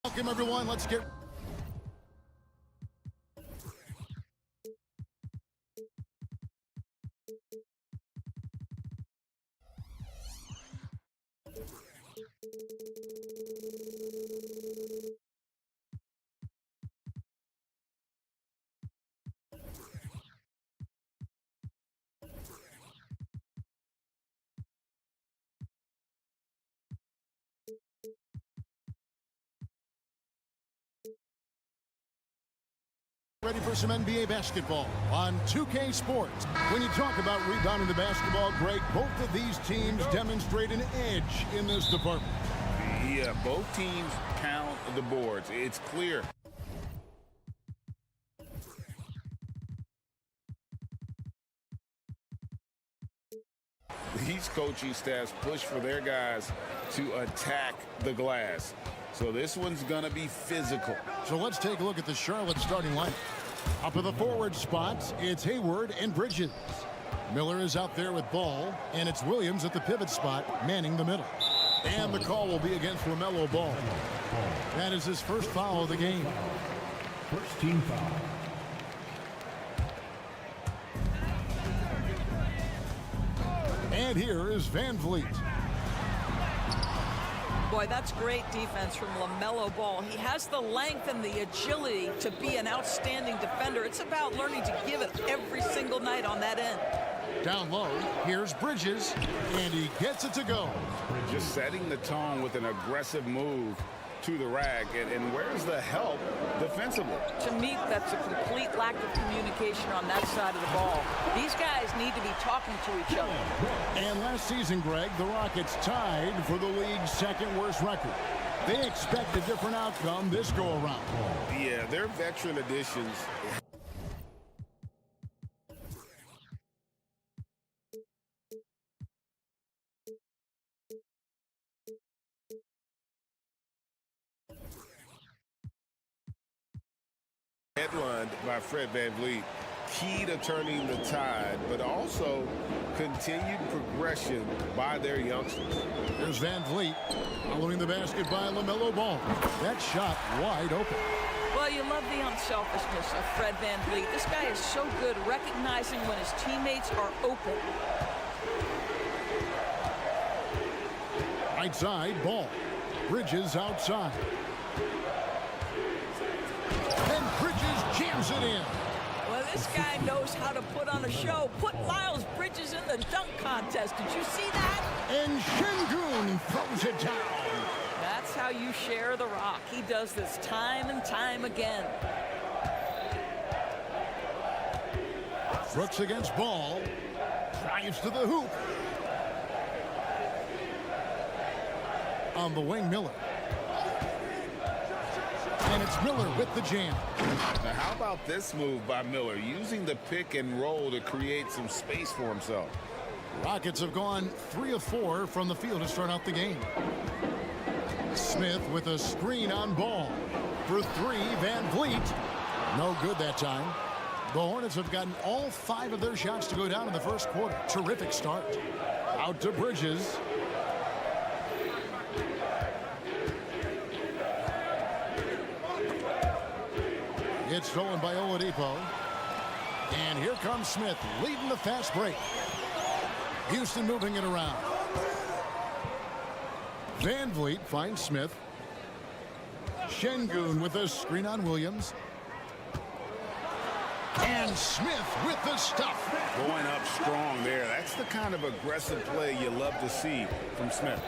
Welcome, everyone. Let's get... Ready for some NBA basketball on 2K Sports. When you talk about rebounding the basketball, Greg, both of these teams demonstrate an edge in this department. Yeah, both teams count the boards. It's clear. These coaching staffs push for their guys to attack the glass. So this one's going to be physical. So let's take a look at the Charlotte starting lineup. Up at the forward spots, it's Hayward and Bridges. Miller is out there with Ball, and it's Williams at the pivot spot, manning the middle. And the call will be against LaMelo Ball. That is his first foul of the game. First team foul. And here is Van Vliet. Boy, that's great defense from LaMelo Ball. He has the length and the agility to be an outstanding defender. It's about learning to give it every single night on that end. Down low, here's Bridges, and he gets it to go. Just setting the tone with an aggressive move to the rack. And where's the help defensively? To me, that's a complete lack of communication on that side of the ball. These guys need to be talking to each other. And last season, Greg, the Rockets tied for the league's second worst record. They expect a different outcome this go-around. Yeah, their veteran additions. Headlined by Fred VanVleet, key to turning the tide, but also continued progression by their youngsters. There's Van Vliet following the basket by LaMelo Ball. That shot wide open. Well, you love the unselfishness of Fred VanVleet. This guy is so good recognizing when his teammates are open. Right side, Ball. Bridges outside. And Bridges jams it in. Well, this guy knows how to put on a show. Put Miles Bridges in the dunk contest. Did you see that? And Şengün throws it down. That's how you share the rock. He does this time and time again. Brooks against Ball. Drives to the hoop. On the wing, Miller. And it's Miller with the jam. Now, how about this move by Miller, using the pick and roll to create some space for himself? Rockets have gone 3 of 4 from the field to start out the game. Smith with a screen on Ball. For 3, Van Vliet. No good that time. The Hornets have gotten all 5 of their shots to go down in the first quarter. Terrific start. Out to Bridges. It's stolen by Oladipo. And here comes Smith leading the fast break. Houston moving it around. Van Vliet finds Smith. Şengün with a screen on Williams. And Smith with the stuff. Going up strong there. That's the kind of aggressive play you love to see from Smith.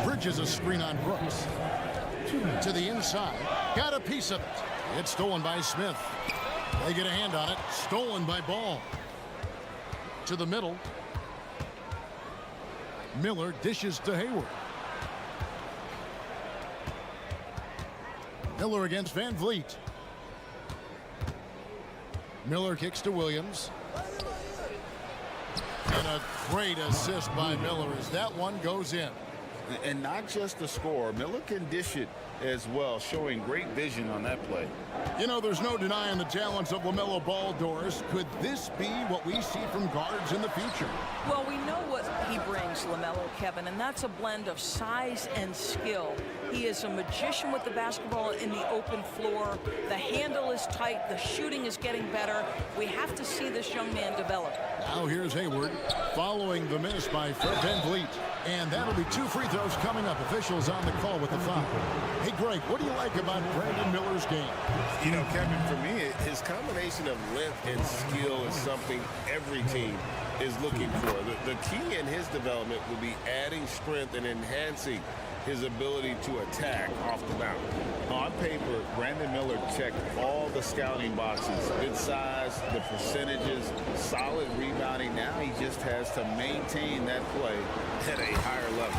Bridges a screen on Brooks. To the inside. Got a piece of it. It's stolen by Smith. They get a hand on it. Stolen by Ball. To the middle. Miller dishes to Hayward. Miller against Van Vliet. Miller kicks to Williams. And a great assist by Miller as that one goes in. And not just the score. Miller can dish it as well, showing great vision on that play. You know, there's no denying the talents of LaMelo Ball, Doris. Could this be what we see from guards in the future? Well, we know what he brings, LaMelo, Kevin, and that's a blend of size and skill. He is a magician with the basketball in the open floor. The handle is tight. The shooting is getting better. We have to see this young man develop. Now here's Hayward following the miss by Fred VanVleet. And that'll be 2 free throws coming up. Officials on the call with the foul. Hey, Greg, what do you like about Brandon Miller's game? You know, Kevin, for me, his combination of length and skill is something every team is looking for. The key in his development will be adding strength and enhancing his ability to attack off the mound. On paper, Brandon Miller checked all the scouting boxes. Good size, the percentages, solid rebounding. Now he just has to maintain that play at a higher level.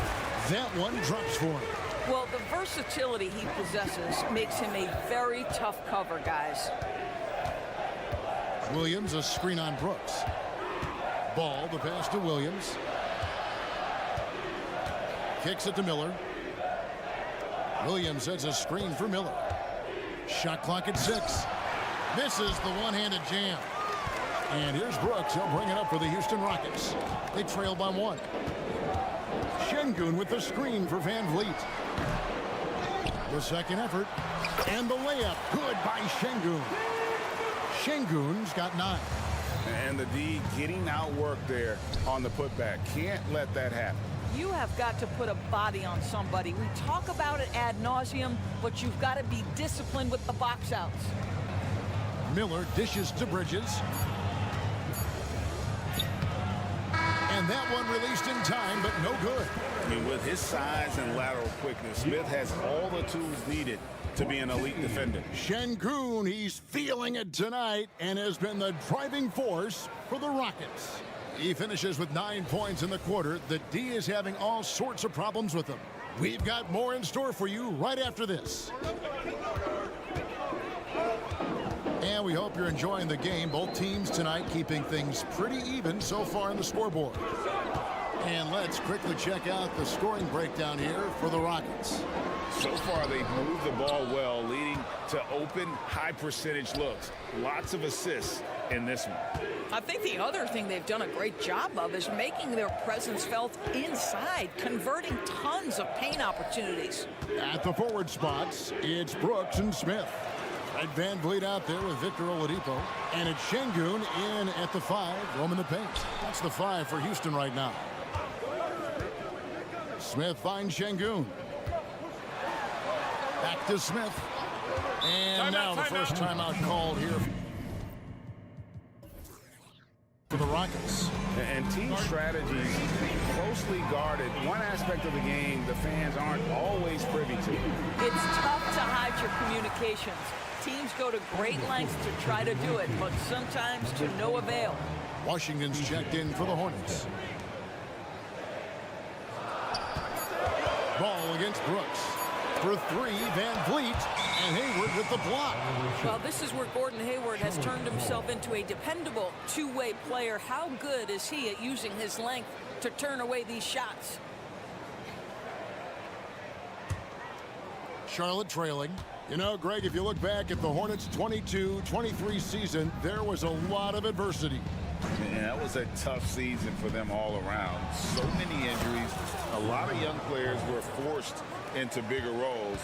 That one drops for him. Well, the versatility he possesses makes him a very tough cover, guys. Williams, a screen on Brooks. Ball, the pass to Williams. Kicks it to Miller. Williams sets a screen for Miller. Shot clock at 6. Misses the one-handed jam. And here's Brooks. He'll bring it up for the Houston Rockets. They trail by 1. Şengün with the screen for VanVleet. The second effort. And the layup. Good by Şengün. Şengün's got 9. And the D getting outworked there on the putback. Can't let that happen. You have got to put a body on somebody. We talk about it ad nauseum, but you've got to be disciplined with the box outs. Miller dishes to Bridges. And that one released in time, but no good. I mean, with his size and lateral quickness, Smith has all the tools needed to be an elite defender. Şengün, he's feeling it tonight and has been the driving force for the Rockets. He finishes with 9 points in the quarter. The D is having all sorts of problems with him. We've got more in store for you right after this. And we hope you're enjoying the game. Both teams tonight keeping things pretty even so far on the scoreboard. And let's quickly check out the scoring breakdown here for the Rockets. So far, they've moved the ball well, leading to open, high-percentage looks. Lots of assists in this one. I think the other thing they've done a great job of is making their presence felt inside, converting tons of paint opportunities. At the forward spots, it's Brooks and Smith. Fred VanVleet out there with Victor Oladipo. And it's Şengün in at the 5, roaming the paint. That's the 5 for Houston right now. Smith finds Şengün. Back to Smith. And now the first timeout called here for the Rockets. And team strategies closely guarded. One aspect of the game the fans aren't always privy to. It's tough to hide your communications. Teams go to great lengths to try to do it, but sometimes to no avail. Washington's checked in for the Hornets. Ball against Brooks. For 3, VanVleet, and Hayward with the block. Well, this is where Gordon Hayward has turned himself into a dependable two-way player. How good is he at using his length to turn away these shots? Charlotte trailing. You know, Greg, if you look back at the Hornets' 22-23 season, there was a lot of adversity. Man, that was a tough season for them all around. So many injuries. A lot of young players were forced into bigger roles,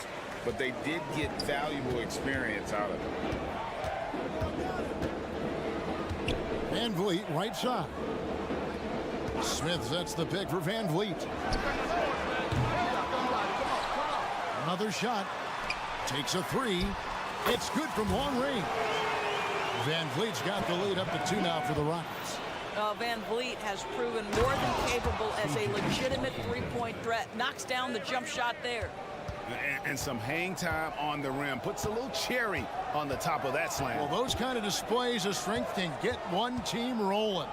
but they did get valuable experience out of it. VanVleet, right side. Smith sets the pick for VanVleet. Another shot. Takes a 3. It's good from long range. VanVleet's got the lead up to 2 now for the Rockets. VanVleet has proven more than capable as a legitimate three-point threat. Knocks down the jump shot there. And some hang time on the rim. Puts a little cherry on the top of that slam. Well, those kind of displays of strength can get one team rolling.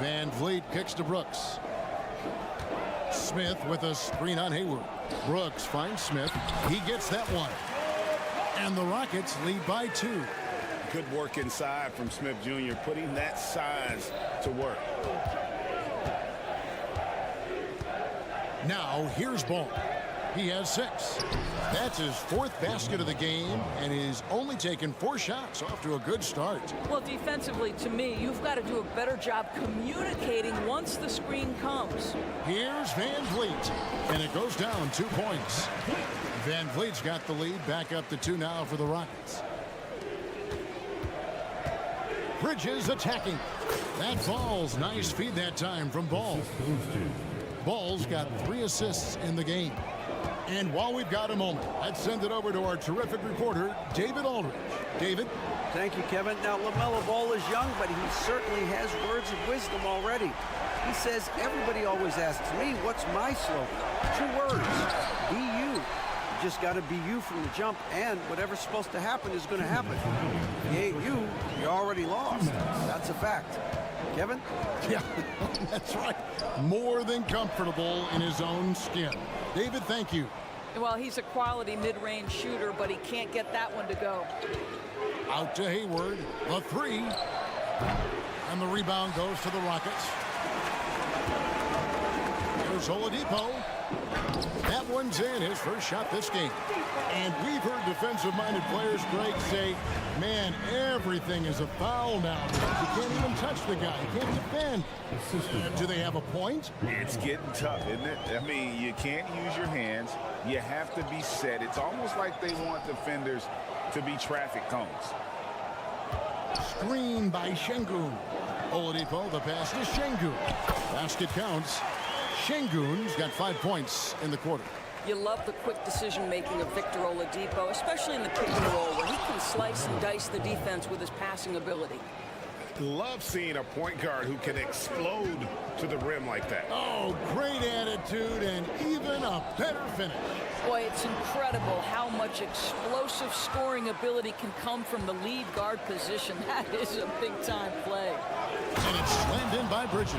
VanVleet kicks to Brooks. Smith with a screen on Hayward. Brooks finds Smith. He gets that one. And the Rockets lead by 2. Good work inside from Smith Jr., putting that size to work. Now here's Ball. He has 6. That's his 4th basket of the game, and he's only taken 4 shots. Off to a good start. Well, defensively, to me, you've got to do a better job communicating once the screen comes. Here's Van Vliet, and it goes down 2 points. Van Vliet's got the lead, back up to 2 now for the Rockets. Bridges attacking. That falls. Nice feed that time from Ball. Ball's got 3 assists in the game. And while we've got a moment, let's send it over to our terrific reporter, David Aldridge. David? Thank you, Kevin. Now, LaMelo Ball is young, but he certainly has words of wisdom already. He says, everybody always asks me, what's my slogan? 2 words, be you. You just got to be you from the jump, and whatever's supposed to happen is going to happen. If you ain't you, you already lost. That's a fact. Kevin? Yeah, that's right. More than comfortable in his own skin. David, thank you. Well, he's a quality mid-range shooter, but he can't get that one to go. Out to Hayward. The 3. And the rebound goes to the Rockets. There's Oladipo. That one's in. His first shot this game. And we've heard defensive-minded players, Greg, say, man, everything is a foul now. You can't even touch the guy. You can't defend. Do they have a point? It's getting tough, isn't it? I mean, you can't use your hands. You have to be set. It's almost like they want defenders to be traffic cones. Screen by Şengün. Oladipo, the pass to Şengün. Basket counts. Şengün's got 5 points in the quarter. You love the quick decision-making of Victor Oladipo, especially in the pick and roll, where he can slice and dice the defense with his passing ability. Love seeing a point guard who can explode to the rim like that. Oh, great attitude and even a better finish. Boy, it's incredible how much explosive scoring ability can come from the lead guard position. That is a big-time play. And it's slammed in by Bridges.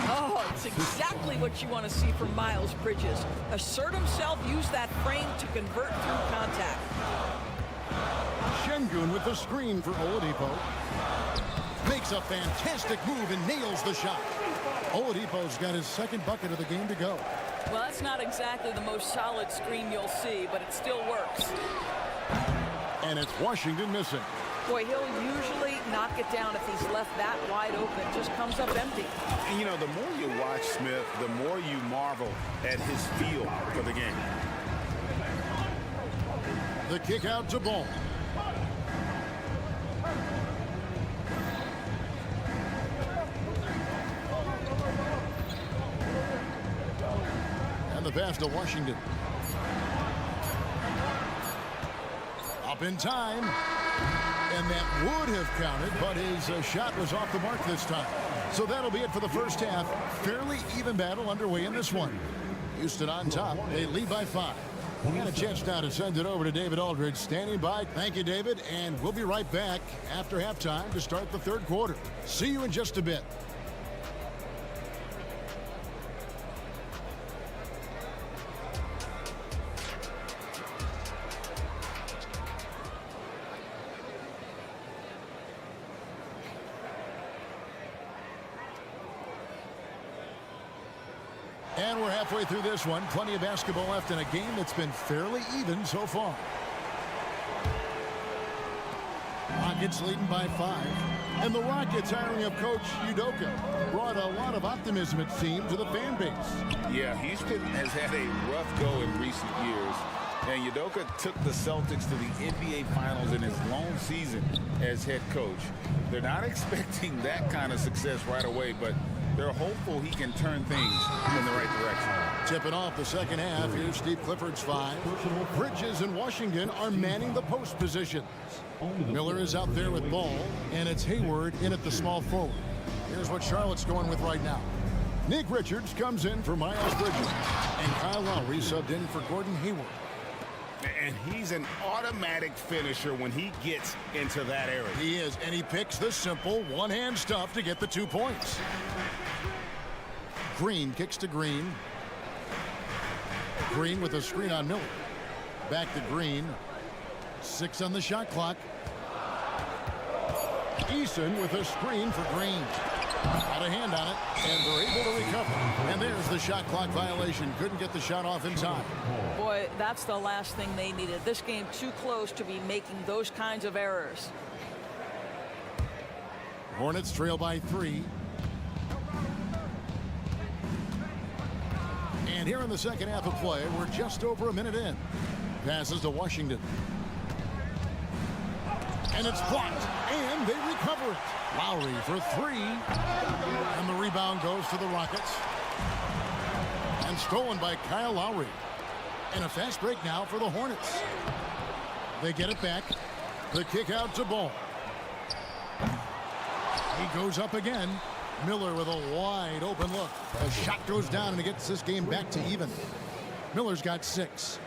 Oh, it's exactly what you want to see from Miles Bridges. Assert himself, use that frame to convert through contact. Şengün with the screen for Oladipo. Makes a fantastic move and nails the shot. Oladipo's got his 2nd bucket of the game to go. Well, that's not exactly the most solid screen you'll see, but it still works. And it's Washington missing. Boy, he'll usually knock it down if he's left that wide open. Just comes up empty. And, you know, the more you watch Smith, the more you marvel at his feel for the game. The kick out to Ball. And the pass to Washington. Up in time. And that would have counted, but his shot was off the mark this time. So that'll be it for the first half. Fairly even battle underway in this one. Houston on top. They lead by 5. We got a chance now to send it over to David Aldridge standing by. Thank you, David. And we'll be right back after halftime to start the 3rd quarter. See you in just a bit. And we're halfway through this one. Plenty of basketball left in a game that's been fairly even so far. Rockets leading by 5. And the Rockets hiring of Coach Udoka brought a lot of optimism, it seemed, to the fan base. Yeah, Houston has had a rough go in recent years. And Udoka took the Celtics to the NBA Finals in his lone season as head coach. They're not expecting that kind of success right away, but they're hopeful he can turn things in the right direction. Tipping off the second half. Here's Steve Clifford's 5. Bridges and Washington are manning the post positions. Miller is out there with Ball, and it's Hayward in at the small forward. Here's what Charlotte's going with right now. Nick Richards comes in for Miles Bridges, and Kyle Lowry subbed in for Gordon Hayward. And he's an automatic finisher when he gets into that area. He is, and he picks the simple one-hand stuff to get the 2 points. Green kicks to Green. Green with a screen on Miller. Back to Green. 6 on the shot clock. Eason with a screen for Green. Got a hand on it, and they're able to recover. And there's the shot clock violation. Couldn't get the shot off in time. Boy, that's the last thing they needed. This game too close to be making those kinds of errors. Hornets trail by 3. And here in the second half of play, we're just over a minute in. Passes to Washington. And it's blocked, and they recover it. Lowry for 3. And the rebound goes to the Rockets. And stolen by Kyle Lowry. And a fast break now for the Hornets. They get it back. The kick out to Ball. He goes up again. Miller with a wide open look. The shot goes down, and it gets this game back to even. Miller's got 6.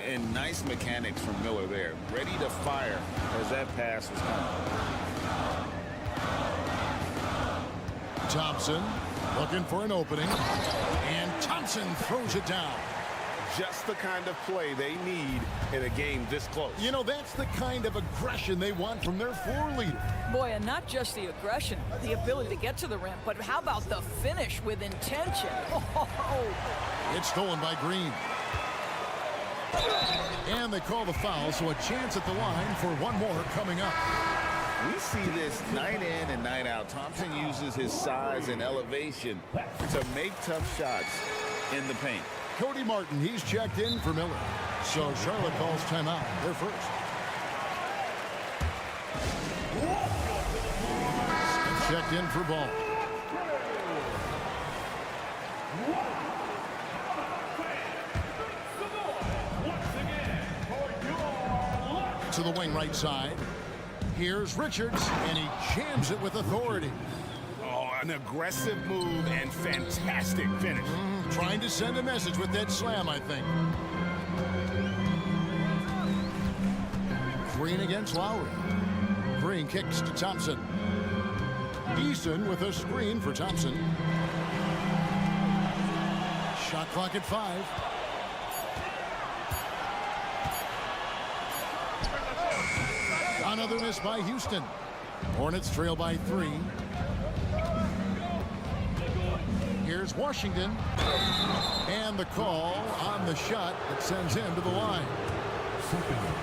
And nice mechanics from Miller there. Ready to fire as that pass was coming. Thompson looking for an opening. And Thompson throws it down. Just the kind of play they need in a game this close. You know, that's the kind of aggression they want from their floor leader. Boy, and not just the aggression, the ability to get to the rim, but how about the finish with intention? Oh. It's stolen by Green. And they call the foul, so a chance at the line for one more coming up. We see this night in and night out. Thompson uses his size and elevation to make tough shots in the paint. Cody Martin, he's checked in for Miller. So Charlotte calls timeout. They're first. Checked in for Ball. To the wing right side. Here's Richards, and he jams it with authority. Oh, an aggressive move and fantastic finish. Trying to send a message with that slam, I think. Green against Lowry. Green kicks to Thompson. Eason with a screen for Thompson. Shot clock at 5. Another miss by Houston. Hornets trail by 3. Here's Washington. And the call on the shot that sends him to the line.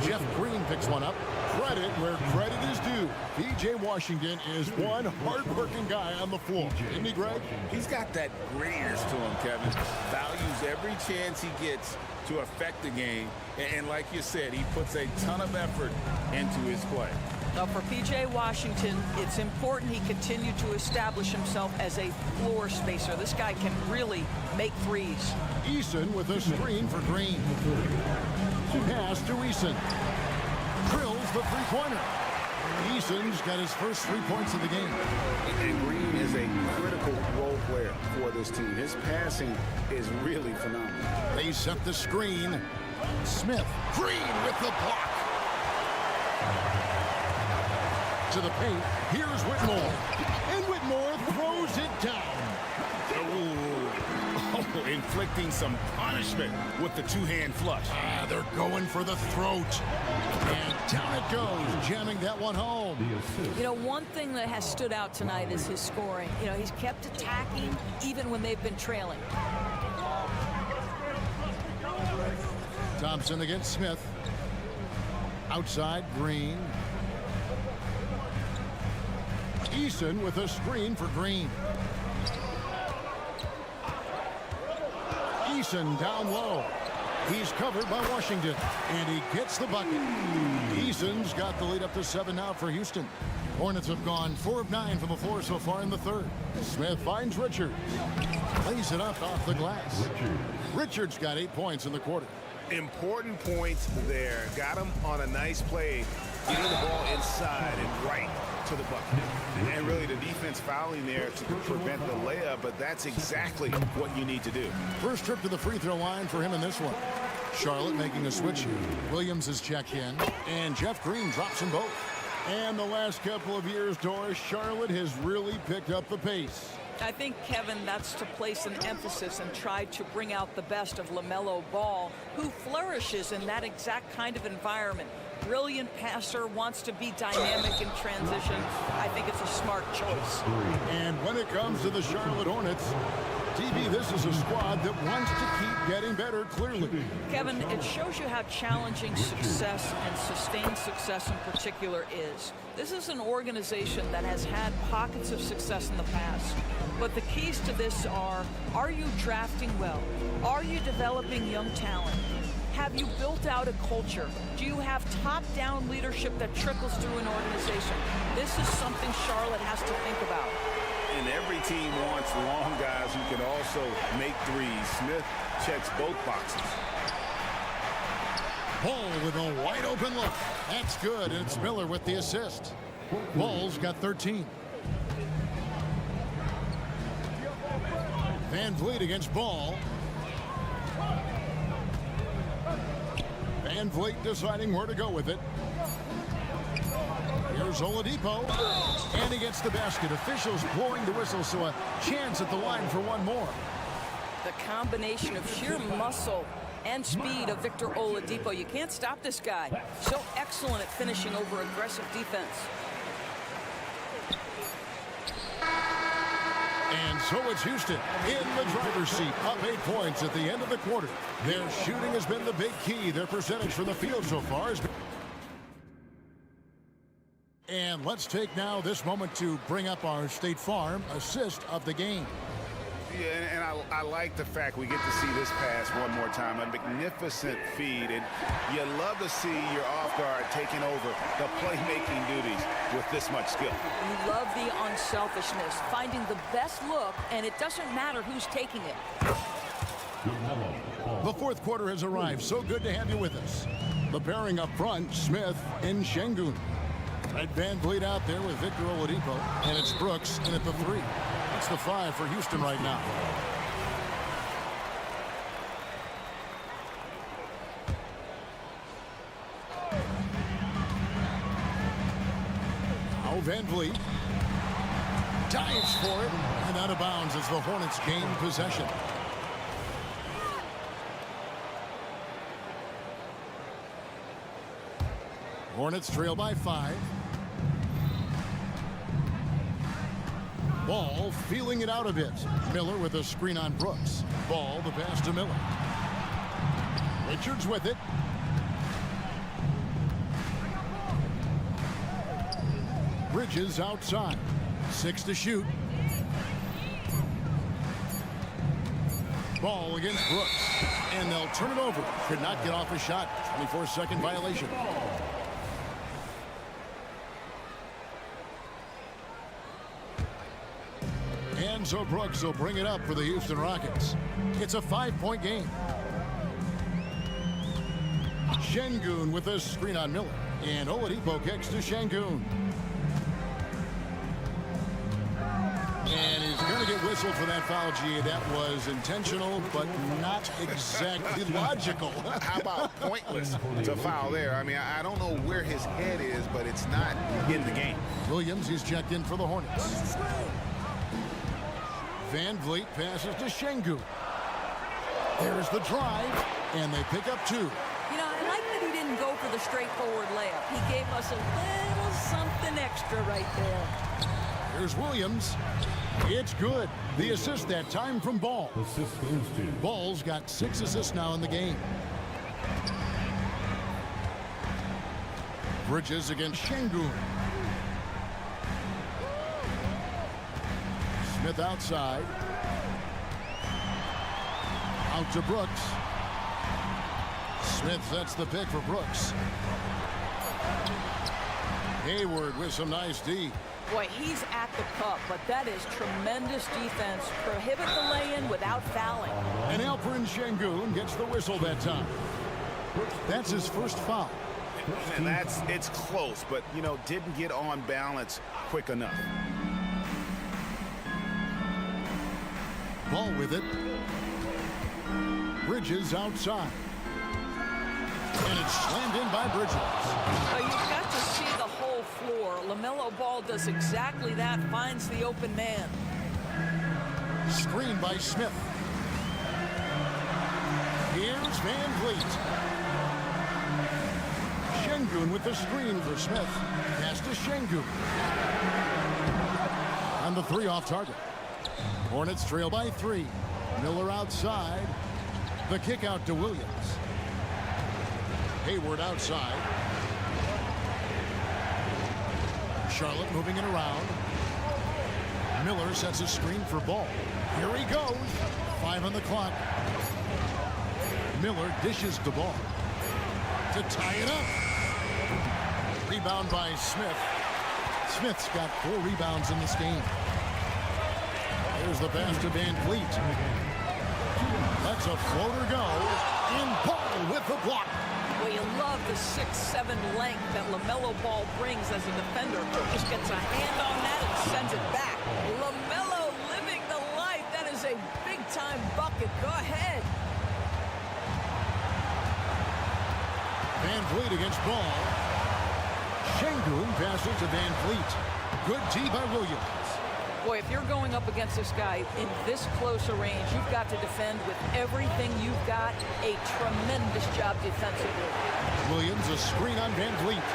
Jeff Green picks one up. Credit where credit is due. P.J. Washington is one hard-working guy on the floor. Isn't he, Greg? He's got that grittiness to him, Kevin. Values every chance he gets to affect the game. And like you said, he puts a ton of effort into his play. Now for P.J. Washington, it's important he continue to establish himself as a floor spacer. This guy can really make threes. Eason with a screen for Green. Pass to Eason. Drills the three-pointer. Eason's got his first 3 points of the game. And Green is a critical role player for this team. His passing is really phenomenal. They set the screen. Smith. Green with the block. To the paint. Here's Whitmore. And Whitmore throws it down. Oh, inflicting some punishment with the two-hand flush. They're going for the throat. And down it goes, jamming that one home. You know, one thing that has stood out tonight is his scoring. You know, he's kept attacking even when they've been trailing. Thompson against Smith. Outside, Green. Eason with a screen for Green. Eason down low. He's covered by Washington, and he gets the bucket. Eason's got the lead up to 7 now for Houston. Hornets have gone 4 of 9 from the floor so far in the third. Smith finds Richards. Lays it up off the glass. Richards got 8 points in the quarter. Important points there. Got him on a nice play, getting the ball inside and right to the bucket. And really the defense fouling there to prevent the layup, but that's exactly what you need to do. First trip to the free throw line for him in this one. Charlotte making a switch here. Williams is checked in, and Jeff Green drops them both. And the last couple of years, Doris, Charlotte has really picked up the pace. I think, Kevin, that's to place an emphasis and try to bring out the best of LaMelo Ball, who flourishes in that exact kind of environment. brilliant passer, wants to be dynamic in transition. I think it's a smart choice. And when it comes to the Charlotte Hornets, TV, this is a squad that wants to keep getting better, clearly. Kevin, it shows you how challenging success and sustained success in particular is. This is an organization that has had pockets of success in the past. But the keys to this are you drafting well? Are you developing young talent? Have you built out a culture? Do you have top-down leadership that trickles through an organization? This is something Charlotte has to think about. And every team wants long guys who can also make threes. Smith checks both boxes. Ball with a wide open look. That's good, and it's Miller with the assist. Ball's got 13. Van Vliet against Ball. Van Vliet deciding where to go with it. Here's Oladipo, and he gets the basket. Officials blowing the whistle, so a chance at the line for one more. The combination of sheer muscle and speed of Victor Oladipo. You can't stop this guy. So excellent at finishing over aggressive defense. And so it's Houston in the driver's seat, up 8 points at the end of the quarter. Their shooting has been the big key. Their percentage from the field so far has been... And let's take now this moment to bring up our State Farm assist of the game. Yeah, and I like the fact we get to see this pass one more time. A magnificent feed, and you love to see your off guard taking over the playmaking duties with this much skill. You love the unselfishness, finding the best look, and it doesn't matter who's taking it. The fourth quarter has arrived. So good to have you with us. The pairing up front, Smith and Şengün. Red Van Vliet out there with Victor Oladipo, and it's Brooks in at the 3. It's the 5 for Houston right now. Now Van Vliet dives for it, and out of bounds as the Hornets gain possession. Hornets trail by 5. Ball feeling it out a bit. Miller with a screen on Brooks. Ball, the pass to Miller. Richards with it. Bridges outside. 6 to shoot. Ball against Brooks. And they'll turn it over. Could not get off a shot. 24-second violation. And so Brooks will bring it up for the Houston Rockets. It's a 5-point game. Şengün with a screen on Miller. And Oladipo kicks to Şengün. And he's going to get whistled for that foul, G. That was intentional, but not exactly logical. How about pointless to foul there? I mean, I don't know where his head is, but it's not in the game. Williams, he's checked in for the Hornets. Van Vliet passes to Şengün. There's the drive, and they pick up 2. You know, I like that he didn't go for the straightforward layup. He gave us a little something extra right there. Here's Williams. It's good. The assist that time from Ball. Assist goes to Ball's got 6 assists now in the game. Bridges against Şengün. Smith outside. Out to Brooks. Smith sets the pick for Brooks. Hayward with some nice D. Boy, he's at the cup, but that is tremendous defense. Prohibit the lay-in without fouling. And Alperen Şengün gets the whistle that time. That's his first foul. And it's close, but, you know, didn't get on balance quick enough. Ball with it. Bridges outside. And it's slammed in by Bridges. You've got to see the whole floor. LaMelo Ball does exactly that, finds the open man. Screen by Smith. Here's Van Vliet. Şengün with the screen for Smith. Pass to Şengün. And the three off target. Hornets trail by 3. Miller outside. The kick out to Williams. Hayward outside. Charlotte moving it around. Miller sets a screen for Ball. Here he goes. 5 on the clock. Miller dishes the ball to tie it up. Rebound by Smith. Smith's got 4 rebounds in this game. Here's the pass to Van Fleet. That's a floater goes. In Ball with the block. Well, you love the 6'7" length that LaMelo Ball brings as a defender. Just gets a hand on that and sends it back. LaMelo living the life. That is a big-time bucket. Go ahead. Van Fleet against Ball. Şengün passes to Van Fleet. Good D by Williams. Boy, if you're going up against this guy in this close a range, you've got to defend with everything you've got. A tremendous job defensively. Williams, a screen on Van Fleet.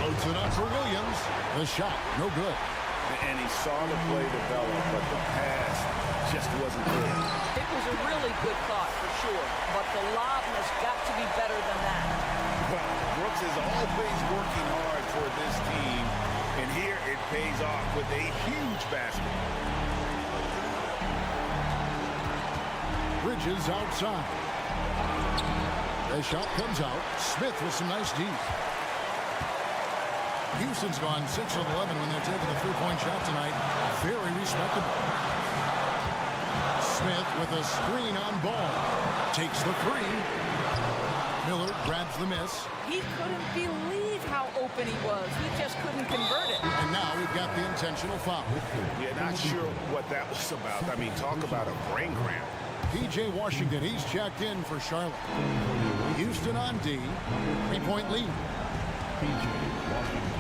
Floats it up for Williams. The shot, no good. And he saw the play develop, but the pass just wasn't good. It was a really good thought for sure, but the lob has got to be better than that. Well, Brooks is always working hard for this team, and here it pays off with a huge basket. Bridges outside. The shot comes out. Smith with some nice D. Houston's gone 6 of 11 when they're taking the three-point shot tonight. Very respectable. Smith with a screen on Ball. Takes the 3. Miller grabs the miss. He couldn't believe how open he was. He just couldn't convert it. And now we've got the intentional foul. Yeah, not sure what that was about. I mean, talk about a brain cramp. P.J. Washington, he's checked in for Charlotte. Houston on D. 3-point lead. P.J. Washington.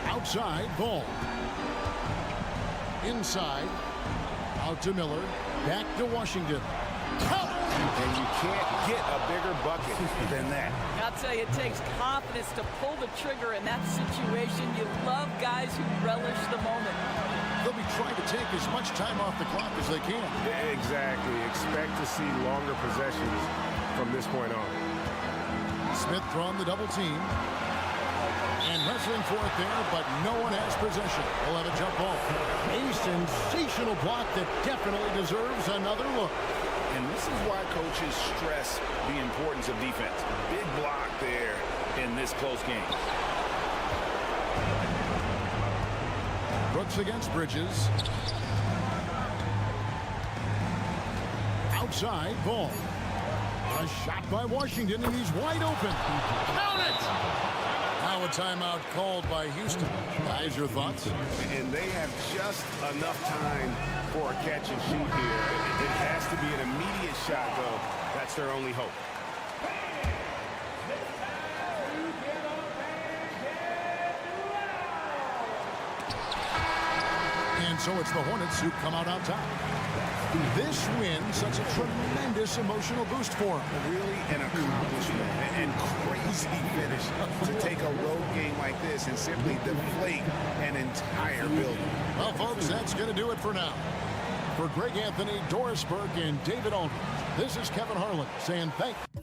Outside, Ball. Inside. Out to Miller. Back to Washington. And you can't get a bigger bucket than that. I'll tell you, it takes confidence to pull the trigger in that situation. You love guys who relish the moment. They'll be trying to take as much time off the clock as they can. Exactly. Expect to see longer possessions from this point on. Smith throwing the double team. And wrestling for it there, but no one has possession. We'll have a jump ball. A sensational block that definitely deserves another look. And this is why coaches stress the importance of defense. Big block there in this close game. Brooks against Bridges. Outside, Ball. A shot by Washington, and he's wide open. Count it! Now a timeout called by Houston. Guys, your thoughts? And they have just enough time for a catch and shoot here. It has to be an immediate shot, though. That's their only hope. And so it's the Hornets who come out on top. This win, such a tremendous emotional boost for them. Really an accomplishment and crazy finish to take a road game like this and simply deflate an entire building. Well, folks, that's going to do it for now. For Greg Anthony, Doris Burke, and David Aldridge, this is Kevin Harlan saying thank you.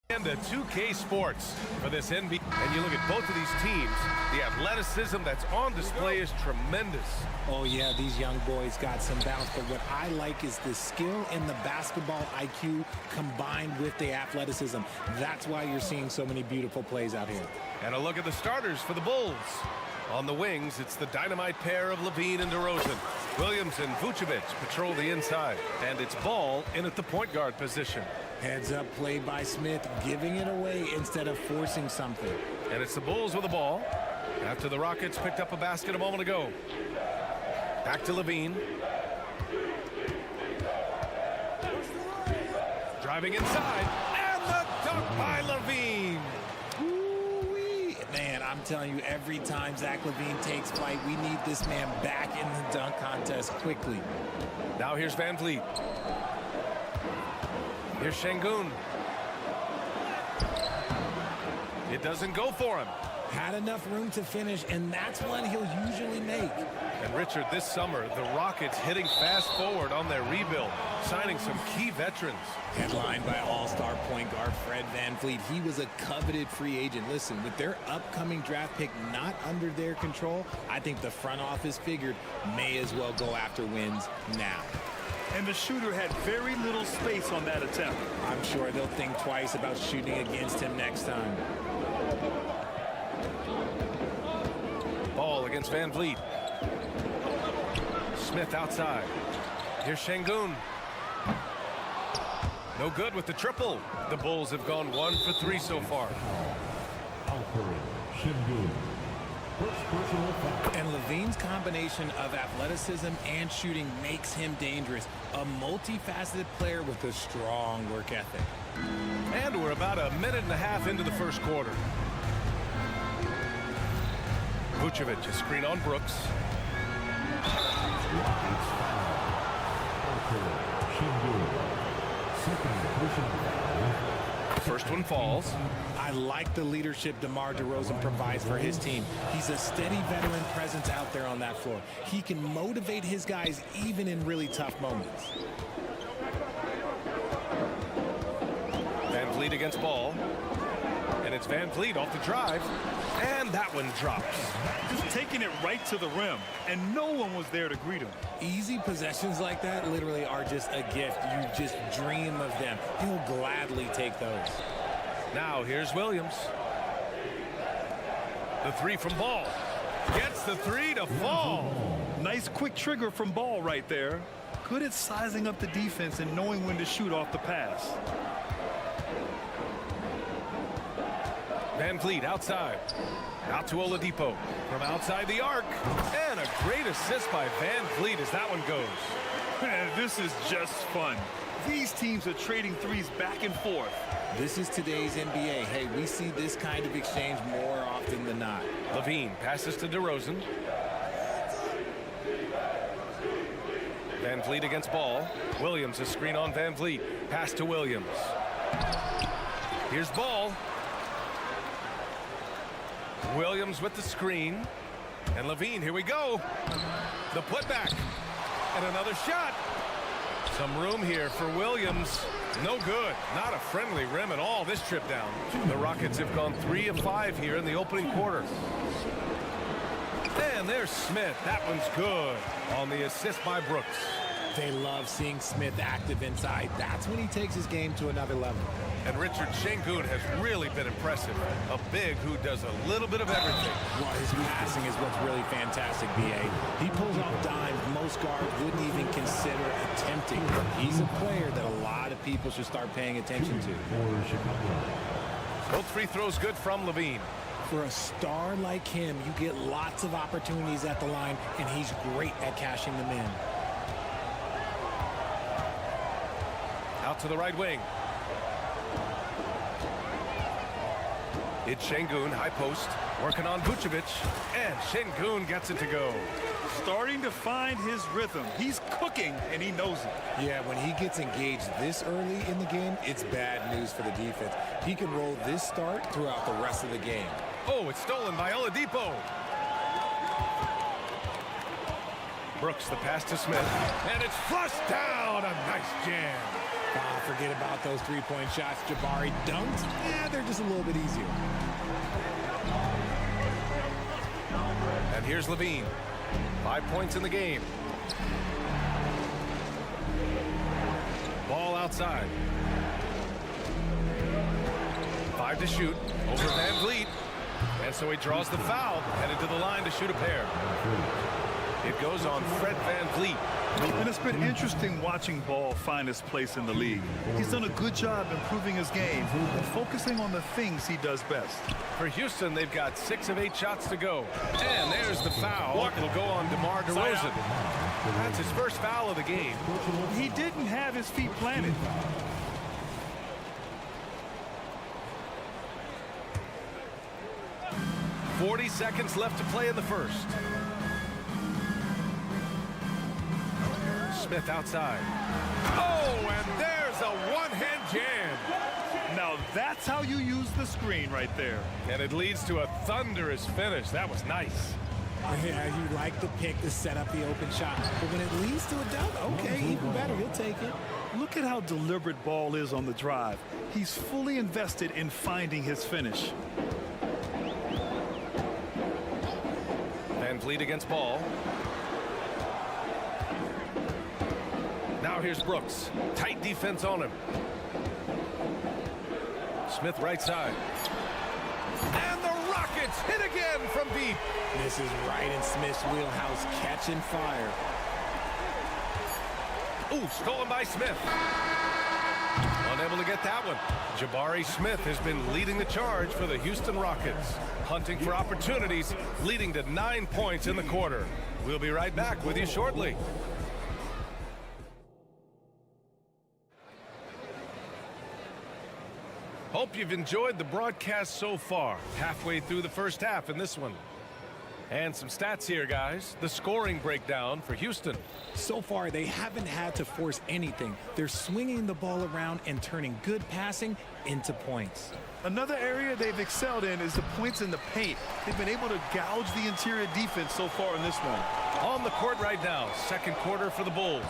And the 2K Sports for this NBA. And you look at both of these teams, the athleticism that's on display is tremendous. Oh, yeah, these young boys got some bounce. But what I like is the skill and the basketball IQ combined with the athleticism. That's why you're seeing so many beautiful plays out here. And a look at the starters for the Bulls. On the wings, it's the dynamite pair of Levine and DeRozan. Williams and Vucevic patrol the inside. And it's Ball in at the point guard position. Heads up play by Smith, giving it away instead of forcing something. And it's the Bulls with the ball after the Rockets picked up a basket a moment ago. Back to Levine. Driving inside. And the dunk by Levine. Man, I'm telling you, every time Zach Levine takes flight, we need this man back in the dunk contest quickly. Now here's Van Vliet. Here's Şengün. It doesn't go for him. Had enough room to finish, and that's one he'll usually make. And Richard, this summer, the Rockets hitting fast forward on their rebuild, signing some key veterans. Headlined by all-star point guard Fred VanVleet. He was a coveted free agent. Listen, with their upcoming draft pick not under their control, I think the front office figured may as well go after wins now. And the shooter had very little space on that attempt. I'm sure they'll think twice about shooting against him next time. Ball against Van Vliet. Smith outside. Here's Şengün. No good with the triple. The Bulls have gone 1 for 3 so far. And Levine's combination of athleticism and shooting makes him dangerous. A multifaceted player with a strong work ethic. And we're about a minute and a half into the first quarter. Vucevic, a screen on Brooks. First one falls. I like the leadership DeMar DeRozan provides for his team. He's a steady veteran presence out there on that floor. He can motivate his guys even in really tough moments. Van Vliet against Ball. And it's Van Vliet off the drive. And that one drops. Just taking it right to the rim, and no one was there to greet him. Easy possessions like that literally are just a gift. You just dream of them. He'll gladly take those. Now here's Williams. The three from Ball. Gets the three to fall. Nice quick trigger from Ball right there. Good at sizing up the defense and knowing when to shoot off the pass. Van Vliet outside. Out to Oladipo. From outside the arc. And a great assist by Van Vliet as that one goes. Man, this is just fun. These teams are trading threes back and forth. This is today's NBA. Hey, we see this kind of exchange more often than not. Levine passes to DeRozan. Van Vliet against Ball. Williams, a screen on Van Vliet. Pass to Williams. Here's Ball. Williams with the screen. And Levine, here we go. The putback. And another shot. Some room here for Williams. No good. Not a friendly rim at all this trip down. The Rockets have gone 3 of 5 here in the opening quarter. And there's Smith. That one's good on the assist by Brooks. They love seeing Smith active inside. That's when he takes his game to another level. And Richard, Şengün has really been impressive. A big who does a little bit of everything. Well, his passing is what's really fantastic, B.A. He pulls off dimes most guards wouldn't even consider attempting. He's a player that a lot of people should start paying attention to. Both free throws good from Levine. For a star like him, you get lots of opportunities at the line, and he's great at cashing them in. Out to the right wing. It's Şengün, high post, working on Vucevic, and Şengün gets it to go. Starting to find his rhythm. He's cooking, and he knows it. Yeah, when he gets engaged this early in the game, it's bad news for the defense. He can roll this start throughout the rest of the game. Oh, it's stolen by Oladipo. Brooks, the pass to Smith, and it's flushed down. A nice jam. Forget about those three-point shots. Jabari dunked. Yeah, they're just a little bit easier. And here's Levine. 5 points in the game. Ball outside. 5 to shoot. Over Van Vliet. And so he draws the foul. Headed to the line to shoot a pair. It goes on Fred Van Vliet. And it's been interesting watching Ball find his place in the league. He's done a good job improving his game and focusing on the things he does best. For Houston, they've got 6 of 8 shots to go. And there's the foul. It'll go on DeMar DeRozan. That's his first foul of the game. He didn't have his feet planted. .40 seconds left to play in the first. Smith outside. Oh, and there's a one-hand jam. Now that's how you use the screen right there. And it leads to a thunderous finish. That was nice. Yeah, you like the pick to set up the open shot. But when it leads to a dunk, okay, even better. You'll take it. Look at how deliberate Ball is on the drive. He's fully invested in finding his finish. Van Vliet against Ball. Now here's Brooks. Tight defense on him. Smith right side. And the Rockets hit again from deep. This is right in Smith's wheelhouse, catching fire. Ooh, stolen by Smith. Unable to get that one. Jabari Smith has been leading the charge for the Houston Rockets. Hunting for opportunities, leading to 9 points in the quarter. We'll be right back with you shortly. Hope you've enjoyed the broadcast so far. Halfway through the first half in this one. And some stats here, guys. The scoring breakdown for Houston. So far, they haven't had to force anything. They're swinging the ball around and turning good passing into points. Another area they've excelled in is the points in the paint. They've been able to gouge the interior defense so far in this one. On the court right now, second quarter for the Bulls.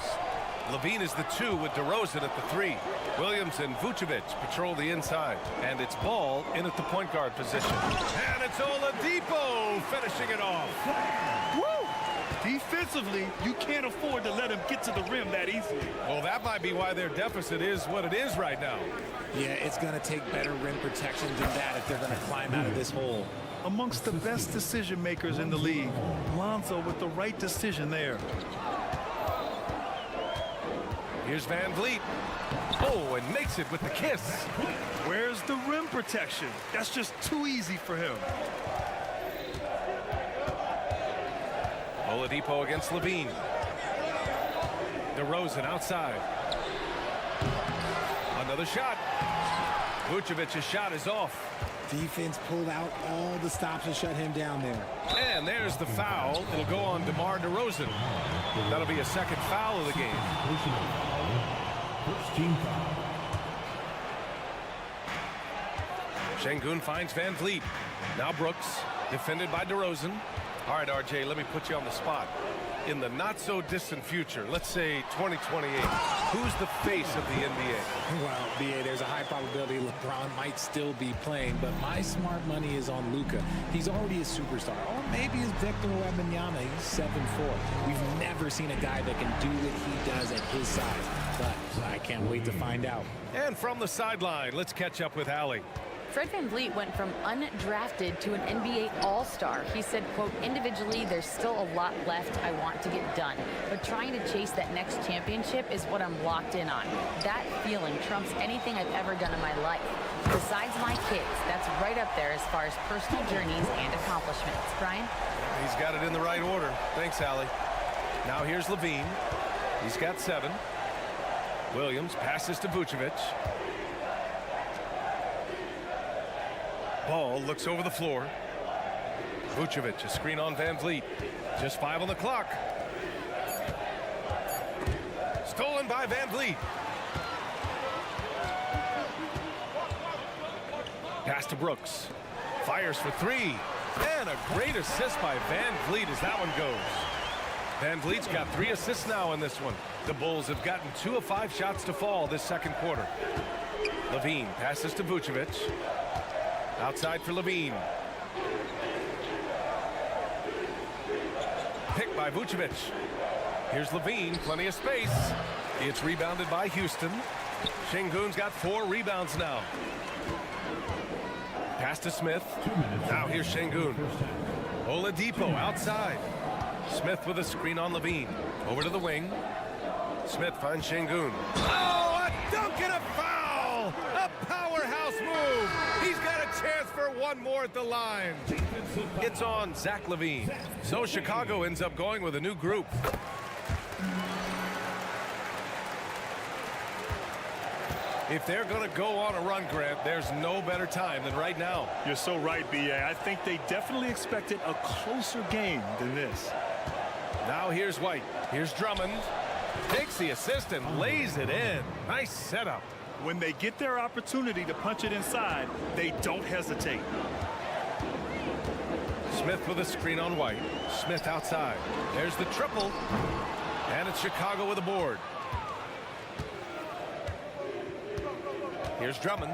Levine is the 2 with DeRozan at the 3. Williams and Vucevic patrol the inside. And it's Ball in at the point guard position. And it's Oladipo finishing it off. Woo! Defensively, you can't afford to let him get to the rim that easily. Well, that might be why their deficit is what it is right now. Yeah, it's going to take better rim protection than that if they're going to climb out of this hole. Amongst the best decision makers in the league, Lonzo with the right decision there. Here's Van Vliet. Oh, and makes it with the kiss. Where's the rim protection? That's just too easy for him. Oladipo against Levine. DeRozan outside. Another shot. Vucevic's shot is off. Defense pulled out all the stops to shut him down there. And there's the foul. It'll go on DeMar DeRozan. That'll be a second foul of the game. First team foul. Şengün finds Van Vliet. Now Brooks, defended by DeRozan. All right, RJ, let me put you on the spot. In the not-so-distant future, let's say 2028, who's the face of the NBA? Well, BA, there's a high probability LeBron might still be playing, but my smart money is on Luka. He's already a superstar. Or maybe it's Victor Wembanyama. He's 7'4". We've never seen a guy that can do what he does at his size, but I can't wait to find out. And from the sideline, let's catch up with Allie. Fred Van Vliet went from undrafted to an NBA All-Star. He said, quote, individually, there's still a lot left I want to get done, but trying to chase that next championship is what I'm locked in on. That feeling trumps anything I've ever done in my life. Besides my kids, that's right up there as far as personal journeys and accomplishments. Brian? He's got it in the right order. Thanks, Allie. Now here's Levine. He's got 7. Williams passes to Vucevic. Ball looks over the floor. Vucevic, a screen on Van Vliet. Just 5 on the clock. Stolen by Van Vliet. Pass to Brooks. Fires for 3. And a great assist by Van Vliet as that one goes. Van Vliet's got 3 assists now in this one. The Bulls have gotten 2 of 5 shots to fall this second quarter. Levine passes to Vucevic. Outside for Levine. Picked by Vucevic. Here's Levine, plenty of space. It's rebounded by Houston. Şengün's got 4 rebounds now. Pass to Smith. Now here's Şengün. Oladipo outside. Smith with a screen on Levine. Over to the wing. Smith finds Şengün. Oh, a dunk and a foul! A powerhouse move. He's got a chance for one more at the line. It's on Zach LaVine. So Chicago ends up going with a new group. If they're going to go on a run, Grant, there's no better time than right now. You're so right, B.A. I think they definitely expected a closer game than this. Now here's White. Here's Drummond. Takes the assist and lays it in. Nice setup. When they get their opportunity to punch it inside, they don't hesitate. Smith with a screen on White. Smith outside. There's the triple. And it's Chicago with a board. Here's Drummond.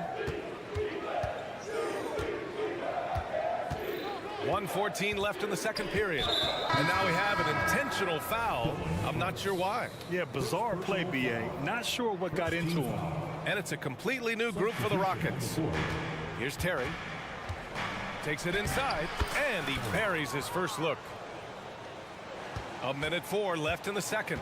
1:14 left in the second period. And now we have an intentional foul. I'm not sure why. Yeah, bizarre play, B.A. Not sure what got into him. And it's a completely new group for the Rockets. Here's Terry. Takes it inside, and he buries his first look. 1:04 left in the second.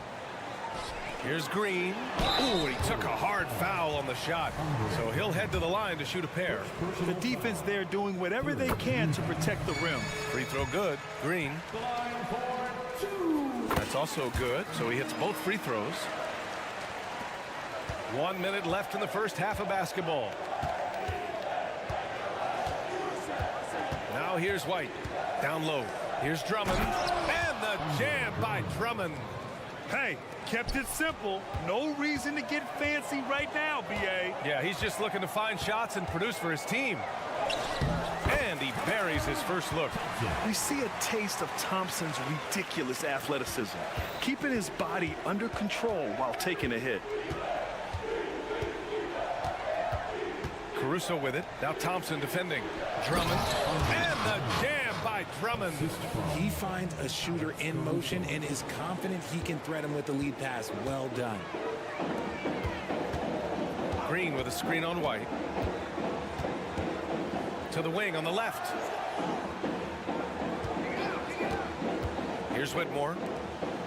Here's Green. Ooh, he took a hard foul on the shot. So he'll head to the line to shoot a pair. The defense there doing whatever they can to protect the rim. Free throw good. Green. That's also good. So he hits both free throws. 1 minute left in the first half of basketball. Now here's White. Down low. Here's Drummond. And the jam by Drummond. Hey, kept it simple. No reason to get fancy right now, B.A. Yeah, he's just looking to find shots and produce for his team. And he buries his first look. We see a taste of Thompson's ridiculous athleticism, keeping his body under control while taking a hit. Caruso with it. Now Thompson defending. Drummond. And the jam by Drummond. He finds a shooter in motion and is confident he can threat him with the lead pass. Well done. Green with a screen on White. To the wing on the left. Here's Whitmore.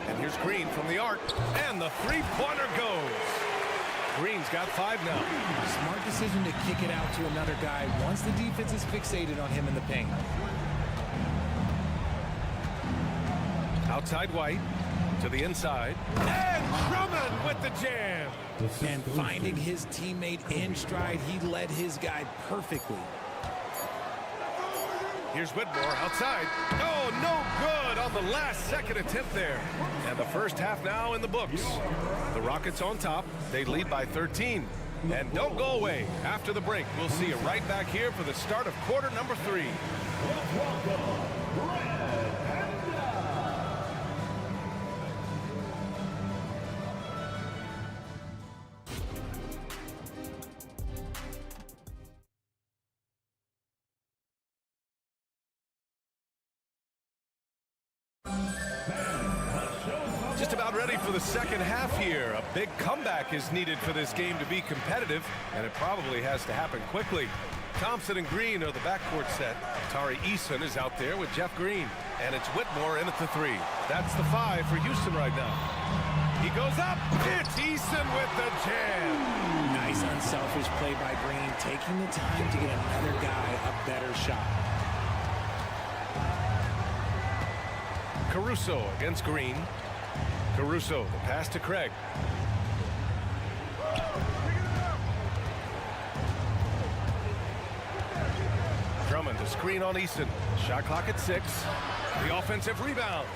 And here's Green from the arc. And the three-pointer goes. Green's got 5 now. Smart decision to kick it out to another guy once the defense is fixated on him in the paint. Outside White. To the inside. And Drummond with the jam. And finding his teammate in stride, he led his guy perfectly. Here's Whitmore outside. Oh, no good on the last second attempt there. And the first half now in the books. The Rockets on top. They lead by 13. And don't go away. After the break, we'll see you right back here for the start of quarter number 3. Just about ready for the second half here. A big comeback is needed for this game to be competitive, and it probably has to happen quickly. Thompson and Green are the backcourt set. Tari Eason is out there with Jeff Green, and it's Whitmore in at the 3. That's the 5 for Houston right now. He goes up. It's Eason with the jam. Nice unselfish play by Green, taking the time to get another guy a better shot. Caruso against Green. Caruso, the pass to Craig. Drummond, a screen on Easton. Shot clock at 6. The offensive rebound.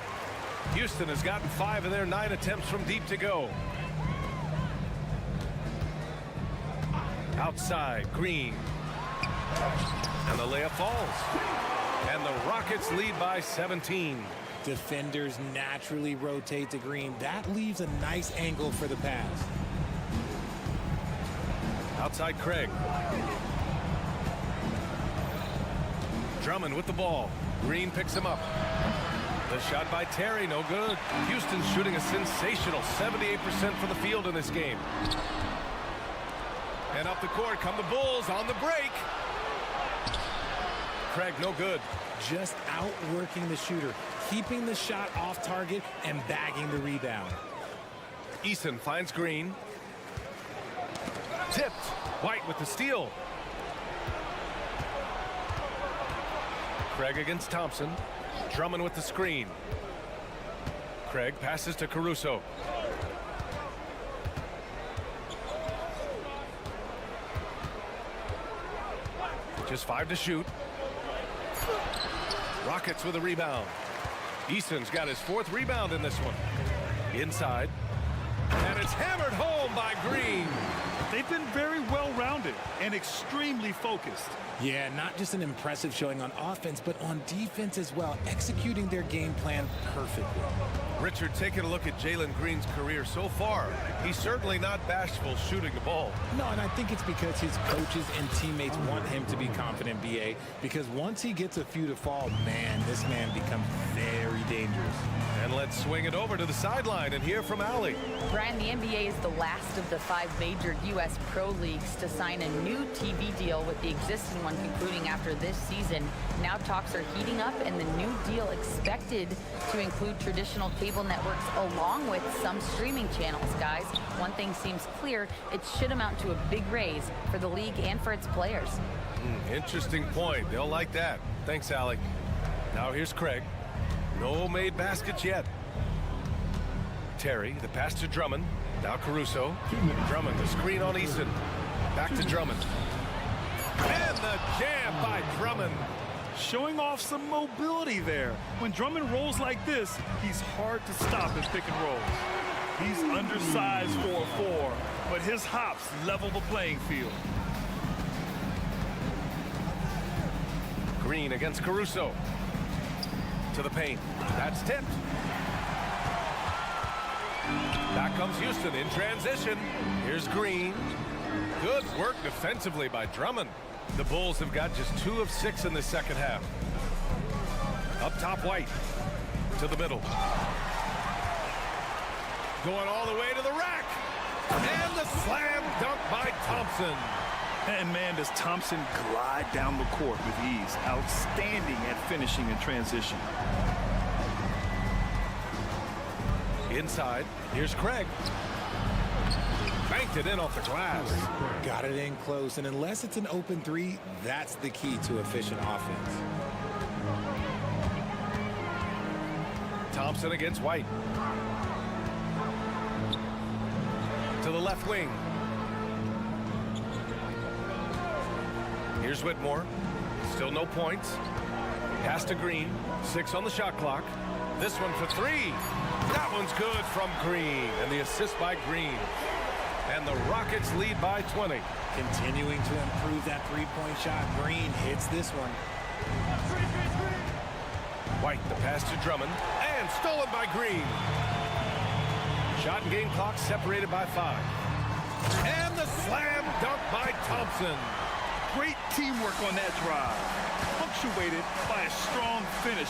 Houston has gotten 5 of their 9 attempts from deep to go. Outside, Green. And the layup falls. And the Rockets lead by 17. Defenders naturally rotate to Green. That leaves a nice angle for the pass. Outside Craig. Drummond with the ball. Green picks him up. The shot by Terry, no good. Houston's shooting a sensational 78% from the field in this game. And up the court come the Bulls on the break. Craig, no good. Just outworking the shooter, keeping the shot off target and bagging the rebound. Eason finds Green. Tipped. White with the steal. Craig against Thompson. Drummond with the screen. Craig passes to Caruso. Just 5 to shoot. Rockets with a rebound. Eason's got his 4th rebound in this one. Inside. And it's hammered home by Green. They've been very well-rounded and extremely focused. Yeah, not just an impressive showing on offense, but on defense as well, executing their game plan perfectly. Richard, taking a look at Jalen Green's career so far, he's certainly not bashful shooting the ball. No, and I think it's because his coaches and teammates want him to be confident, BA, because once he gets a few to fall, man, this man becomes very dangerous. And let's swing it over to the sideline and hear from Allie. Brian, the NBA is the last of the 5 major U.S. pro leagues to sign a new TV deal, with the existing one concluding after this season. Now talks are heating up, and the new deal expected to include traditional cable networks along with some streaming channels. Guys, one thing seems clear: it should amount to a big raise for the league and for its players. Interesting point. They'll like that. Thanks, Allie. Now here's Craig. No made baskets yet. Terry, the pass to Drummond. Now Caruso. Drummond, the screen on Eason. Back to Drummond. And the jam by Drummond. Showing off some mobility there. When Drummond rolls like this, he's hard to stop in pick and rolls. He's undersized for a 4, but his hops level the playing field. Green against Caruso. To the paint. That's tipped. Back comes Houston in transition. Here's Green. Good work defensively by Drummond. The Bulls have got just 2 of 6 in the second half. Up top, White. To the middle. Going all the way to the rack. And the slam dunk by Thompson. And man, does Thompson glide down the court with ease. Outstanding at finishing in transition. Inside, here's Craig. Banked it in off the glass. Got it in close, and unless it's an open 3, that's the key to efficient offense. Thompson against White. To the left wing. Here's Whitmore. Still no points. Pass to Green. 6 on the shot clock. This one for 3. That one's good from Green. And the assist by Green. And the Rockets lead by 20. Continuing to improve that 3-point shot. Green hits this one. White, the pass to Drummond. And stolen by Green. Shot and game clock separated by 5. And the slam dunk by Thompson. Great teamwork on that drive, punctuated by a strong finish.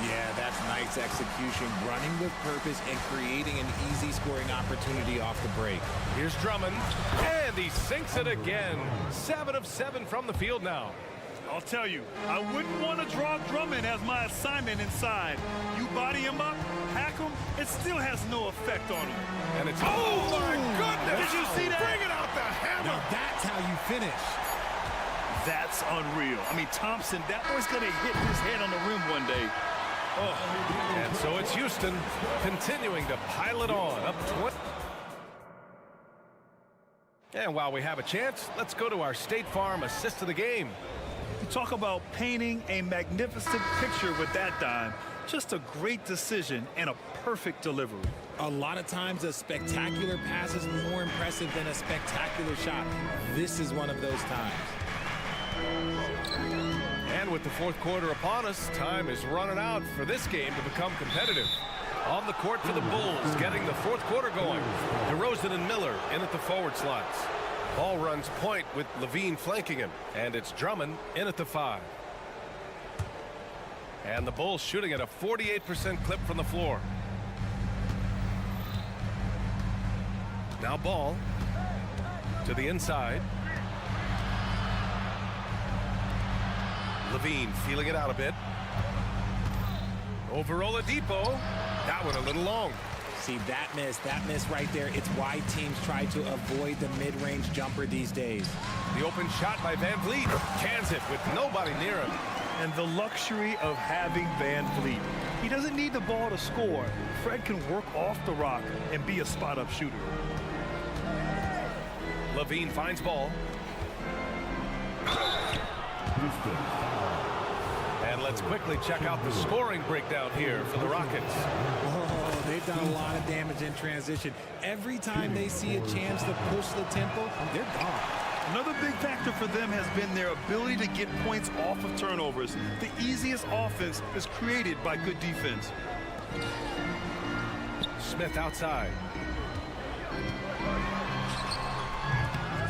Yeah, that's nice execution, running with purpose and creating an easy scoring opportunity off the break. Here's Drummond, and he sinks it again. 7 of 7 from the field now. I'll tell you, I wouldn't want to draw Drummond as my assignment inside. You body him up, hack him, it still has no effect on him. And it's, oh my goodness! Did you see that? Bring it out the hammer! Now that's how you finish. That's unreal. I mean, Thompson, that boy's going to hit his head on the rim one day. Oh. And so it's Houston continuing to pile it on, up 20. And while we have a chance, let's go to our State Farm assist of the game. You talk about painting a magnificent picture with that dime. Just a great decision and a perfect delivery. A lot of times a spectacular pass is more impressive than a spectacular shot. This is one of those times. And with the fourth quarter upon us, time is running out for this game to become competitive. On the court for the Bulls, getting the fourth quarter going. DeRozan and Miller in at the forward slots. Ball runs point with Levine flanking him, and it's Drummond in at the 5. And the Bulls shooting at a 48% clip from the floor. Now Ball to the inside. Levine feeling it out a bit. Over Oladipo. That one a little long. See, that miss right there. It's why teams try to avoid the mid-range jumper these days. The open shot by Van Vliet. Cans it with nobody near him. And the luxury of having Van Vliet. He doesn't need the ball to score. Fred can work off the rock and be a spot-up shooter. Levine finds Ball. And let's quickly check out the scoring breakdown here for the Rockets. Oh, they've done a lot of damage in transition. Every time they see a chance to push the tempo, they're gone. Another big factor for them has been their ability to get points off of turnovers. The easiest offense is created by good defense. Smith outside.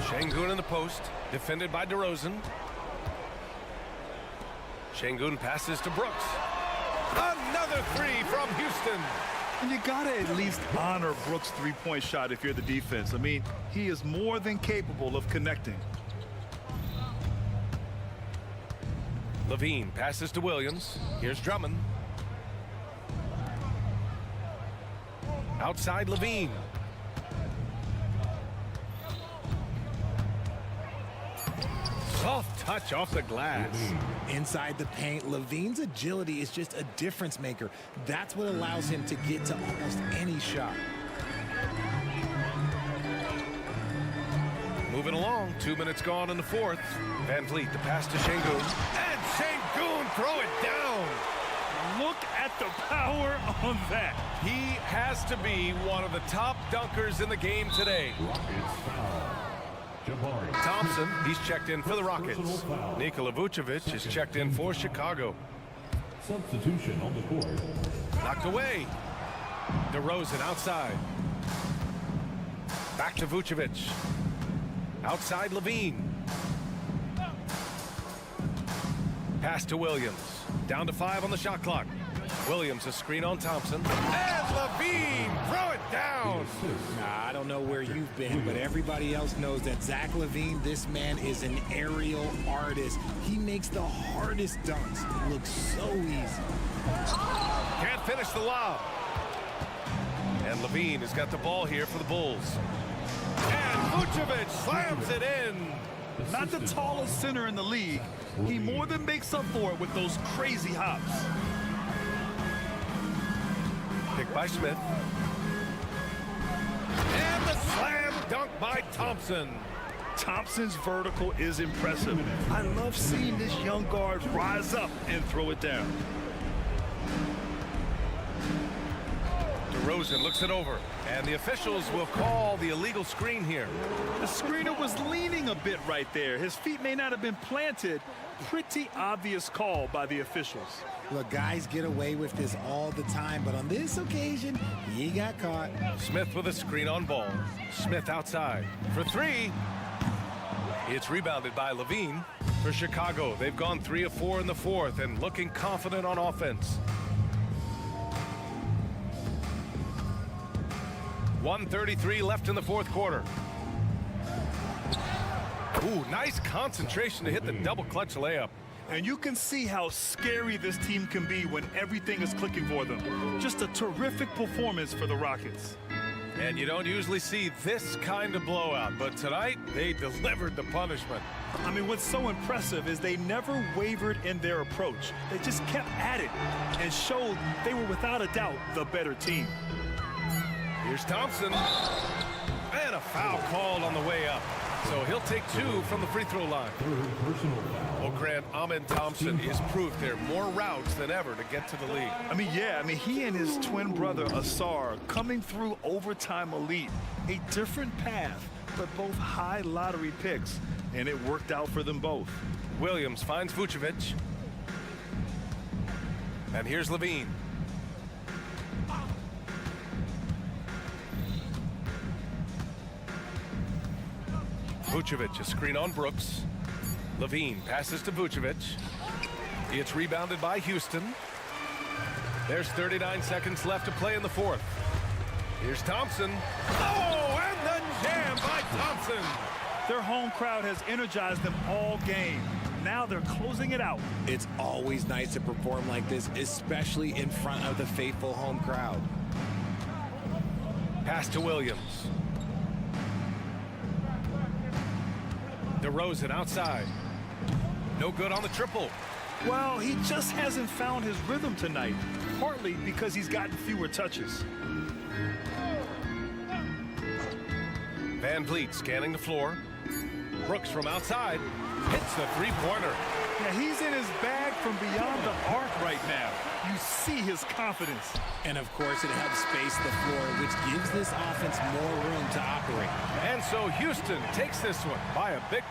Şengün in the post, defended by DeRozan. Şengün passes to Brooks. Another three from Houston. And you gotta at least honor Brooks' three-point shot if you're the defense. I mean, he is more than capable of connecting. Levine passes to Williams. Here's Drummond. Outside Levine. Soft touch off the glass. Inside the paint, Levine's agility is just a difference maker. That's what allows him to get to almost any shot. Moving along, 2 minutes gone in the fourth. Van Vliet, the pass to Şengün. And Şengün throw it down. Look at the power on that. He has to be one of the top dunkers in the game today. Thompson, he's checked in for the Rockets. Nikola Vucevic is checked in for Chicago. Substitution on the court. Knocked away. DeRozan outside. Back to Vucevic. Outside Levine. Pass to Williams. Down to 5 on the shot clock. Williams a screen on Thompson. And Levine throw it down. Nah, I don't know where you've been, but everybody else knows that Zach LaVine, this man is an aerial artist. He makes the hardest dunks look so easy. Can't finish the lob. And Levine has got the ball here for the Bulls. And Vucevic slams it in. Not the tallest center in the league. He more than makes up for it with those crazy hops. Picked by Smith. And the slam dunk by Thompson. Thompson's vertical is impressive. I love seeing this young guard rise up and throw it down. DeRozan looks it over, and the officials will call the illegal screen here. The screener was leaning a bit right there. His feet may not have been planted. Pretty obvious call by the officials. Look, guys get away with this all the time, but on this occasion, he got caught. Smith with a screen on Ball. Smith outside for 3. It's rebounded by Levine. For Chicago, they've gone 3 of 4 in the fourth and looking confident on offense. 1:33 left in the fourth quarter. Ooh, nice concentration to hit the double clutch layup. And you can see how scary this team can be when everything is clicking for them. Just a terrific performance for the Rockets. And you don't usually see this kind of blowout, but tonight they delivered the punishment. I mean, what's so impressive is they never wavered in their approach. They just kept at it and showed they were without a doubt the better team. Here's Thompson. And a foul called on the way up. So he'll take 2 from the free throw line. Well, Grant, Amen Thompson is proof there are more routes than ever to get to the league. I mean, he and his twin brother, Asar, coming through overtime elite. A different path, but both high lottery picks, and it worked out for them both. Williams finds Vucevic. And here's Levine. Vucevic, a screen on Brooks. Levine passes to Vucevic. It's rebounded by Houston. There's 39 seconds left to play in the fourth. Here's Thompson. Oh, and the jam by Thompson. Their home crowd has energized them all game. Now they're closing it out. It's always nice to perform like this, especially in front of the faithful home crowd. Pass to Williams. DeRozan outside. No good on the triple. Well, he just hasn't found his rhythm tonight, partly because he's gotten fewer touches. Van Vliet scanning the floor. Brooks from outside hits the three-pointer. Yeah, he's in his bag from beyond the arc right now. You see his confidence. And of course, it helps space the floor, which gives this offense more room to operate. And so Houston takes this one by a big...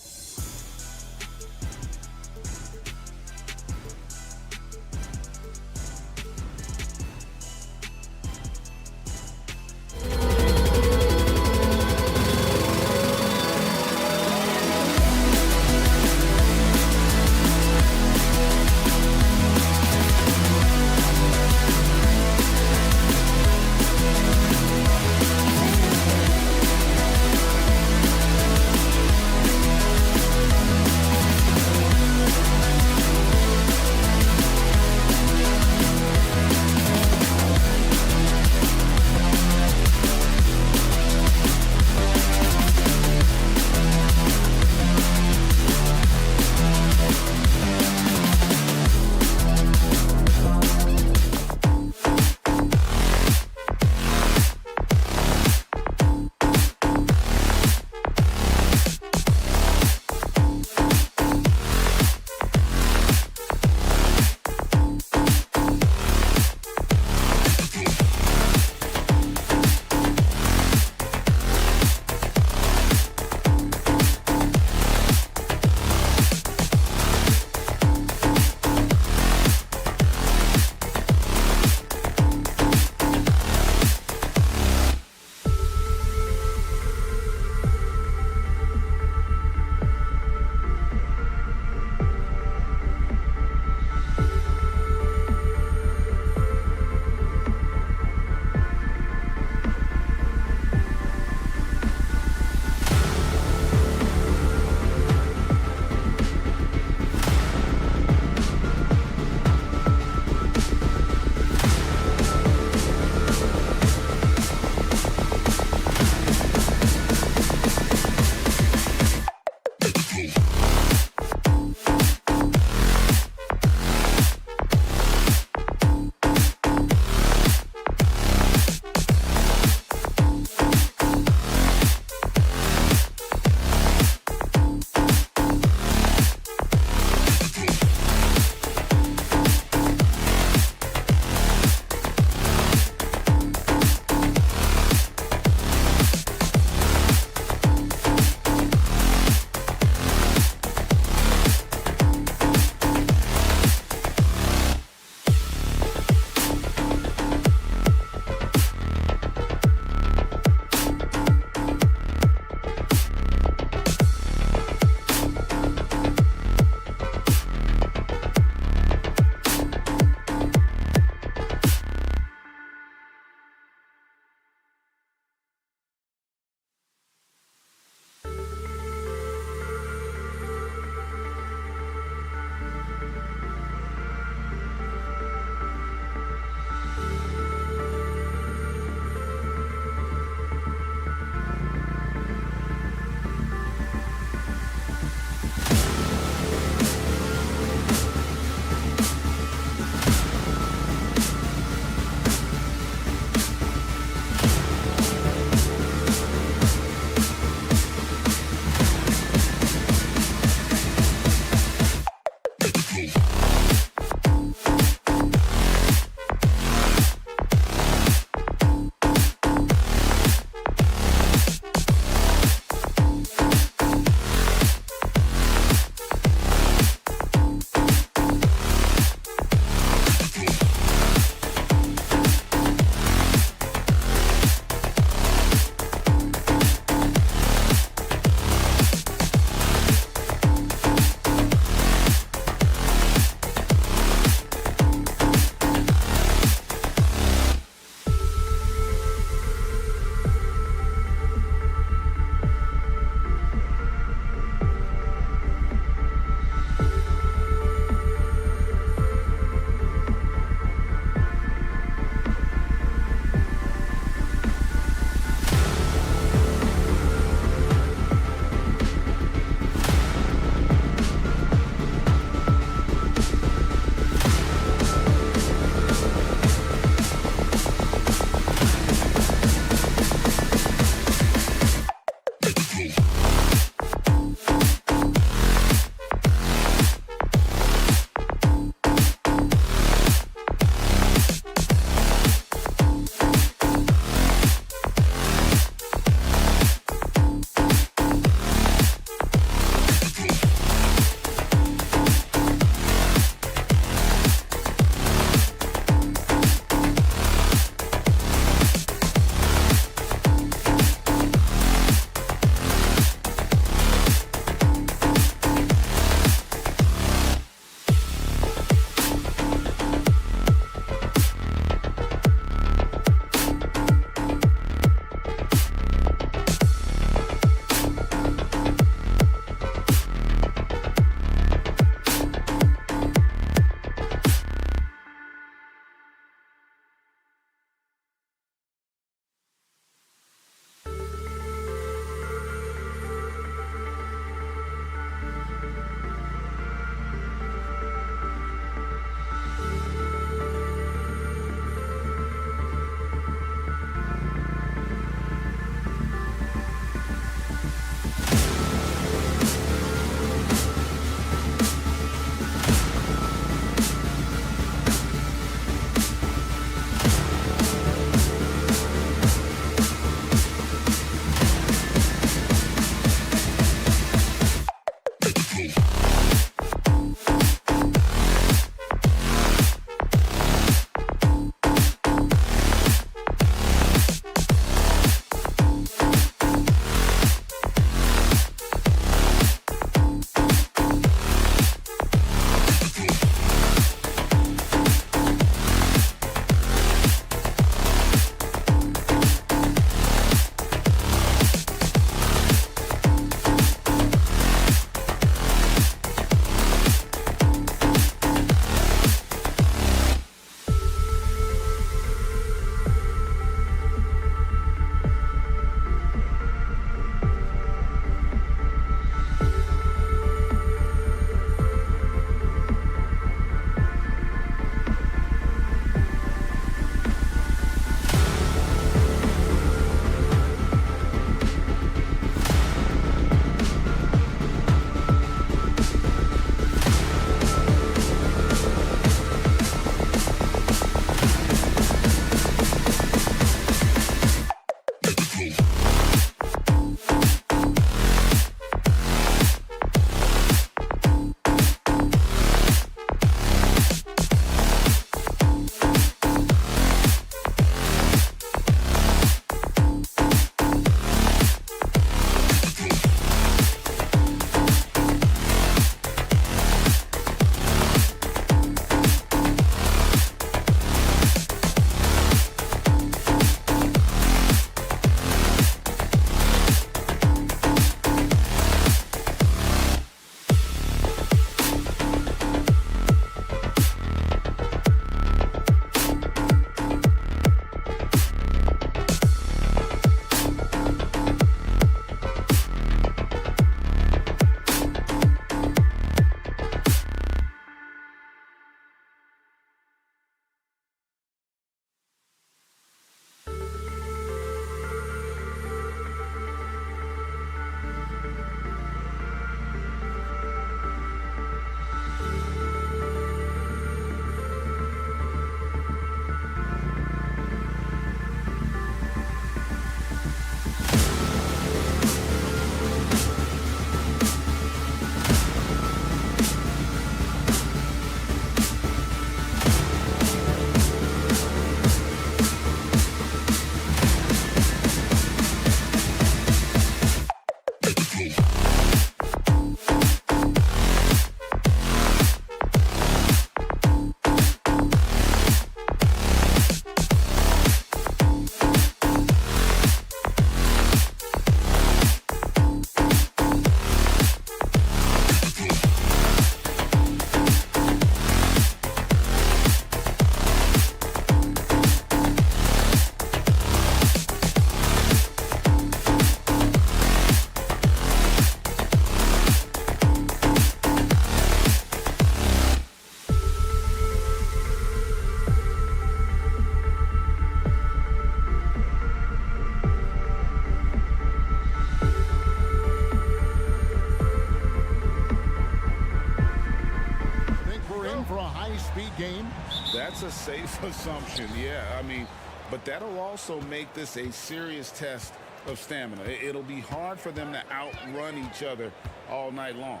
game? That's a safe assumption, yeah. I mean, but that'll also make this a serious test of stamina. It'll be hard for them to outrun each other all night long.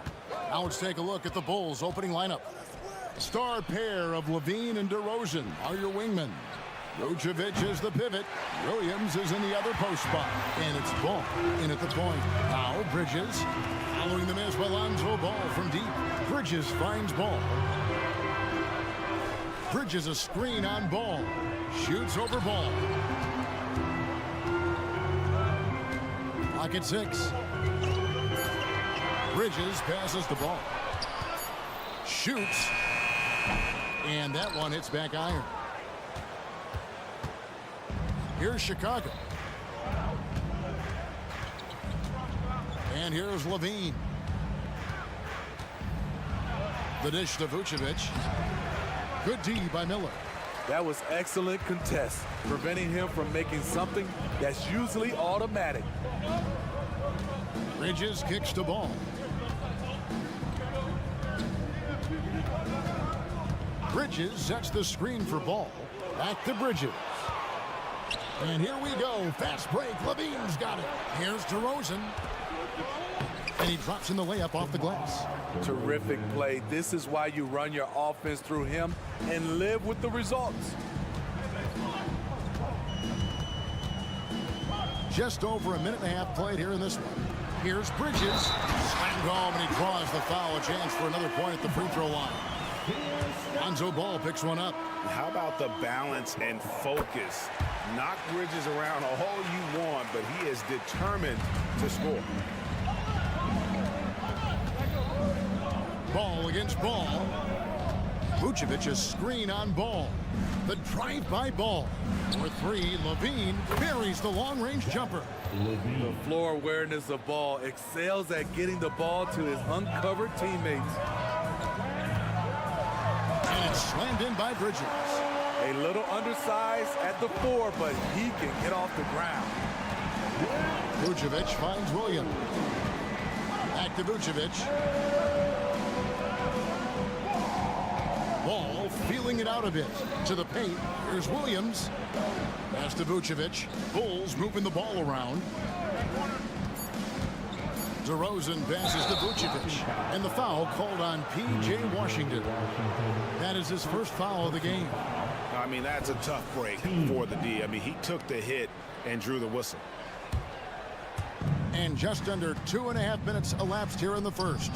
Now let's take a look at the Bulls' opening lineup. Star pair of Levine and DeRozan are your wingmen. Vucevic is the pivot. Williams is in the other post spot. And it's Ball in at the point. Now Bridges. Following the miss by Lonzo Ball from deep. Bridges finds Ball. Bridges a screen on Ball. Shoots over Ball. Clock at 6. Bridges passes the ball. Shoots. And that one hits back iron. Here's Chicago. And here's Levine. The dish to Vucevic. Good D by Miller. That was excellent contest, preventing him from making something that's usually automatic. Bridges kicks to Ball. Bridges sets the screen for Ball. Back to Bridges. And here we go. Fast break. Levine's got it. Here's DeRozan. And he drops in the layup off the glass. Terrific play. This is why you run your offense through him and live with the results. Just over a minute and a half played here in this one. Here's Bridges. Slammed home, and he draws the foul. A chance for another point at the free throw line. Lonzo Ball picks one up. How about the balance and focus? Knock Bridges around all you want, but he is determined to score. Ball against Ball. Vucevic, a screen on Ball. The drive by Ball. For three, Levine buries the long-range jumper. The floor awareness of Ball excels at getting the ball to his uncovered teammates. And it's slammed in by Bridges. A little undersized at the 4, but he can get off the ground. Vucevic finds Williams. Back to Vucevic. Ball feeling it out a bit. To the paint. Here's Williams. Pass to Vucevic. Bulls moving the ball around. DeRozan passes to Vucevic. And the foul called on P.J. Washington. That is his first foul of the game. I mean, that's a tough break for the D. I mean, he took the hit and drew the whistle. And just under 2.5 minutes elapsed here in the first.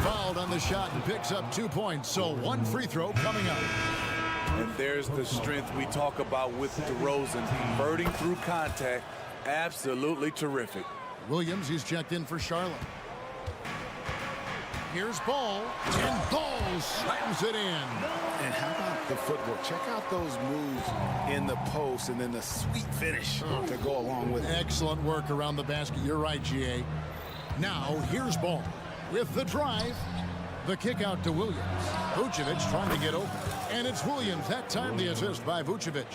Fouled on the shot and picks up 2 points. So one free throw coming up. And there's the strength we talk about with DeRozan. Converting through contact. Absolutely terrific. Williams, he's checked in for Charlotte. Here's Ball. And Ball slams it in. And how about the footwork? Check out those moves in the post and then the sweet finish to go along with it. Excellent work around the basket. You're right, GA. Now, here's Ball. With the drive, the kick out to Williams. Vucevic trying to get open. And it's Williams. That time the assist by Vucevic.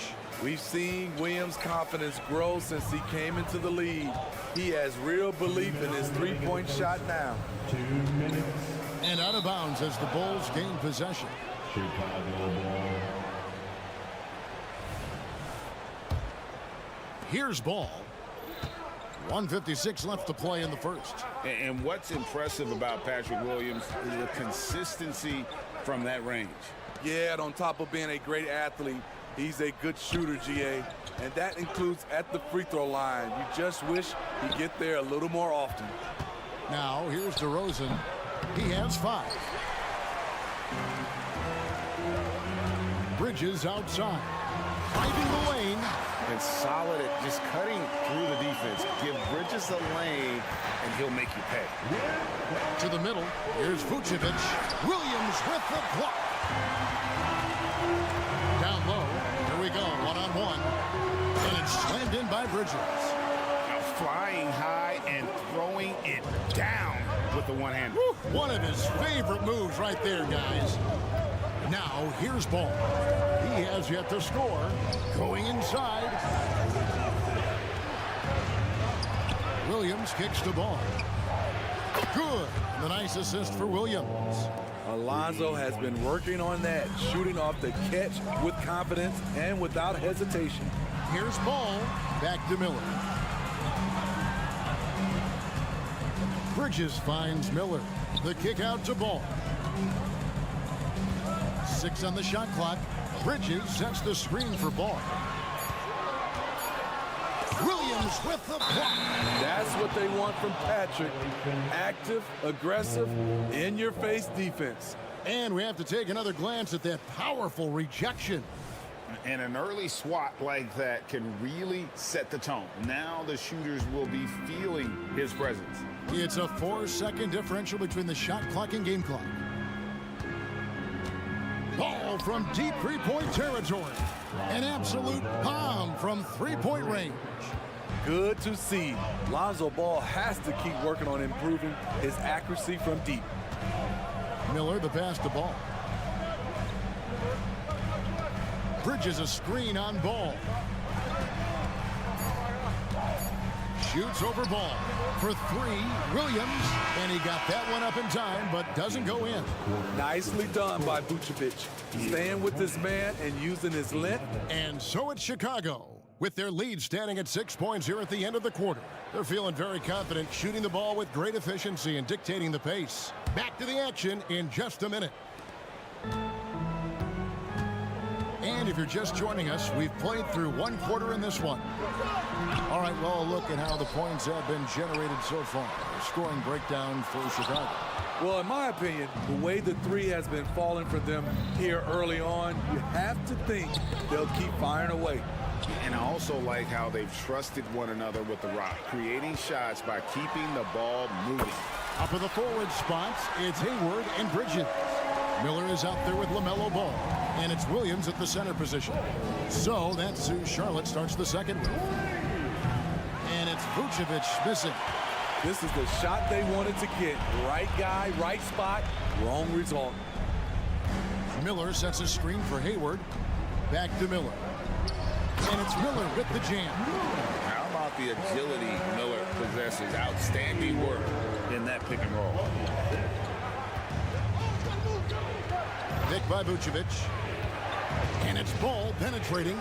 We've seen Williams' confidence grow since he came into the league. He has real belief in his three-point shot now. 2 minutes. And out of bounds as the Bulls gain possession. Chicago ball. Here's Ball. 1:56 left to play in the first. And what's impressive about Patrick Williams is the consistency from that range. Yeah, and on top of being a great athlete, he's a good shooter, GA. And that includes at the free throw line. You just wish he'd get there a little more often. Now, here's DeRozan. He has 5. Bridges outside. Finding the lane. And solid at just cutting through the defense. Give Bridges a lane, and he'll make you pay. To the middle. Here's Vucevic. Williams with the block. Down low. Here we go. One-on-one. And it's slammed in by Bridges. Now flying high and throwing it down with the one hand. One of his favorite moves right there, guys. Now, here's Ball. He has yet to score. Going inside. Williams kicks the ball. Good. The nice assist for Williams. Alonzo has been working on that, shooting off the catch with confidence and without hesitation. Here's Ball. Back to Miller. Bridges finds Miller. The kick out to Ball. 6 on the shot clock. Bridges sets the screen for Ball. Williams with the block. That's what they want from Patrick. Active, aggressive, in-your-face defense. And we have to take another glance at that powerful rejection. And an early swat like that can really set the tone. Now the shooters will be feeling his presence. It's a 4-second differential between the shot clock and game clock. Ball from deep three-point territory. An absolute bomb from three-point range. Good to see. Lonzo Ball has to keep working on improving his accuracy from deep. Miller the pass to Ball. Bridges a screen on Ball. Shoots over Ball for 3. Williams, and he got that one up in time, but doesn't go in. Nicely done by Vucevic. Staying with this man and using his length. And so it's Chicago. With their lead standing at 6 points here at the end of the quarter. They're feeling very confident, shooting the ball with great efficiency and dictating the pace. Back to the action in just a minute. And if you're just joining us, we've played through one quarter in this one. All right, well, look at how the points have been generated so far. Scoring breakdown for Chicago. Well, in my opinion, the way the three has been falling for them here early on, you have to think they'll keep firing away. And I also like how they've trusted one another with the rock, creating shots by keeping the ball moving. Up in the forward spots, it's Hayward and Bridges. Miller is out there with LaMelo Ball, and it's Williams at the center position. So that's who Charlotte starts the second with. And it's Vucevic missing. This is the shot they wanted to get. Right guy, right spot, wrong result. Miller sets a screen for Hayward. Back to Miller. And it's Miller with the jam. How about the agility Miller possesses? Outstanding work in that pick and roll. Pick by Vucevic. And it's Ball penetrating.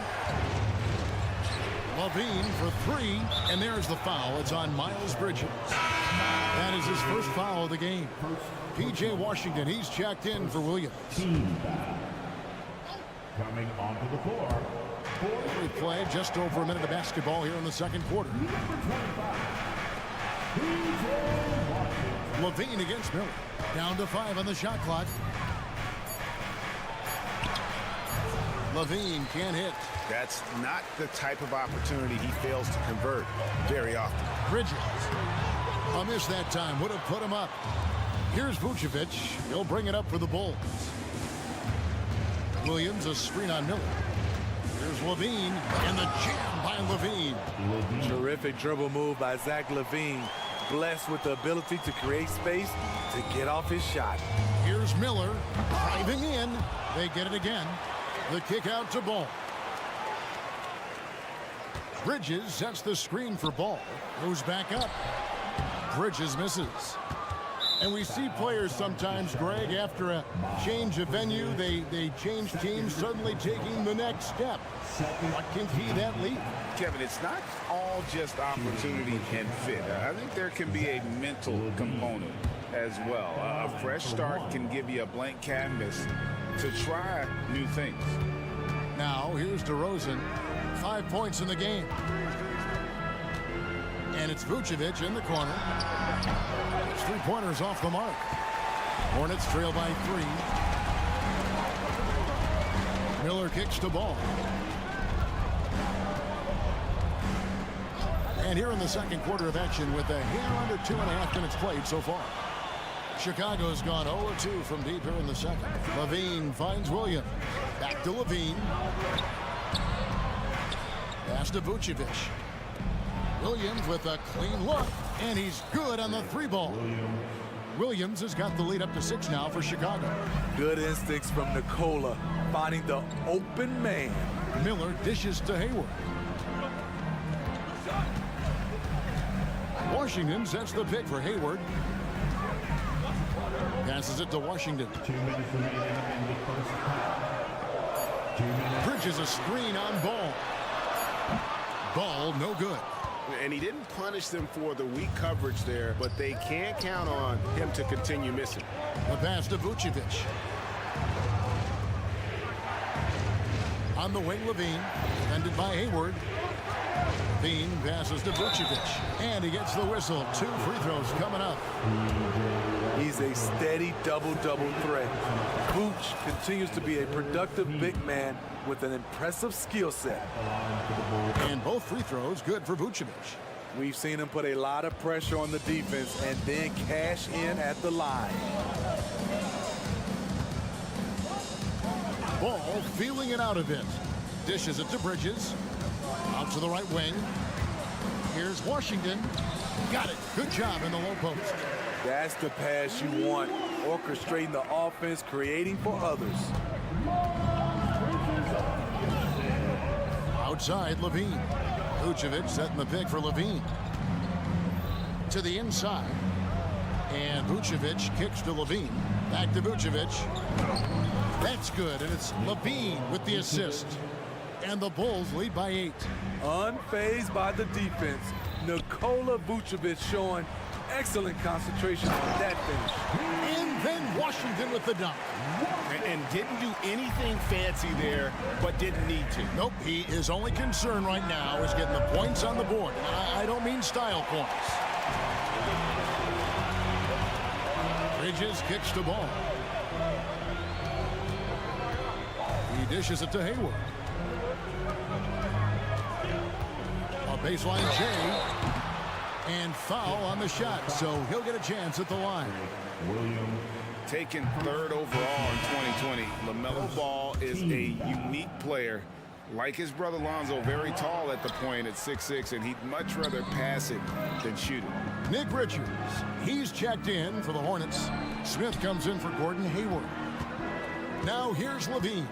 Levine for three. And there's the foul. It's on Miles Bridges. That is his first foul of the game. P.J. Washington, he's checked in for Williams. Team foul. Coming onto the floor. We play just over a minute of basketball here in the second quarter. Levine against Miller. Down to 5 on the shot clock. Levine can't hit. That's not the type of opportunity he fails to convert very often. Bridges. A miss that time. Would have put him up. Here's Vucevic. He'll bring it up for the Bulls. Williams, a screen on Miller. Here's Levine, and the jam by Levine. Terrific dribble move by Zach LaVine. Blessed with the ability to create space to get off his shot. Here's Miller driving in. They get it again. The kick out to Ball. Bridges sets the screen for Ball. Goes back up. Bridges misses. And we see players sometimes, Greg, after a change of venue, they change teams, suddenly taking the next step. What can be that lead? Kevin, it's not all just opportunity and fit. I think there can be a mental component as well. A fresh start can give you a blank canvas to try new things. Now, here's DeRozan. 5 points in the game. And it's Vucevic in the corner. His three-pointers off the mark. Hornets trail by 3. Miller kicks to Ball. And here in the second quarter of action with a hair under 2.5 minutes played so far. Chicago's gone 0-2 from deep here in the second. Levine finds Williams. Back to Levine. Pass to Vucevic. Williams with a clean look, and he's good on the 3-ball. Williams has got the lead up to 6 now for Chicago. Good instincts from Nikola, finding the open man. Miller dishes to Hayward. Washington sets the pick for Hayward. Passes it to Washington. 2 minutes remaining in the first half. 2 minutes. Bridges a screen on Ball. Ball no good. And he didn't punish them for the weak coverage there, but they can't count on him to continue missing. The pass to Vucevic. On the wing, Levine. Defended by Hayward. Levine passes to Vucevic. And he gets the whistle. 2 free throws coming up. He's a steady double-double threat. Vooch continues to be a productive big man with an impressive skill set. And both free throws good for Vucevic. We've seen him put a lot of pressure on the defense and then cash in at the line. Ball feeling it out a bit. Dishes it to Bridges. Out to the right wing. Here's Washington. Got it. Good job in the low post. That's the pass you want. Orchestrating the offense, creating for others. Outside, Levine. Vucevic setting the pick for Levine. To the inside. And Vucevic kicks to Levine. Back to Vucevic. That's good, and it's Levine with the assist. and the Bulls lead by 8. Unfazed by the defense, Nikola Vucevic showing excellent concentration on that finish. And then Washington with the dunk. And didn't do anything fancy there, but didn't need to. Nope, his only concern right now is getting the points on the board. I don't mean style points. Bridges kicks the ball. He dishes it to Hayward. A baseline J. And foul on the shot, so he'll get a chance at the line. Taken 3rd overall in 2020, LaMelo Ball is a unique player. Like his brother Lonzo, very tall at the point at 6'6", and he'd much rather pass it than shoot it. Nick Richards, he's checked in for the Hornets. Smith comes in for Gordon Hayward. Now here's Levine.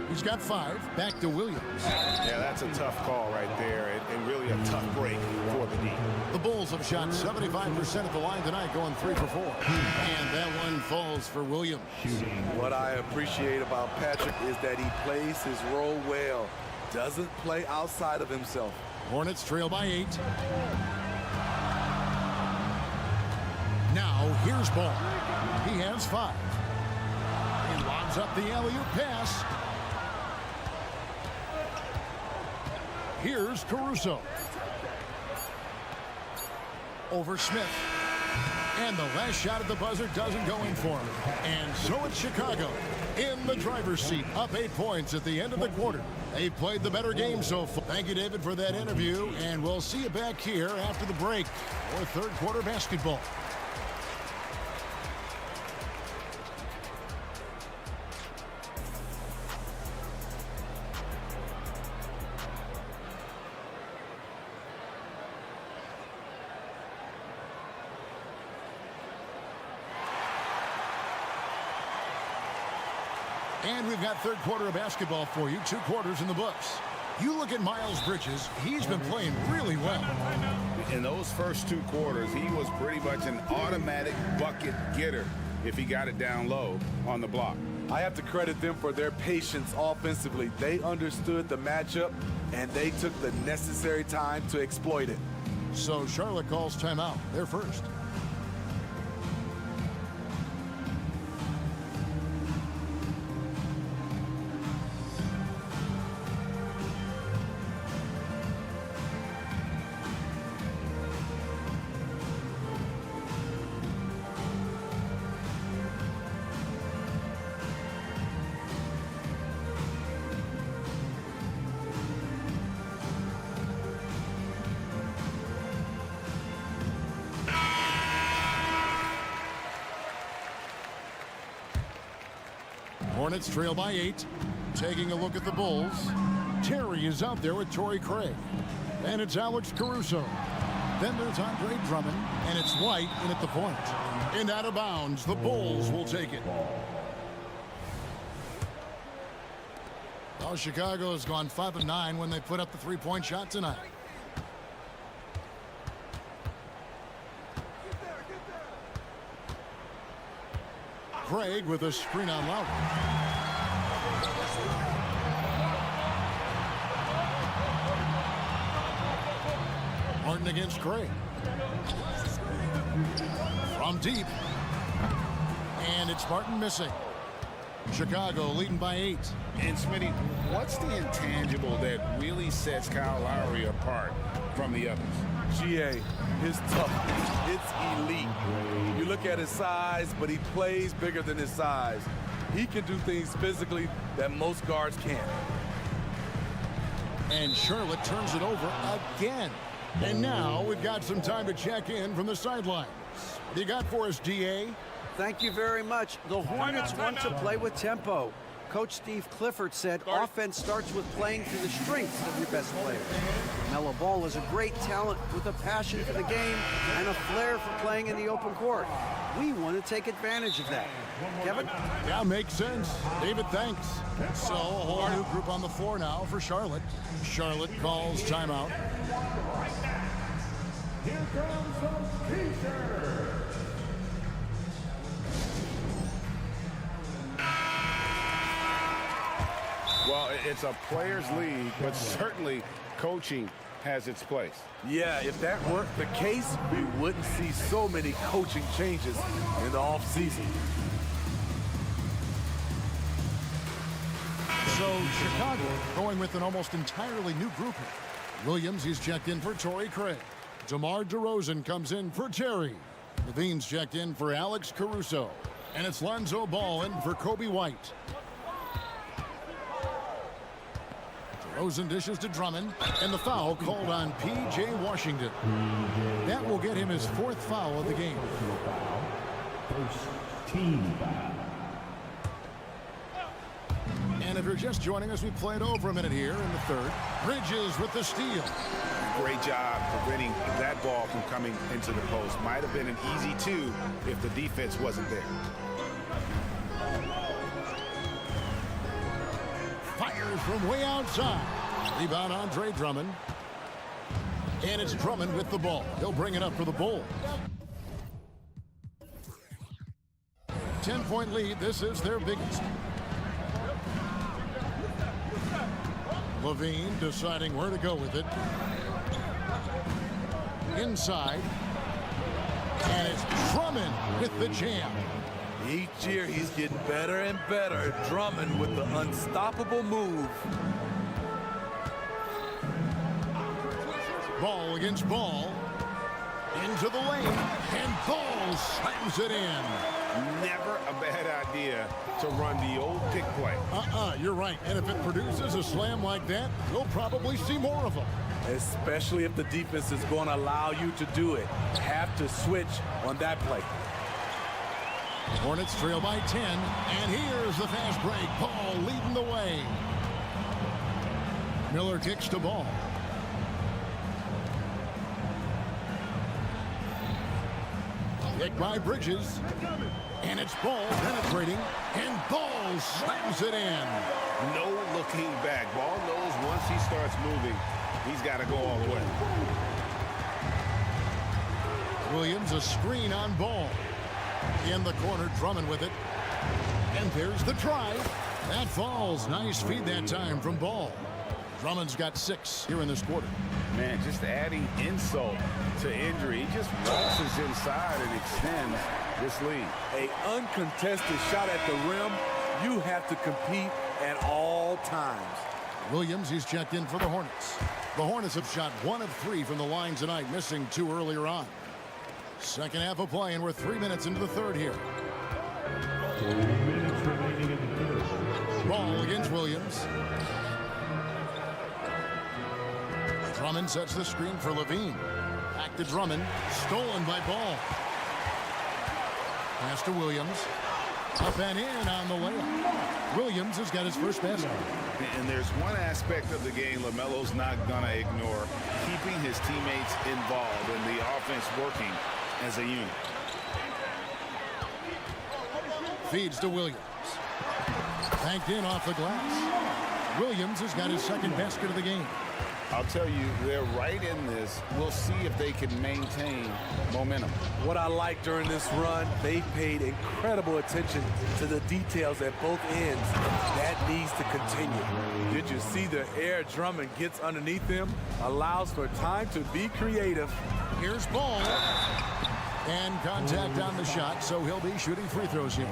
He's got 5, back to Williams. Yeah, that's a tough call right there, and really a tough break for the D. The Bulls have shot 75% at the line tonight, going 3 for 4. And that one falls for Williams. What I appreciate about Patrick is that he plays his role well. Doesn't play outside of himself. Hornets trail by 8. Now here's Ball. He has 5. He lobs up the alley-oop pass. Here's Caruso. Over Smith. And the last shot at the buzzer doesn't go in for him. And so it's Chicago in the driver's seat, up 8 points at the end of the quarter. They've played the better game so far. Thank you, David, for that interview. And we'll see you back here after the break for 3rd quarter basketball. And we've got 3rd quarter of basketball for you, 2 quarters in the books. You look at Miles Bridges, he's been playing really well. In those first 2 quarters, he was pretty much an automatic bucket getter if he got it down low on the block. I have to credit them for their patience offensively. They understood the matchup, and they took the necessary time to exploit it. So Charlotte calls timeout. They're first. Hornets trail by 8. Taking a look at the Bulls. Terry is out there with Torrey Craig. And it's Alex Caruso. Then there's Andre Drummond. And it's White in at the point. And out of bounds, the Bulls will take it. Well, Chicago has gone 5 of 9 when they put up the 3-point shot tonight. Craig with a screen on Lowry. Martin against Craig. From deep. And it's Martin missing. Chicago leading by 8. And Smitty, what's the intangible that really sets Kyle Lowry apart from the others? GA, his toughness, it's elite. You look at his size, but he plays bigger than his size. He can do things physically that most guards can't. And Charlotte turns it over again. And now we've got some time to check in from the sidelines. What do you got for us, DA? Thank you very much. The Hornets want to play with tempo. Coach Steve Clifford said offense starts with playing to the strengths of your best players. LaMelo Ball is a great talent with a passion for the game and a flair for playing in the open court. We want to take advantage of that. Kevin? Yeah, makes sense. David, thanks. So a whole new group on the floor now for Charlotte. Charlotte calls timeout. Here comes the Pacers. Well, It's a players' league, but certainly coaching has its place. Yeah, if that weren't the case, we wouldn't see so many coaching changes in the offseason. So Chicago going with an almost entirely new grouping. Williams, he's checked in for Torrey Craig. DeMar DeRozan comes in for Terry. Levine's checked in for Alex Caruso. And it's Lonzo Ball in for Kobe White. DeRozan dishes to Drummond, and the foul called on P.J. Washington. That will get him his 4th foul of the game. First team foul. And if you're just joining us, we played over a minute here in the 3rd. Bridges with the steal. Great job preventing that ball from coming into the post. Might have been an easy 2 if the defense wasn't there. Fires from way outside. Rebound Andre Drummond. And it's Drummond with the ball. He'll bring it up for the Bulls. 10-point lead. This is their biggest. Levine deciding where to go with it. Inside. And it's Drummond with the jam. Each year he's getting better and better. Drummond with the unstoppable move. Ball against Ball. Into the lane. And Ball slams it in. Never a bad idea to run the old pick play. You're right. And if it produces a slam like that, we'll probably see more of them. Especially if the defense is going to allow you to do it. Have to switch on that play. Hornets trail by 10. And here's the fast break. Ball leading the way. Miller kicks to Ball. Kick by Bridges. And it's Ball penetrating. And Ball slams it in. No looking back. Ball knows once he starts moving, he's got to go all the way. Williams, a screen on Ball. In the corner, Drummond with it. And there's the drive. That falls. Nice feed that time from Ball. Drummond's got 6 here in this quarter. Man, just adding insult to injury. He just waltzes inside and extends this lead. An uncontested shot at the rim, you have to compete at all times. Williams, he's checked in for the Hornets. The Hornets have shot 1 of 3 from the line tonight, missing 2 earlier on. Second half of play, and we're 3 minutes into the 3rd here. 3 minutes remaining in the 3rd. Ball against Williams. Drummond sets the screen for Levine. Back to Drummond. Stolen by Ball. Pass to Williams. Up and in on the layup. Williams has got his first basket. And there's one aspect of the game LaMelo's not going to ignore. Keeping his teammates involved and the offense working as a unit. Feeds to Williams. Banked in off the glass. Williams has got his second basket of the game. I'll tell you, they're right in this. We'll see if they can maintain momentum. What I like during this run, they paid incredible attention to the details at both ends. That needs to continue. Did you see the air Drummond gets underneath him? Allows for time to be creative. Here's Ball. And contact on the shot, so he'll be shooting free throws here.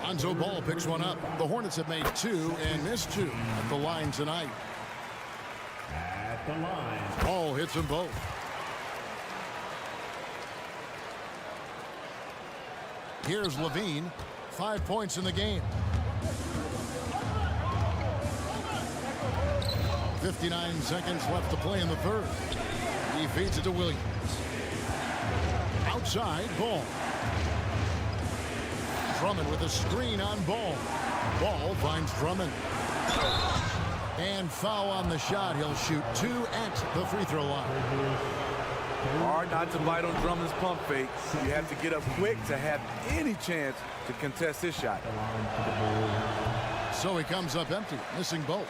Lonzo Ball picks one up. The Hornets have made 2 and missed 2 at the line tonight. At the line. Ball hits them both. Here's Levine. 5 points in the game. 59 seconds left to play in the 3rd. He feeds it to Williams. Outside, Ball. Drummond with a screen on Ball. Ball finds Drummond. And foul on the shot. He'll shoot 2 at the free throw line. Hard not to bite on Drummond's pump fake. You have to get up quick to have any chance to contest his shot. So he comes up empty, missing both.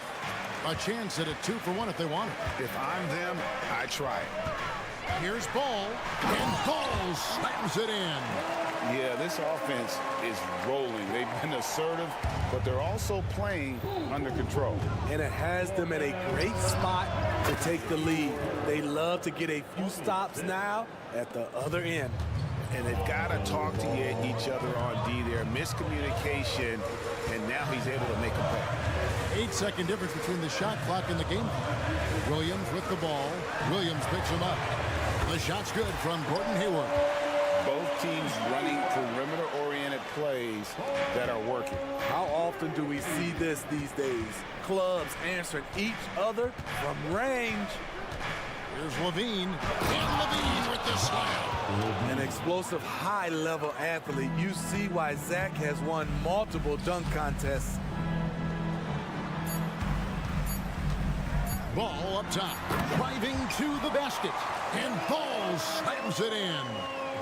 A chance at a 2 for 1 if they want it. If I'm them, I try it. Here's Ball, and Ball slams it in. Yeah, this offense is rolling. They've been assertive, but they're also playing under control. And it has them in a great spot to take the lead. They love to get a few stops now at the other end. And they've got to talk to each other on D there. Miscommunication, and now he's able to make a play. 8-second difference between the shot clock and the game clock. Williams with the ball. Williams picks him up. The shot's good from Gordon Hayward. Both teams running perimeter-oriented plays that are working. How often do we see this these days? Clubs answering each other from range. Here's Levine. And Levine with the slam. An explosive, high-level athlete. You see why Zach has won multiple dunk contests. Ball up top. Driving to the basket. And Ball slams it in.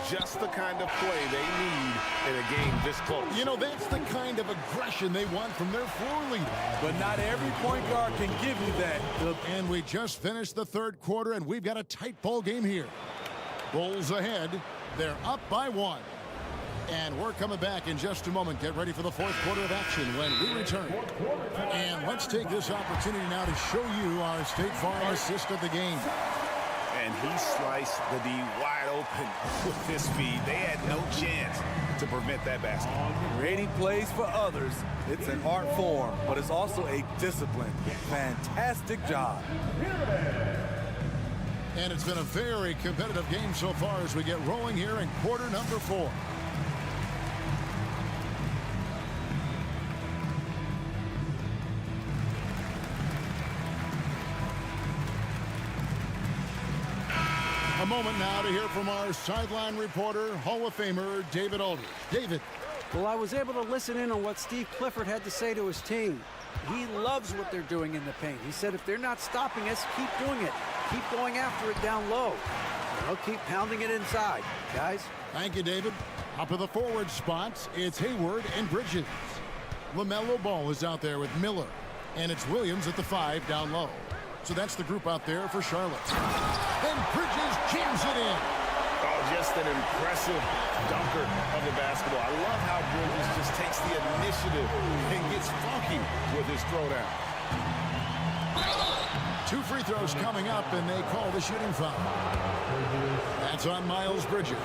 Just the kind of play they need in a game this close. You know, that's the kind of aggression they want from their floor leader. But not every point guard can give you that. And we just finished the third quarter, and we've got a tight ball game here. Bulls ahead. They're up by 1. And we're coming back in just a moment. Get ready for the fourth quarter of action when we return. And let's take this opportunity now to show you our State Farm assist of the game. And he sliced the D wide open with his speed. They had no chance to prevent that basket. Creating plays for others. It's an art form, but it's also a discipline. Fantastic job. And it's been a very competitive game so far as we get rolling here in quarter number 4. A moment now to hear from our sideline reporter, Hall of Famer David Aldridge. David. Well, I was able to listen in on what Steve Clifford had to say to his team. He loves what they're doing in the paint. He said if they're not stopping us, keep doing it. Keep going after it down low. They'll keep pounding it inside, guys. Thank you, David. Up of the forward spots, it's Hayward and Bridges. LaMelo Ball is out there with Miller. And it's Williams at the 5 down low. So that's the group out there for Charlotte. Then Bridges jams it in. Oh, just an impressive dunker of the basketball. I love how Bridges just takes the initiative and gets funky with his throwdown. 2 free throws coming up, and they call the shooting foul. That's on Miles Bridges.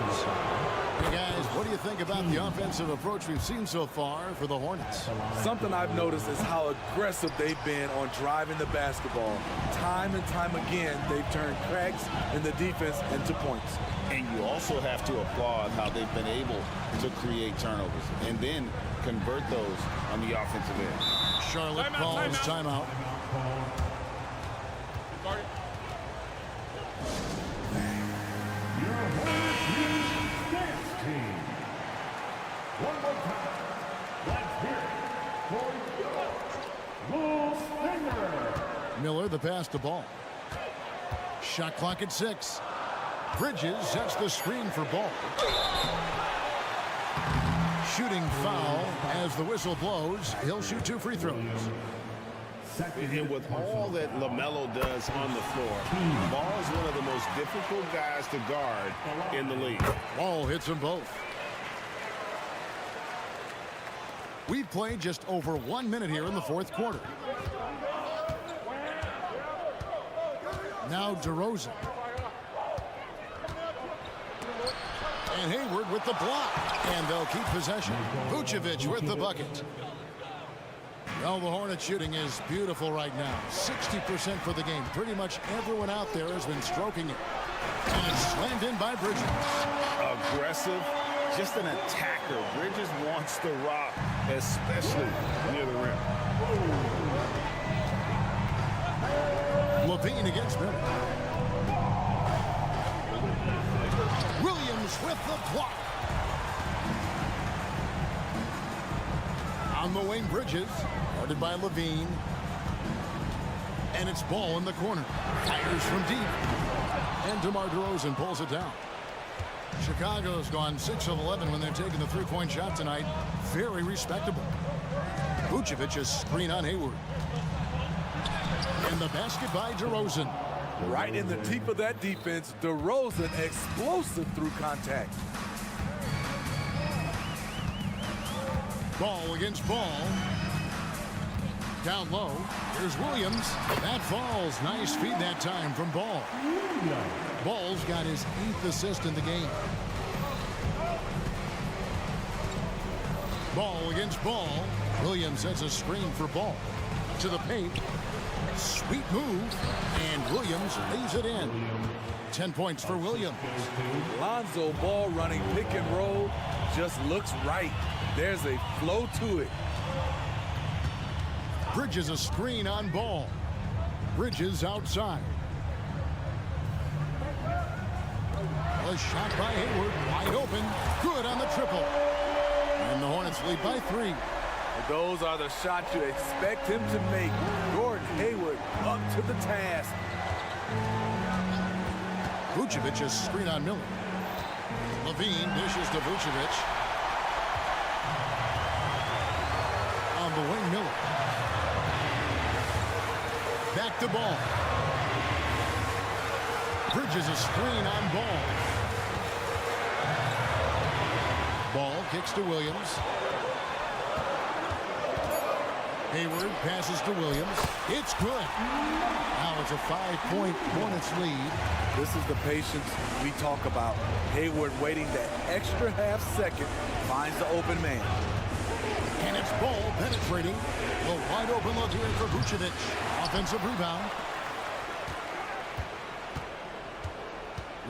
Hey, guys, what do you think about the offensive approach we've seen so far for the Hornets? Something I've noticed is how aggressive they've been on driving the basketball. Time and time again, they've turned cracks in the defense into points. And you also have to applaud how they've been able to create turnovers and then convert those on the offensive end. Charlotte calls timeout. One more time. Let's hear it for Miller, the pass to Ball. Shot clock at 6. Bridges sets the screen for Ball. Shooting foul as the whistle blows. He'll shoot 2 free throws. And with all that LaMelo does on the floor, Ball is one of the most difficult guys to guard in the league. Ball hits them both. We've played just over 1 minute here in the fourth quarter. Now DeRozan. And Hayward with the block. And they'll keep possession. Vucevic with the bucket. Well, the Hornets shooting is beautiful right now. 60% for the game. Pretty much everyone out there has been stroking it. And it's slammed in by Bridges. Aggressive, just an attacker. Bridges wants to rock, especially near the rim. Levine against Miller. Williams with the block. On the wing, Bridges, guarded by Levine. And it's Ball in the corner. Fires from deep. And DeMar DeRozan pulls it down. Chicago's gone 6 of 11 when they've taken the three-point shot tonight. Very respectable. Vucevic a screen on Hayward. And the basket by DeRozan. Right in the teeth of that defense, DeRozan explosive through contact. Ball against ball. Down low. Here's Williams. That falls. Nice feed that time from Ball. Ball's got his 8th assist in the game. Ball against Ball. Williams sets a screen for Ball. To the paint. Sweet move. And Williams lays it in. 10 points for Williams. Lonzo Ball running pick and roll just looks right. There's a flow to it. Bridges a screen on Ball. Bridges outside. A shot by Hayward. Wide open. Good on the triple. And the Hornets lead by 3. Those are the shots you expect him to make. Gordon Hayward up to the task. Vucevic a screen on Miller. Levine dishes to Vucevic. On the wing, Miller. Back to Ball. Bridges a screen on Ball. Ball kicks to Williams. Hayward passes to Williams. It's good. Now it's a 5-point Hornets lead. This is the patience we talk about. Hayward waiting that extra half second, finds the open man. And it's Ball penetrating. The wide open look here for Vucevic. Offensive rebound.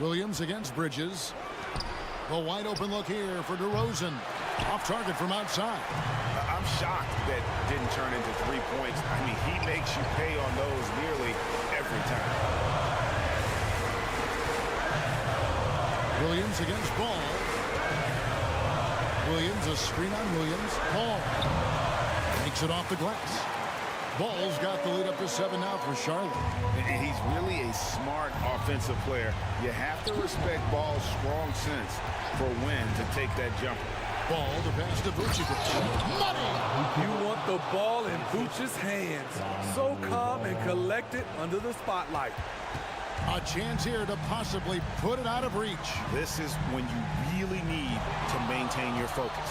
Williams against Bridges. The wide open look here for DeRozan. Off target from outside. I'm shocked that didn't turn into 3 points. I mean, he makes you pay on those nearly every time. Williams against Ball. Williams, a screen on Williams. Ball makes it off the glass. Ball's got the lead up to 7 now for Charlotte. And he's really a smart offensive player. You have to respect Ball's strong sense for when to take that jumper. Ball to pass to Vucevic. Money! You want the ball in Vucevic's hands. So calm and collected under the spotlight. A chance here to possibly put it out of reach. This is when you really need to maintain your focus.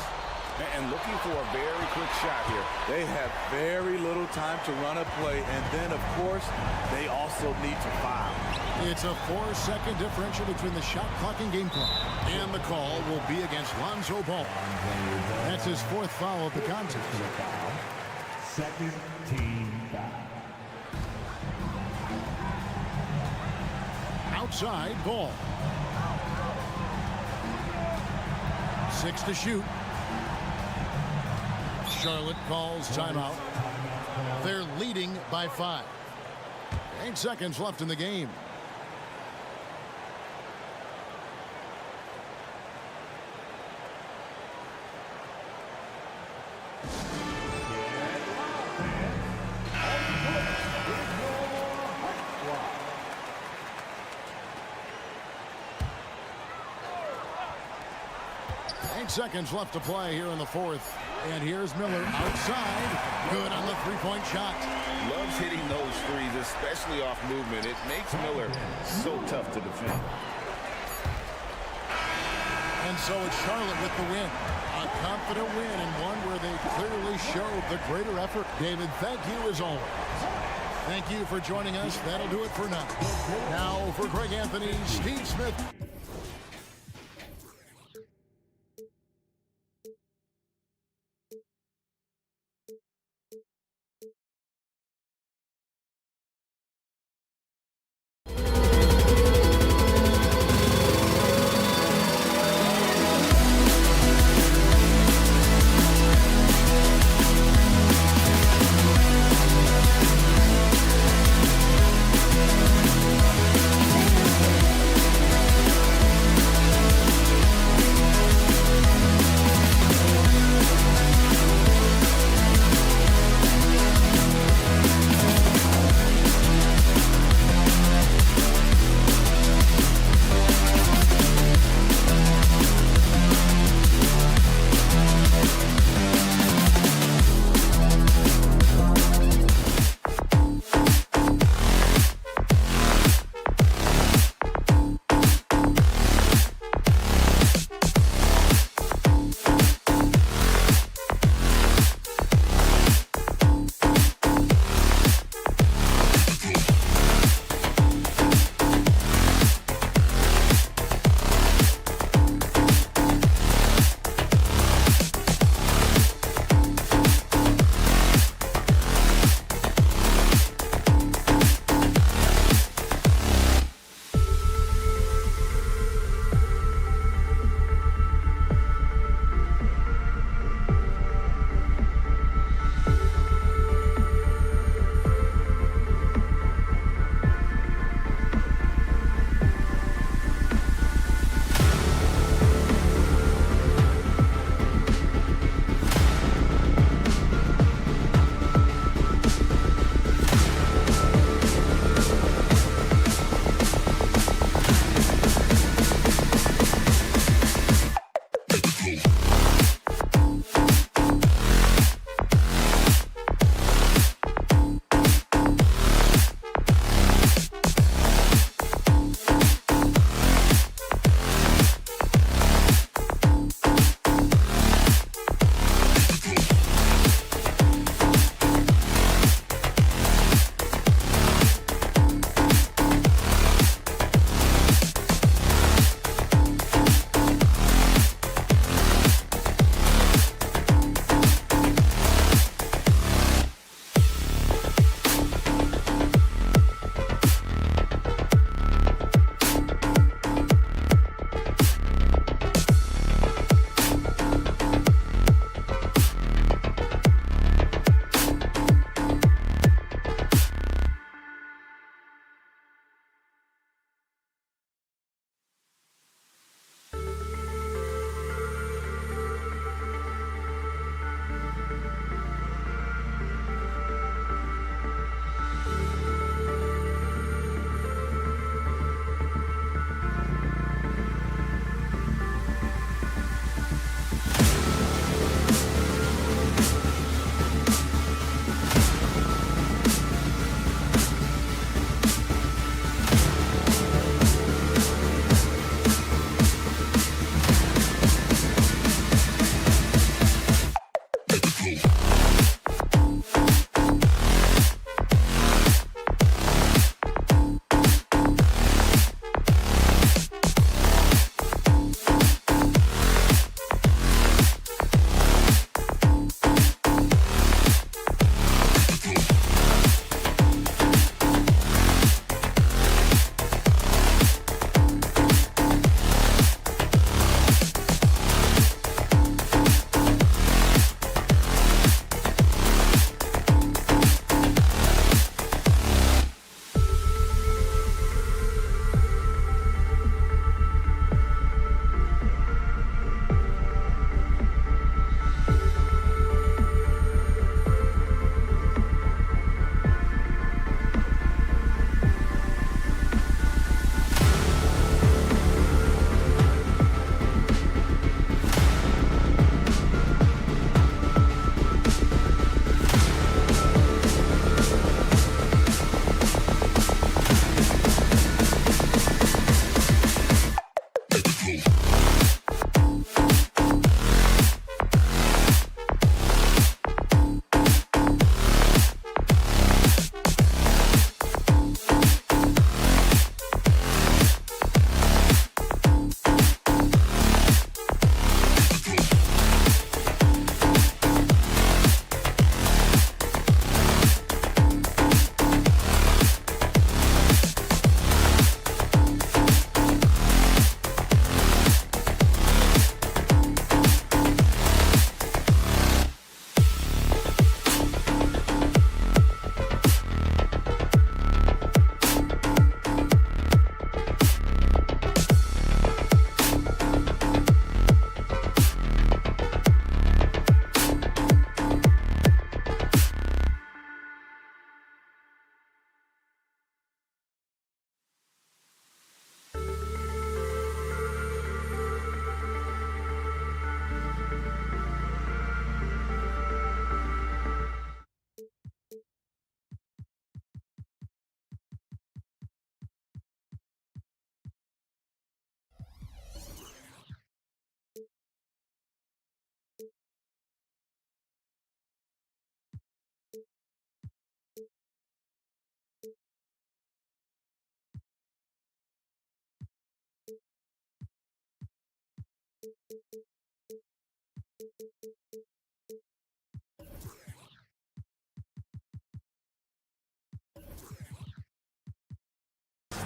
And looking for a very quick shot here. They have very little time to run a play, and then, of course, they also need to foul. It's a 4-second differential between the shot clock and game clock. And the call will be against Lonzo Ball. That's his 4th foul of the contest. Second team foul. Outside, Ball. 6 to shoot. Charlotte calls timeout. They're leading by 5. 8 seconds left in the game. Seconds left to play here in the 4th. And here's Miller outside. Good on the 3-point shot. Loves hitting those threes, especially off movement. It makes Miller so tough to defend. And so it's Charlotte with the win. A confident win and one where they clearly showed the greater effort. David, thank you as always. Thank you for joining us. That'll do it for now. Now for Greg Anthony, Steve Smith.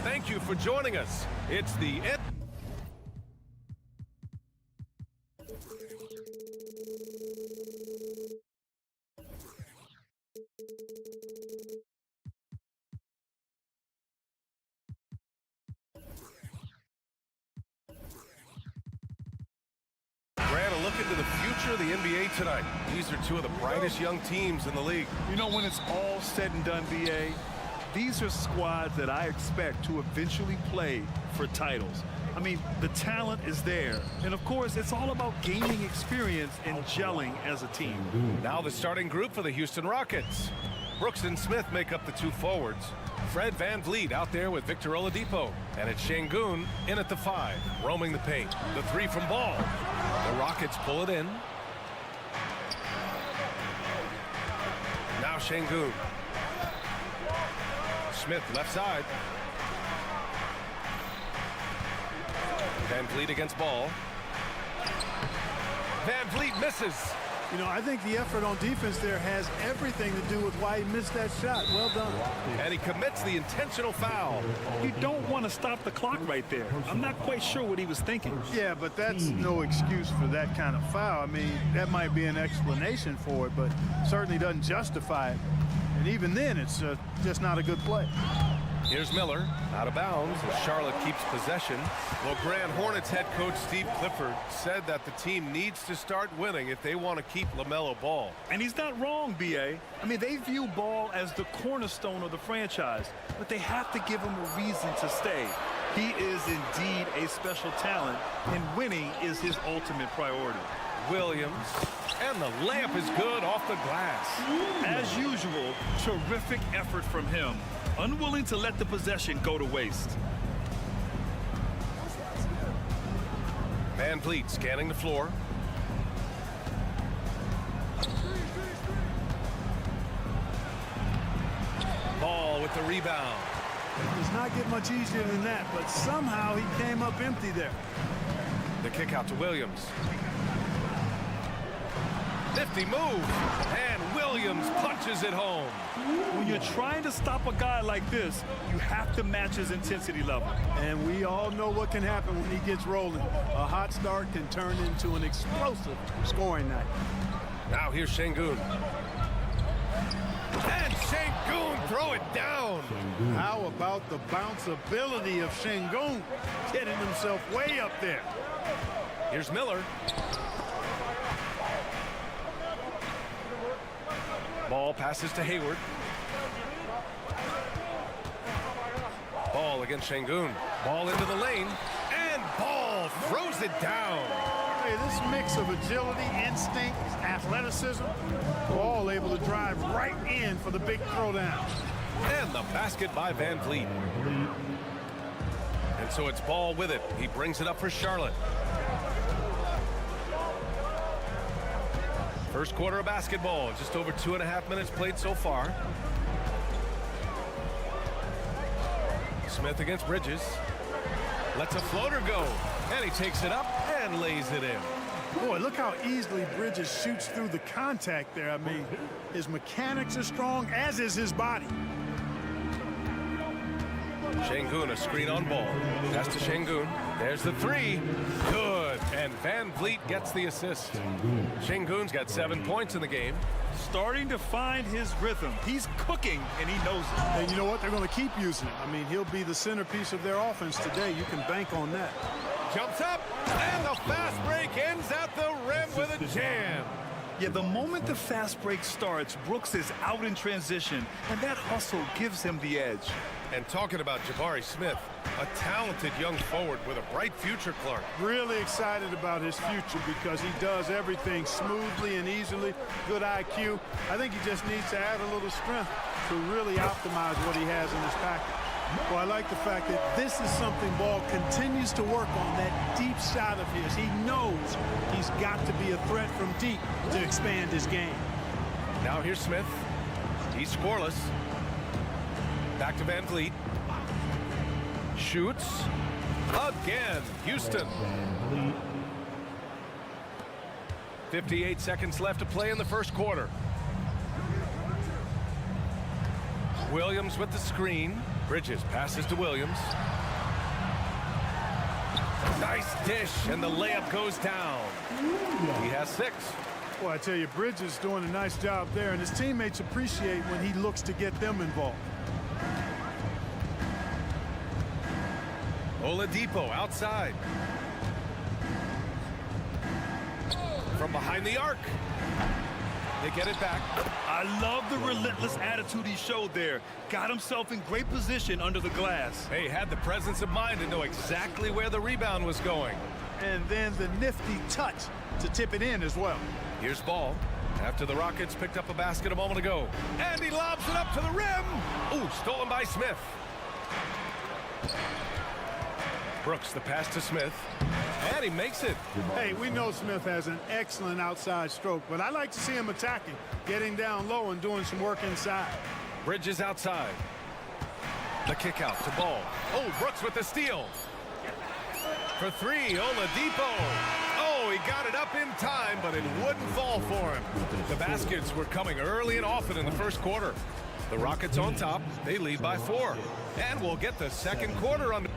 Thank you for joining us. It's the end. Grant, a look into the future of the NBA tonight. These are two of the brightest young teams in the league. You know, when it's all said and done, BA, these are squads that I expect to eventually play for titles. I mean, the talent is there. And, of course, it's all about gaining experience and gelling as a team. Now the starting group for the Houston Rockets. Brooks and Smith make up the two forwards. Fred VanVleet out there with Victor Oladipo. And it's Şengün in at the 5, roaming the paint. The 3 from Ball. The Rockets pull it in. Now Şengün. Smith left side. VanVleet against Ball. VanVleet misses. You know, I think the effort on defense there has everything to do with why he missed that shot. Well done. And he commits the intentional foul. You don't want to stop the clock right there. I'm not quite sure what he was thinking. Yeah, but that's no excuse for that kind of foul. I mean, that might be an explanation for it, but certainly doesn't justify it. And even then, it's just not a good play. Here's Miller, out of bounds as Charlotte keeps possession. Well, Grant, Hornets head coach Steve Clifford said that the team needs to start winning if they want to keep LaMelo Ball. And he's not wrong, B.A. I mean, they view Ball as the cornerstone of the franchise, but they have to give him a reason to stay. He is indeed a special talent, and winning is his ultimate priority. Williams, and the layup is good off the glass. As usual, terrific effort from him. Unwilling to let the possession go to waste. VanVleet scanning the floor. Ball with the rebound. It does not get much easier than that, but somehow he came up empty there. The kick out to Williams. Nifty move, and Williams punches it home. When you're trying to stop a guy like this, you have to match his intensity level. And we all know what can happen when he gets rolling. A hot start can turn into an explosive scoring night. Now here's Şengün. And Şengün throw it down. How about the bounceability of Şengün getting himself way up there? Here's Miller. Ball passes to Hayward. Ball against Şengün. Ball into the lane. And Ball throws it down. Hey, this mix of agility, instinct, athleticism, we're all able to drive right in for the big throwdown. And the basket by VanVleet. And so it's Ball with it. He brings it up for Charlotte. First quarter of basketball, just over 2.5 minutes played so far. Smith against Bridges. Lets a floater go. And he takes it up and lays it in. Boy, look how easily Bridges shoots through the contact there. I mean, his mechanics are strong, as is his body. Şengün, a screen on Ball. Pass to Şengün. There's the 3. Good. And VanVleet gets the assist. Şengün's got 7 points in the game. Starting to find his rhythm. He's cooking, and he knows it. And you know what? They're going to keep using him. I mean, he'll be the centerpiece of their offense today. You can bank on that. Jumps up, and the fast break ends at the rim with a jam. Yeah, the moment the fast break starts, Brooks is out in transition, and that hustle gives him the edge. And talking about Jabari Smith, a talented young forward with a bright future, Clark. Really excited about his future because he does everything smoothly and easily. Good IQ. I think he just needs to add a little strength to really optimize what he has in his package. Well, I like the fact that this is something Ball continues to work on, that deep shot of his. He knows he's got to be a threat from deep to expand his game. Now here's Smith. He's scoreless. Back to VanVleet. Shoots. Again, Houston. 58 seconds left to play in the first quarter. Williams with the screen. Bridges passes to Williams. Nice dish, and the layup goes down. He has 6. Well, I tell you, Bridges doing a nice job there, and his teammates appreciate when he looks to get them involved. Oladipo outside. From behind the arc. They get it back. I love the relentless attitude he showed there. Got himself in great position under the glass. Hey, had the presence of mind to know exactly where the rebound was going. And then the nifty touch to tip it in as well. Here's Ball. After the Rockets picked up a basket a moment ago. And he lobs it up to the rim. Ooh, stolen by Smith. Brooks, the pass to Smith. And he makes it. Hey, we know Smith has an excellent outside stroke, but I like to see him attacking, getting down low and doing some work inside. Bridges outside. The kick out to Ball. Oh, Brooks with the steal. For 3, Oladipo. Oh, he got it up in time, but it wouldn't fall for him. The baskets were coming early and often in the first quarter. The Rockets on top. They lead by 4. And we'll get the second quarter on.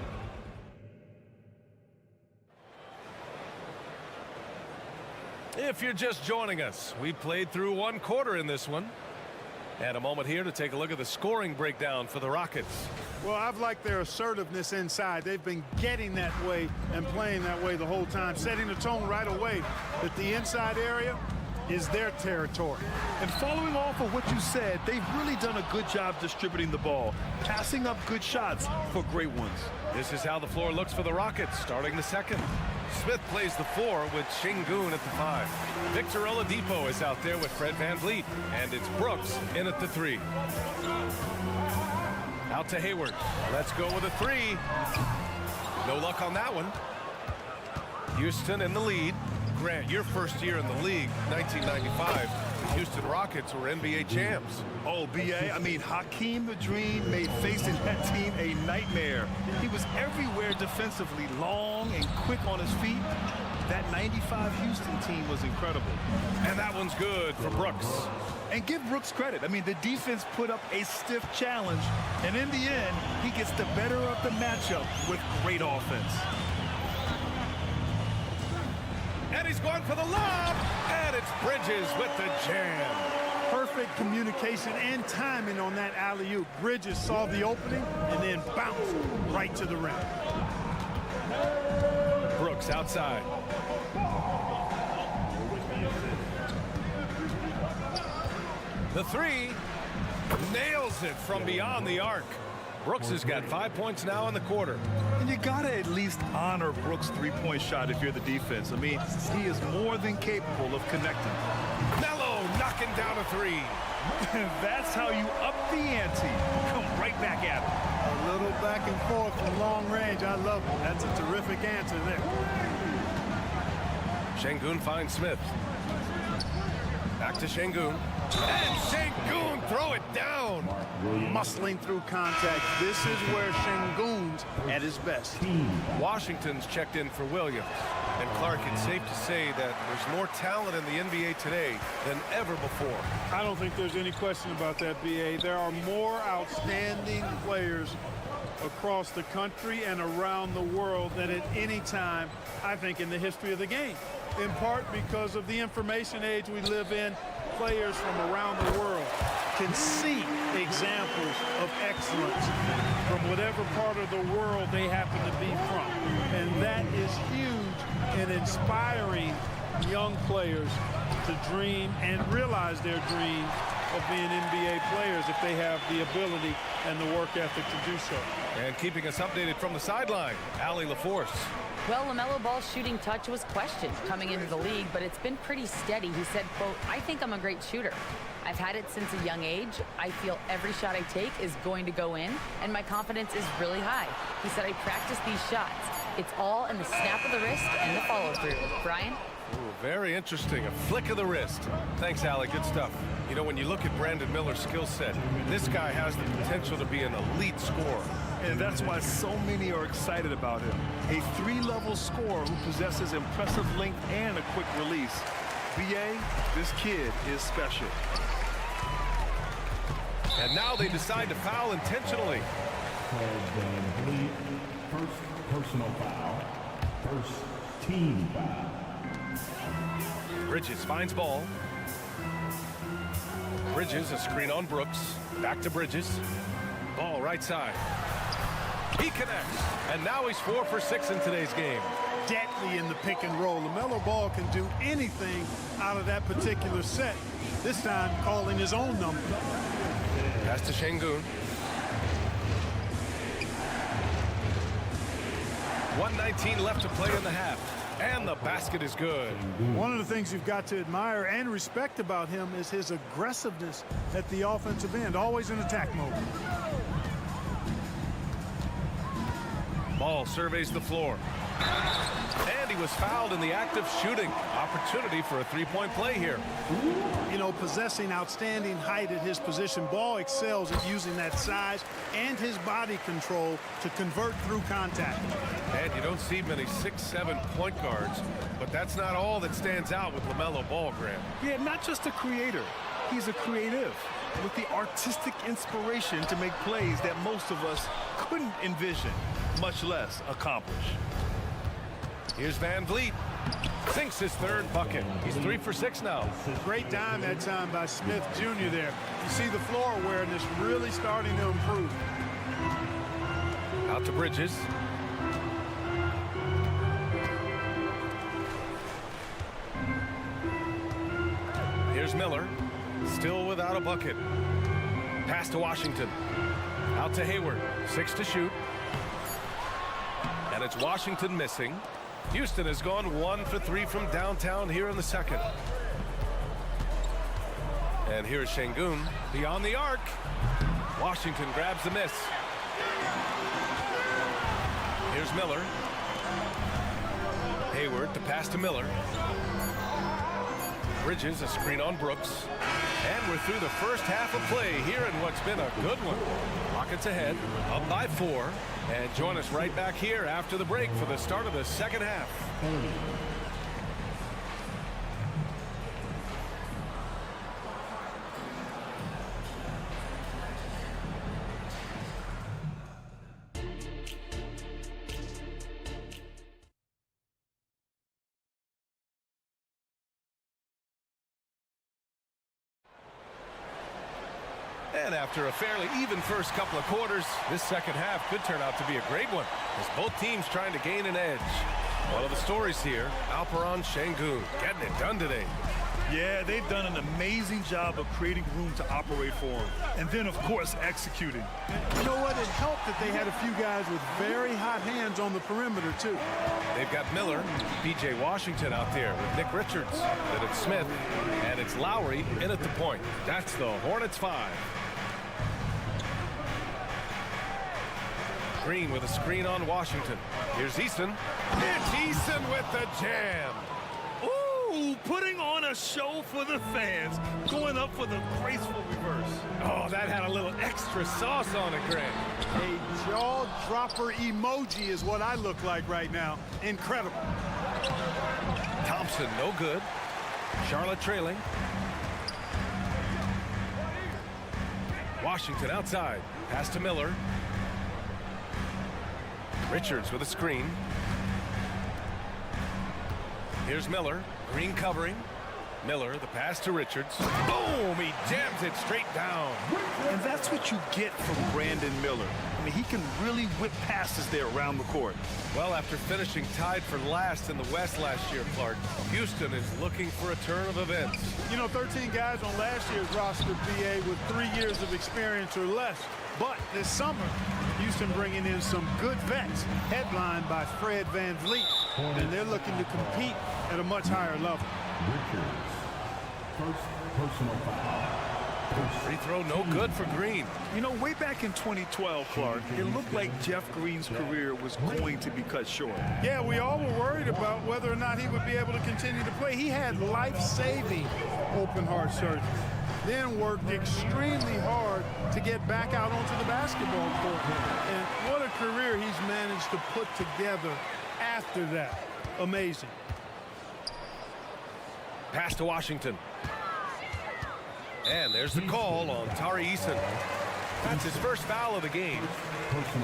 If you're just joining us, we played through 1 quarter in this one. And a moment here to take a look at the scoring breakdown for the Rockets. Well, I've liked their assertiveness inside. They've been getting that way and playing that way the whole time, setting the tone right away that the inside area is their territory. And following off of what you said, they've really done a good job distributing the ball, passing up good shots for great ones. This is how the floor looks for the Rockets starting the second. Smith plays the 4 with Şengün at the 5. Victor Oladipo is out there with Fred VanVleet, and it's Brooks in at the 3. Out to Hayward. Let's go with a 3. No luck on that one. Houston in the lead. Grant, your first year in the league, 1995. The Houston Rockets were NBA champs. Oh, B.A., I mean, Hakeem the Dream made facing that team a nightmare. He was everywhere defensively, long and quick on his feet. That 95 Houston team was incredible. And that one's good for Brooks. And give Brooks credit. I mean, the defense put up a stiff challenge, and in the end, he gets the better of the matchup with great offense. And he's going for the lob, and it's Bridges with the jam. Perfect communication and timing on that alley-oop. Bridges saw the opening and then bounced right to the rim. Brooks outside. The 3 nails it from beyond the arc. Brooks has got 5 points now in the quarter. And you got to at least honor Brooks' three-point shot if you're the defense. I mean, he is more than capable of connecting. Melo knocking down a 3. That's how you up the ante. Come right back at him. A little back and forth from long range. I love it. That's a terrific answer there. Şengün finds Smith. Back to Şengün. And Şengün throw it down. Muscling through contact. This is where Şengün's at his best. Washington's checked in for Williams. And Clark, it's safe to say that there's more talent in the NBA today than ever before. I don't think there's any question about that, B.A. There are more outstanding players across the country and around the world than at any time, I think, in the history of the game. In part because of the information age we live in, players from around the world can see examples of excellence from whatever part of the world they happen to be from. And that is huge in inspiring young players to dream and realize their dreams of being NBA players if they have the ability and the work ethic to do so. And keeping us updated from the sideline, Allie LaForce. Well, LaMelo Ball's shooting touch was questioned coming into the league, but it's been pretty steady. He said, quote, "I think I'm a great shooter. I've had it since a young age. I feel every shot I take is going to go in, and my confidence is really high." He said, "I practice these shots. It's all in the snap of the wrist and the follow-through." Brian? Ooh, very interesting. A flick of the wrist. Thanks, Allie. Good stuff. You know, when you look at Brandon Miller's skill set, this guy has the potential to be an elite scorer. And that's why so many are excited about him. A 3-level scorer who possesses impressive length and a quick release. BA, this kid is special. And now they decide to foul intentionally. First personal foul. First team foul. Bridges finds ball. Bridges, a screen on Brooks. Back to Bridges. Ball right side. He connects. And now he's 4 for 6 in today's game. Deadly in the pick and roll. LaMelo Ball can do anything out of that particular set. This time calling his own number. Pass to Şengün. 1:19 left to play in the half. And the basket is good. One of the things you've got to admire and respect about him is his aggressiveness at the offensive end, always in attack mode. Ball surveys the floor. And he was fouled in the act of shooting. Opportunity for a three-point play here. You know, possessing outstanding height at his position, Ball excels at using that size and his body control to convert through contact. And you don't see many 6'7" point guards, but that's not all that stands out with LaMelo Ball, Graham. Yeah, not just a creator. He's a creative with the artistic inspiration to make plays that most of us couldn't envision, much less accomplish. Here's Van Vliet. Sinks his third bucket. He's 3 for 6 now. Great dime that time by Smith Jr. there. You see the floor awareness really starting to improve. Out to Bridges. Here's Miller. Still without a bucket. Pass to Washington. Out to Hayward. 6 to shoot. And it's Washington missing. Houston has gone 1 for 3 from downtown here in the second. And here's Şengün beyond the arc. Washington grabs the miss. Here's Miller. Hayward to pass to Miller. Bridges, a screen on Brooks. And we're through the first half of play here in what's been a good one. Rockets ahead, up by 4. And join us right back here after the break for the start of the second half. And after a fairly even first couple of quarters, this second half could turn out to be a great one as both teams trying to gain an edge. One of the stories here, Alperen Şengün getting it done today. Yeah, they've done an amazing job of creating room to operate for him. And then, of course, executing. You know what? It helped that they had a few guys with very hot hands on the perimeter, too. They've got Miller, P.J. Washington out there with Nick Richards. Then it's Smith, and it's Lowry in at the point. That's the Hornets 5. Green with a screen on Washington. Here's Easton. It's Easton with the jam. Ooh, putting on a show for the fans. Going up for the graceful reverse. Oh, that had a little extra sauce on it, Grant. A jaw-dropper emoji is what I look like right now. Incredible. Thompson, no good. Charlotte trailing. Washington outside. Pass to Miller. Richards with a screen. Here's Miller. Green covering. Miller, the pass to Richards. Boom! He jams it straight down. And that's what you get from Brandon Miller. I mean, he can really whip passes there around the court. Well, after finishing tied for last in the West last year, Clark, Houston is looking for a turn of events. You know, 13 guys on last year's roster, BA, with 3 years of experience or less. But this summer, Houston bringing in some good vets, headlined by Fred Van Vliet. And they're looking to compete at a much higher level. Richards. First personal foul. Free throw no good for Green. You know, way back in 2012, Clark, it looked like Jeff Green's career was going to be cut short. Yeah, we all were worried about whether or not he would be able to continue to play. He had life-saving open heart surgery. Then worked extremely hard to get back out onto the basketball court. And what a career he's managed to put together after that. Amazing. Pass to Washington. And there's the call on Tari Eason. That's his first foul of the game.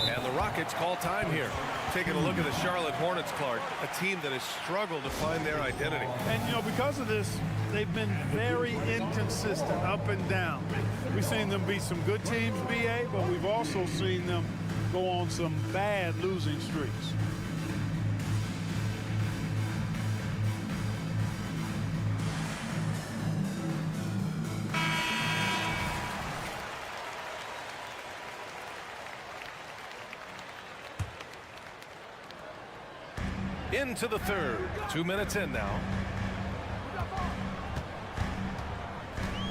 And the Rockets call time here. Taking a look at the Charlotte Hornets, Clark, a team that has struggled to find their identity. And, you know, because of this, they've been very inconsistent, up and down. We've seen them beat some good teams, BA, but we've also seen them go on some bad losing streaks. Into the third. 2 minutes in now.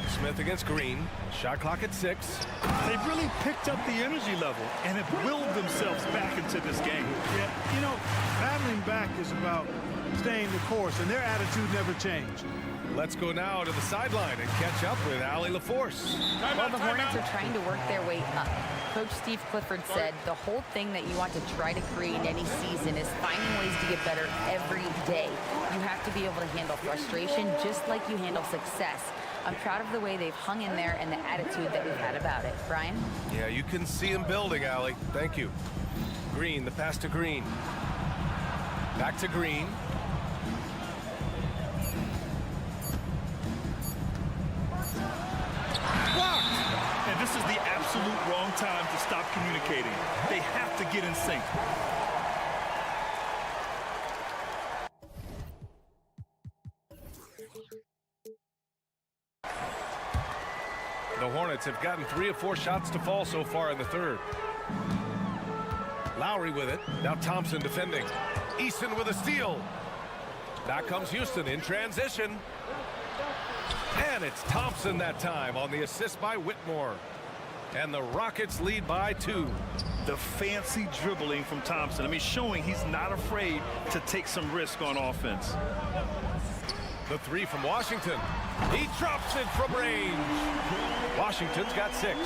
Smith against Green. Shot clock at 6. They've really picked up the energy level and have willed themselves back into this game. Yeah, you know, battling back is about staying the course, and their attitude never changed. Let's go now to the sideline and catch up with Allie LaForce. Well, the Hornets are trying to work their way up. Coach Steve Clifford said the whole thing that you want to try to create in any season is finding ways to get better every day. You have to be able to handle frustration just like you handle success. I'm proud of the way they've hung in there and the attitude that we've had about it. Brian? Yeah, you can see him building, Allie. Thank you. Green, the pass to Green. Back to Green. And this is the absolute wrong time to stop communicating. They have to get in sync. The Hornets have gotten 3 of 4 shots to fall so far in the third. Lowry with it. Now Thompson defending. Easton with a steal. Back comes Houston in transition. And it's Thompson that time on the assist by Whitmore. And the Rockets lead by 2. The fancy dribbling from Thompson. I mean, showing he's not afraid to take some risk on offense. The 3 from Washington. He drops it from range. Washington's got 6.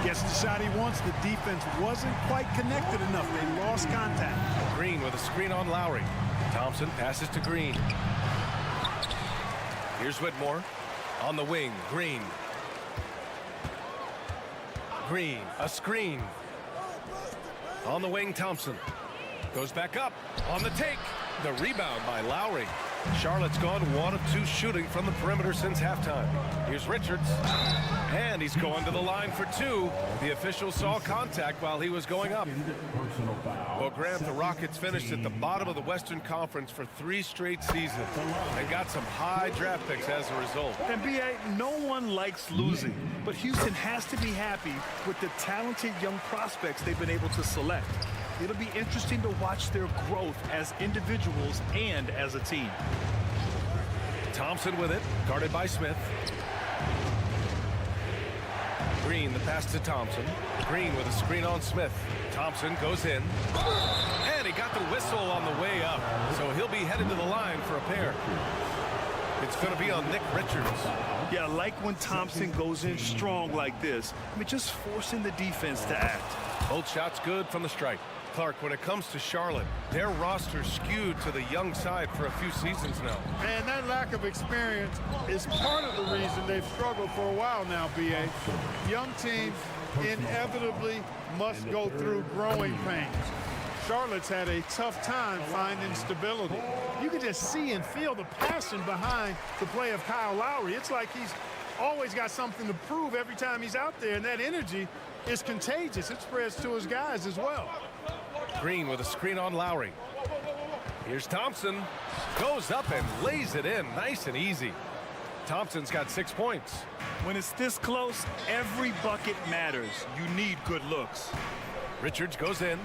Gets the shot he wants. The defense wasn't quite connected enough. They lost contact. Green with a screen on Lowry. Thompson passes to Green. Here's Whitmore. On the wing, Green. Green, a screen. On the wing, Thompson. Goes back up. On the take. The rebound by Lowry. Charlotte's gone 1 of 2 shooting from the perimeter since halftime. Here's Richards. And he's going to the line for 2. The official saw contact while he was going up. Well, Grant, the Rockets finished at the bottom of the Western Conference for 3 straight seasons and got some high draft picks as a result. And BA, no one likes losing, but Houston has to be happy with the talented young prospects they've been able to select. It'll be interesting to watch their growth as individuals and as a team. Thompson with it, guarded by Smith. Green, the pass to Thompson. Green with a screen on Smith. Thompson goes in. And he got the whistle on the way up. So he'll be headed to the line for a pair. It's going to be on Nick Richards. Yeah, like when Thompson goes in strong like this. I mean, just forcing the defense to act. Both shots good from the strike. Clark, when it comes to Charlotte, their roster skewed to the young side for a few seasons now. And that lack of experience is part of the reason they've struggled for a while now, BA. Young teams inevitably must go through growing pains. Charlotte's had a tough time finding stability. You can just see and feel the passion behind the play of Kyle Lowry. It's like he's always got something to prove every time he's out there, and that energy is contagious. It spreads to his guys as well. Green with a screen on Lowry. Here's Thompson. Goes up and lays it in nice and easy. Thompson's got 6 points. When it's this close, every bucket matters. You need good looks. Richards goes in.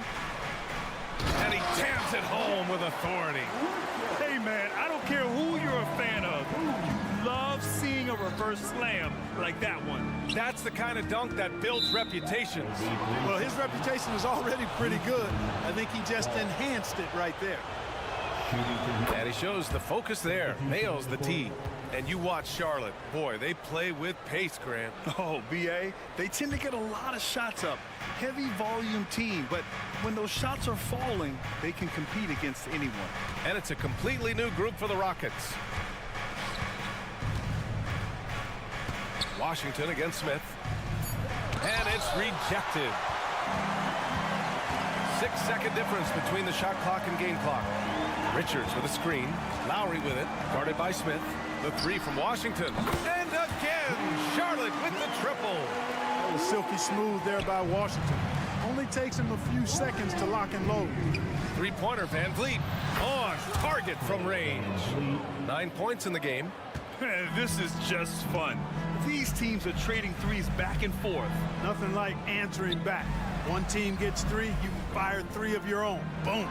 And he jams it home with authority. Hey, man, I don't care who you're a fan of. You love seeing a reverse slam like that one. That's the kind of dunk that builds reputations. Well, his reputation is already pretty good. I think he just enhanced it right there. And he shows the focus there. Nails the tee. And you watch Charlotte. Boy, they play with pace, Grant. Oh, BA, they tend to get a lot of shots up. Heavy volume team, but when those shots are falling, they can compete against anyone. And it's a completely new group for the Rockets. Washington against Smith. And it's rejected. 6-second difference between the shot clock and game clock. Richards with a screen. Lowry with it, guarded by Smith. The three from Washington. And again, Charlotte with the triple. That was silky smooth there by Washington. Only takes him a few seconds to lock and load. Three-pointer, Van Vliet on target from range. 9 points in the game. This is just fun. These teams are trading threes back and forth. Nothing like answering back. One team gets three, you fire three of your own. Boom.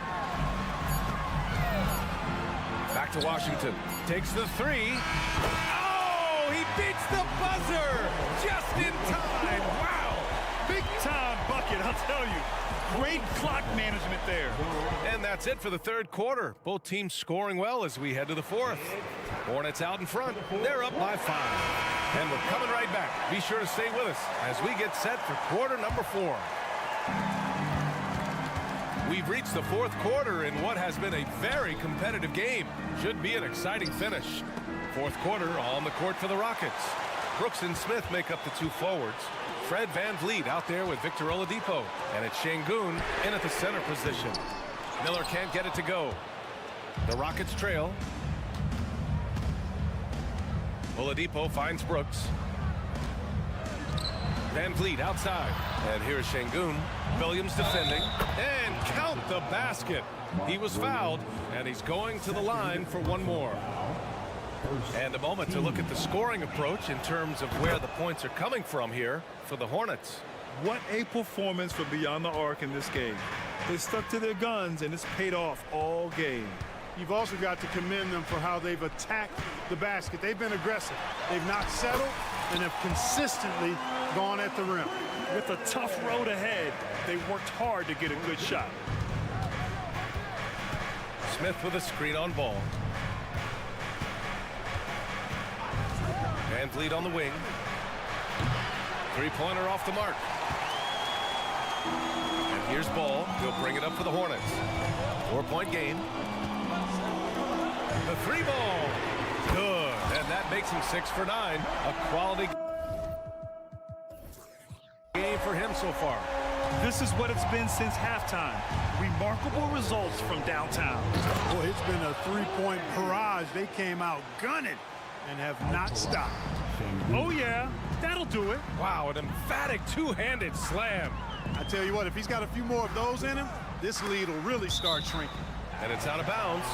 Back to Washington. Takes the three. Oh, he beats the buzzer just in time. Wow. Big time bucket, I'll tell you. Great clock management there. And that's it for the third quarter. Both teams scoring well as we head to the fourth. Hornets out in front. They're up by 5. And we're coming right back. Be sure to stay with us as we get set for quarter number 4. We've reached the fourth quarter in what has been a very competitive game. Should be an exciting finish. Fourth quarter on the court for the Rockets. Brooks and Smith make up the two forwards. Fred Van Vliet out there with Victor Oladipo. And it's Şengün in at the center position. Miller can't get it to go. The Rockets trail. Oladipo finds Brooks. Van Vliet outside. And here's Şengün. Williams defending. And count the basket. He was fouled, and he's going to the line for one more. And a moment to look at the scoring approach in terms of where the points are coming from here for the Hornets. What a performance for Beyond the Arc in this game. They stuck to their guns, and it's paid off all game. You've also got to commend them for how they've attacked the basket. They've been aggressive. They've not settled and have consistently gone at the rim. With a tough road ahead, they worked hard to get a good shot. Smith with a screen on ball. Van Vliet on the wing. Three-pointer off the mark. And here's Ball. He'll bring it up for the Hornets. 4-point game. The three ball. Good. And that makes him 6 for 9. A quality game for him so far. This is what it's been since halftime. Remarkable results from downtown. Boy, it's been a three-point barrage. They came out gunning and have not stopped. Oh, yeah. That'll do it. Wow, an emphatic two-handed slam. I tell you what, if he's got a few more of those in him, this lead will really start shrinking. And it's out of bounds.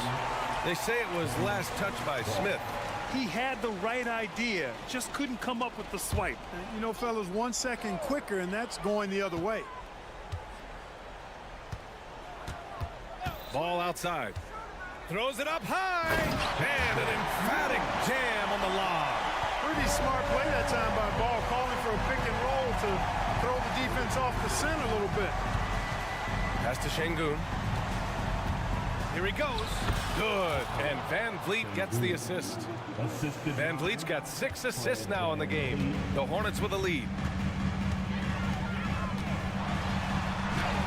They say it was last touched by Smith. He had the right idea, just couldn't come up with the swipe. You know, fellas, 1 second quicker, and that's going the other way. Ball outside. Throws it up high. And an emphatic jam on the lob. Pretty smart play that time by Ball, calling for a pick and roll to throw the defense off the center a little bit. Pass to Şengün. Here he goes. Good. And Van Vliet gets the assist. Van Vliet's got 6 assists now in the game. The Hornets with a lead.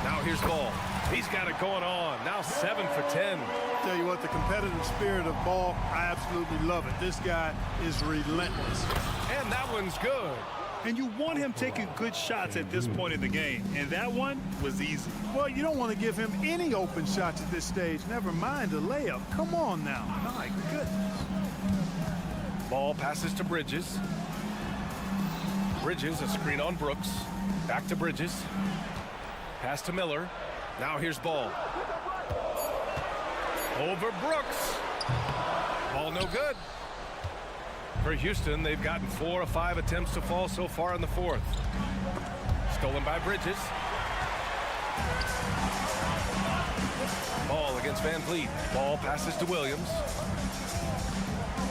Now here's Ball. He's got it going on. Now 7 for 10. Tell you what, the competitive spirit of Ball, I absolutely love it. This guy is relentless. And that one's good. And you want him taking good shots at this point in the game. And that one was easy. Well, you don't want to give him any open shots at this stage. Never mind a layup. Come on now. My goodness. Ball passes to Bridges. Bridges, a screen on Brooks. Back to Bridges. Pass to Miller. Now here's Ball. Over Brooks. Ball no good. For Houston, they've gotten 4 of 5 attempts to fall so far in the fourth. Stolen by Bridges. Ball against Van Vliet. Ball passes to Williams.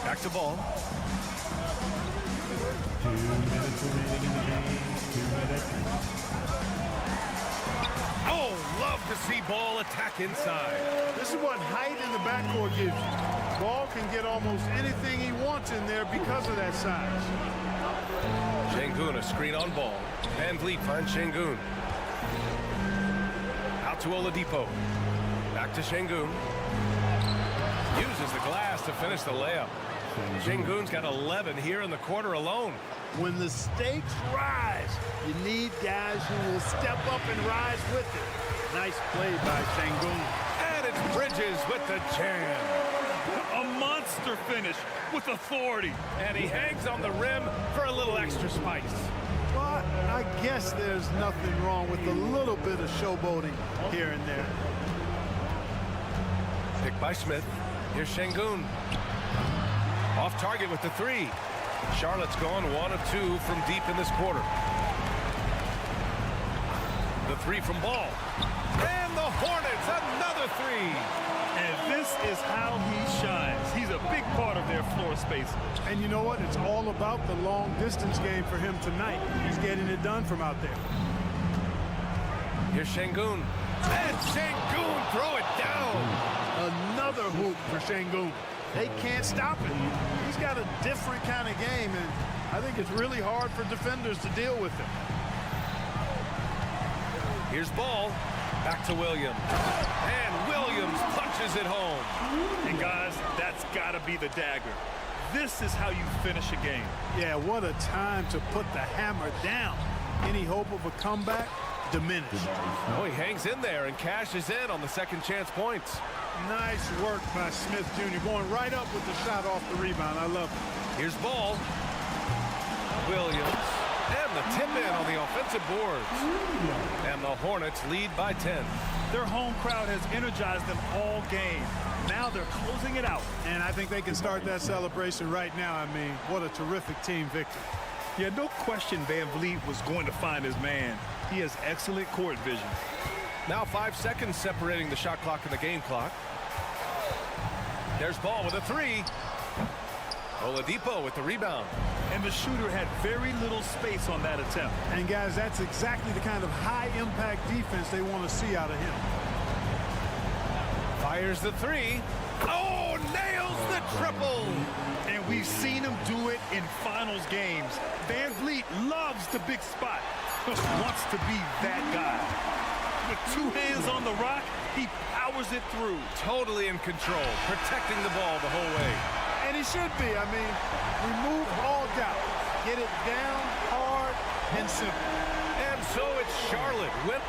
Back to Ball. 2 minutes remaining in the game. 2 minutes. Oh, love to see Ball attack inside. This is what height in the backcourt gives you. Ball can get almost anything he wants in there because of that size. Şengün, a screen on Ball. Van Vliet finds Şengün. Out to Oladipo. Back to Şengün. Uses the glass to finish the layup. Şengün's got 11 here in the quarter alone. When the stakes rise, you need guys who will step up and rise with it. Nice play by Şengün. And it's Bridges with the jam. A monster finish with authority. And he hangs on the rim for a little extra spice. Well, I guess there's nothing wrong with a little bit of showboating here and there. Picked by Smith. Here's Şengün. Off target with the three. Charlotte's gone 1 of 2 from deep in this quarter. The three from Ball. And the Hornets, another three. And this is how he shines. He's a big part of their floor space. And you know what? It's all about the long distance game for him tonight. He's getting it done from out there. Here's Şengün. And Şengün throw it down. Another hoop for Şengün. They can't stop him. He's got a different kind of game, and I think it's really hard for defenders to deal with him. Here's Ball. Back to Williams. And Williams punches it home. And guys, that's got to be the dagger. This is how you finish a game. Yeah, what a time to put the hammer down. Any hope of a comeback? Diminished. Oh, he hangs in there and cashes in on the second chance points. Nice work by Smith Jr. going right up with the shot off the rebound. I love it. Here's Ball. Williams. And the tip in on the offensive boards. And the Hornets lead by 10. Their home crowd has energized them all game. Now they're closing it out. And I think they can start that celebration right now. I mean, what a terrific team victory. Yeah, no question Van Vliet was going to find his man. He has excellent court vision. Now 5 seconds separating the shot clock and the game clock. There's Ball with a three. Oladipo with the rebound. And the shooter had very little space on that attempt. And guys, that's exactly the kind of high-impact defense they want to see out of him. Fires the three. Oh, nails the triple. And we've seen him do it in finals games. Van Vliet loves the big spot. Wants to be that guy. With 2 hands on the rock, he powers it through. Totally in control, protecting the ball the whole way. And he should be. I mean, remove all doubt. Get it down, hard, and simple. And so it's Charlotte with...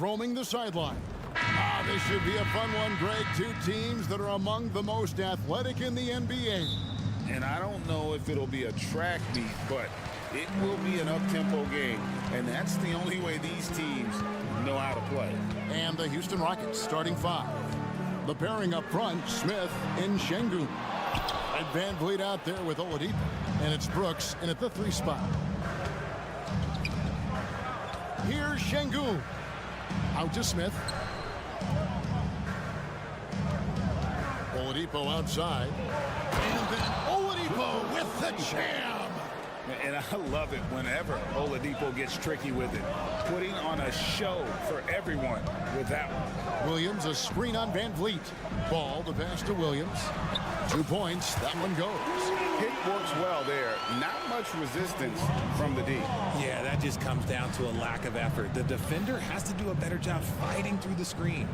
Roaming the sideline. This should be a fun one, Greg. Two teams that are among the most athletic in the NBA. And I don't know if it'll be a track meet, but it will be an up-tempo game. And that's the only way these teams know how to play. And the Houston Rockets starting five. The pairing up front, Smith and Şengün. And Van Vliet out there with Oladipo. And it's Brooks in at the 3 spot. Here's Şengün. Out to Smith. Oladipo outside. And then Oladipo with the jam. And I love it whenever Oladipo gets tricky with it. Putting on a show for everyone with that one. Williams, a screen on Van Vliet. Ball, the pass to Williams. 2 points, that one goes. Pick works well there. Not much resistance from the D. Yeah, that just comes down to a lack of effort. The defender has to do a better job fighting through the screen.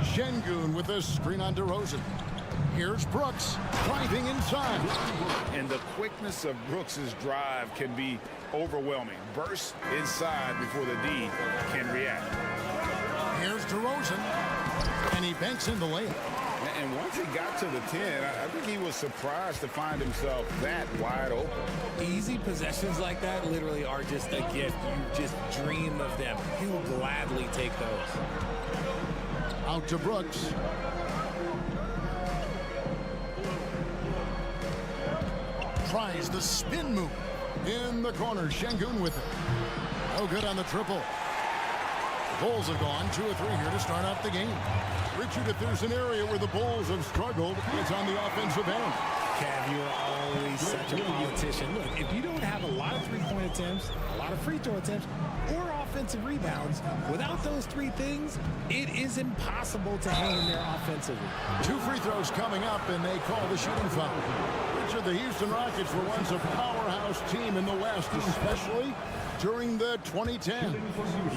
Şengün with a screen on DeRozan. Here's Brooks driving inside. And the quickness of Brooks's drive can be overwhelming. Bursts inside before the D can react. Here's DeRozan. And he banks in the layup. And once he got to the 10, I think he was surprised to find himself that wide open. Easy possessions like that literally are just a gift. You just dream of them. He'll gladly take those. Out to Brooks. Tries the spin move. In the corner, Şengün with it. No good on the triple. The Bulls have gone 2 of 3 here to start out the game. Richard, if there's an area where the Bulls have struggled, it's on the offensive end. Kev, you're always such a politician. Look, if you don't have a lot of three-point attempts, a lot of free throw attempts, or offensive rebounds, without those 3 things, it is impossible to hang in there offensively. 2 free throws coming up, and they call the shooting foul. Richard, the Houston Rockets were once a powerhouse team in the West, especially during the 2010.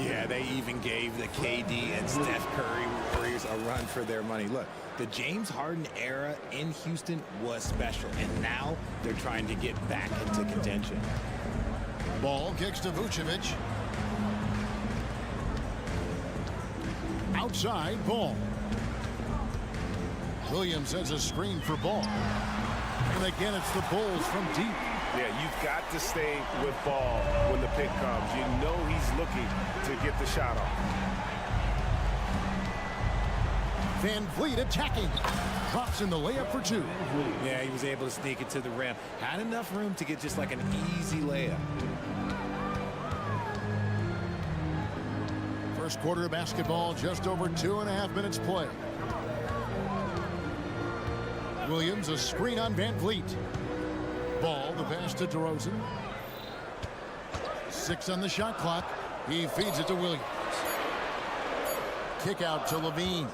Yeah, they even gave the KD and Steph Curry Warriors a run for their money. Look, the James Harden era in Houston was special, and now they're trying to get back into contention. Ball kicks to Vucevic. Outside, Ball. Williams has a screen for Ball. And again, it's the Bulls from deep. Yeah, you've got to stay with Ball when the pick comes. You know he's looking to get the shot off. Van Vliet attacking. Drops in the layup for 2. Yeah, he was able to sneak it to the rim. Had enough room to get just like an easy layup. First quarter of basketball, just over 2.5 minutes play. Williams, a screen on Van Vliet. Ball, the pass to DeRozan. 6 on the shot clock. He feeds it to Williams. Kick out to Levine.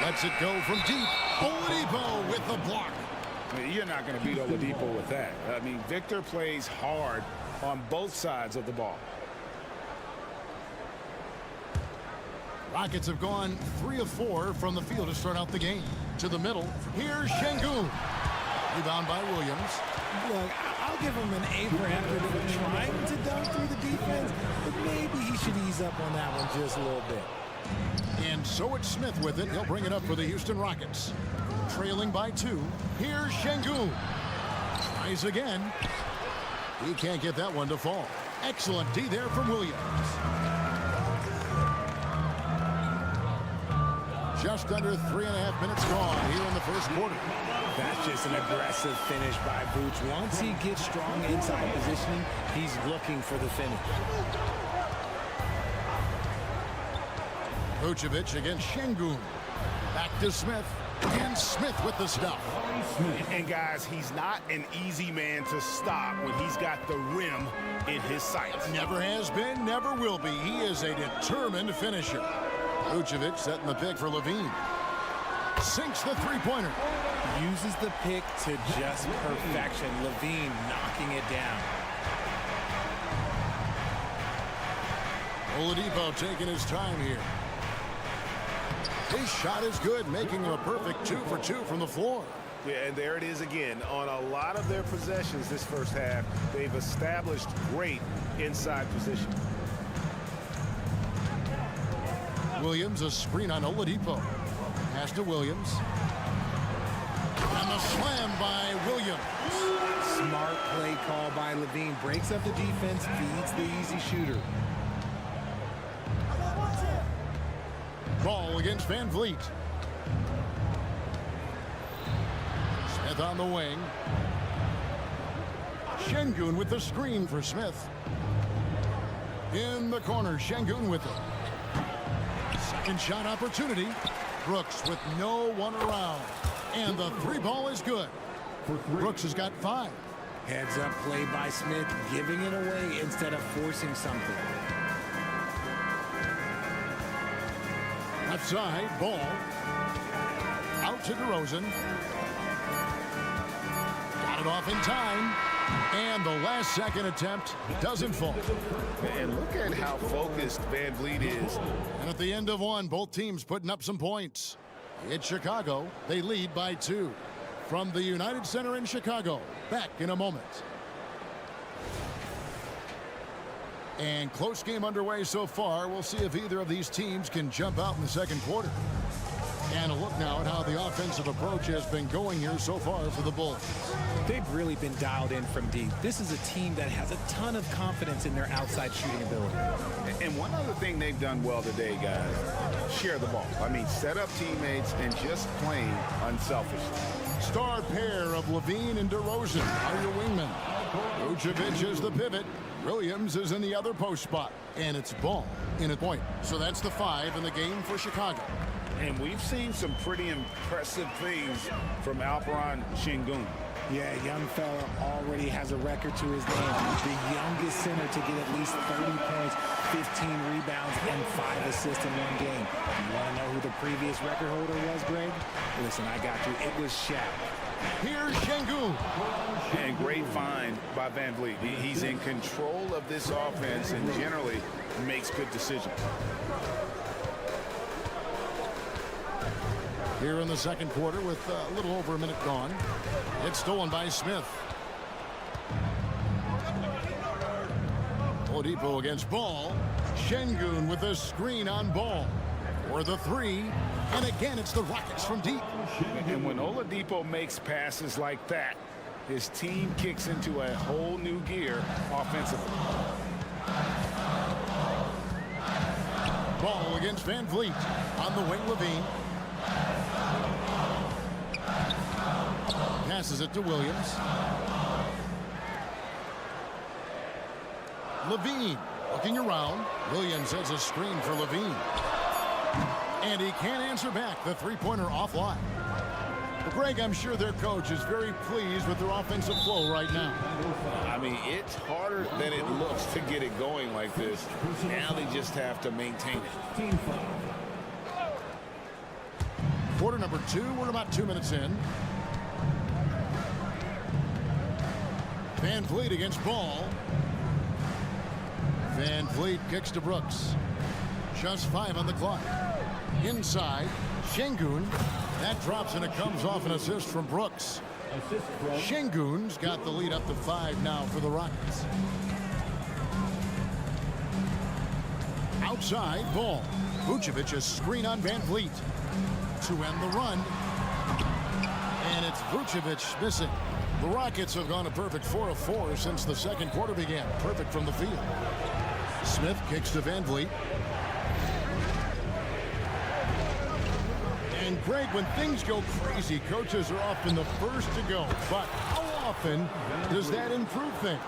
Lets it go from deep. Oladipo with the block. I mean, you're not going to beat Oladipo with that. I mean, Victor plays hard on both sides of the ball. Rockets have gone 3 of 4 from the field to start out the game. To the middle. Here's Şengün. Rebound by Williams. Look, I'll give him an A for effort in trying to dunk through the defense, but maybe he should ease up on that one just a little bit. And so it's Smith with it. He'll bring it up for the Houston Rockets. Trailing by 2. Here's Şengün. Tries again. He can't get that one to fall. Excellent D there from Williams. Just under 3.5 minutes gone here in the first quarter. That's just an aggressive finish by Vooch. Once he gets strong inside positioning, he's looking for the finish. Vucevic against Şengün. Back to Smith. And Smith with the stop. And guys, he's not an easy man to stop when he's got the rim in his sights. Never has been, never will be. He is a determined finisher. Vucevic setting the pick for Levine. Sinks the three-pointer. Uses the pick to just perfection. Levine knocking it down. Oladipo taking his time here. His shot is good, making him a perfect 2 for 2 from the floor. Yeah, and there it is again. On a lot of their possessions this first half, they've established great inside position. Williams, a screen on Oladipo. Pass to Williams. And the slam by Williams. Smart play call by Levine. Breaks up the defense, feeds the easy shooter. Ball against Van Vliet. Smith on the wing. Şengün with the screen for Smith. In the corner, Şengün with it. Second shot opportunity. Brooks with no one around. And the three ball is good. Brooks has got 5. Heads up play by Smith, giving it away instead of forcing something. Left side, ball. Out to DeRozan. Got it off in time. And the last second attempt doesn't fall. And look at how focused Van Vliet is. And at the end of one, both teams putting up some points. It's Chicago. They lead by 2. From the United Center in Chicago. Back in a moment. And close game underway so far. We'll see if either of these teams can jump out in the second quarter. And a look now at how the offensive approach has been going here so far for the Bulls. They've really been dialed in from deep. This is a team that has a ton of confidence in their outside shooting ability. And one other thing they've done well today, guys, share the ball. I mean, set up teammates and just playing unselfishly. Star pair of Levine and DeRozan are your wingmen. Vucevic is the pivot. Williams is in the other post spot. And it's ball in a point. So that's the 5 in the game for Chicago. And we've seen some pretty impressive things from Alperen Şengün. Yeah, young fella already has a record to his name. The youngest center to get at least 30 points, 15 rebounds, and 5 assists in one game. You want to know who the previous record holder was, Greg? Listen, I got you. It was Shaq. Here's Şengün. And great find by Van Vliet. He's in control of this offense and generally makes good decisions. Here in the second quarter with a little over a minute gone. It's stolen by Smith. Oladipo against Ball. Şengün with a screen on Ball. For the 3. And again, it's the Rockets from deep. And when Oladipo makes passes like that, his team kicks into a whole new gear offensively. Ball against Van Vliet. On the wing, Levine. Passes it to Williams. Levine looking around. Williams has a screen for Levine. And he can't answer back. The three-pointer offline. Well, Greg, I'm sure their coach is very pleased with their offensive flow right now. I mean, it's harder than it looks to get it going like this. Now they just have to maintain it. Quarter number 2. We're about 2 minutes in. Van Vliet against Ball. Van Vliet kicks to Brooks. Just 5 on the clock. Inside, Şengün. That drops and it comes off an assist from Brooks. Şengün's got the lead up to 5 now for the Rockets. Outside, Ball. Vucevic, a screen on Van Vliet. To end the run. And it's Vucevic missing. The Rockets have gone a perfect 4 of 4 since the second quarter began. Perfect from the field. Smith kicks to Van Vliet. And Greg, when things go crazy, coaches are often the first to go. But how often does that improve things?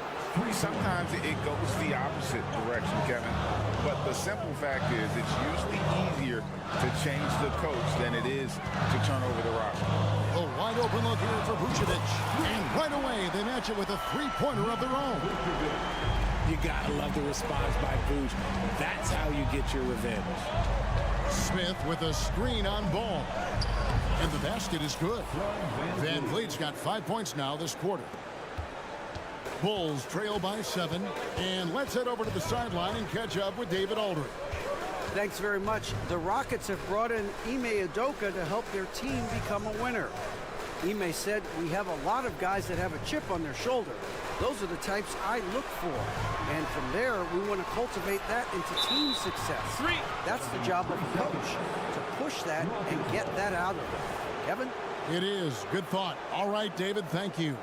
Sometimes it goes the opposite direction, Kevin. But the simple fact is it's usually easier to change the coach than it is to turn over the rock. A wide open look here for Vucevic. And right away, they match it with a three-pointer of their own. You gotta love the response by Vuce. That's how you get your revenge. Smith with a screen on ball. And the basket is good. Van Vliet's got 5 points now this quarter. Bulls trail by 7. And let's head over to the sideline and catch up with David Aldridge. Thanks very much. The Rockets have brought in Ime Udoka to help their team become a winner. Ime said, "We have a lot of guys that have a chip on their shoulder. Those are the types I look for. And from there, we want to cultivate that into team success. That's the job of a coach, to push that and get that out of them." Kevin? It is. Good thought. All right, David, thank you.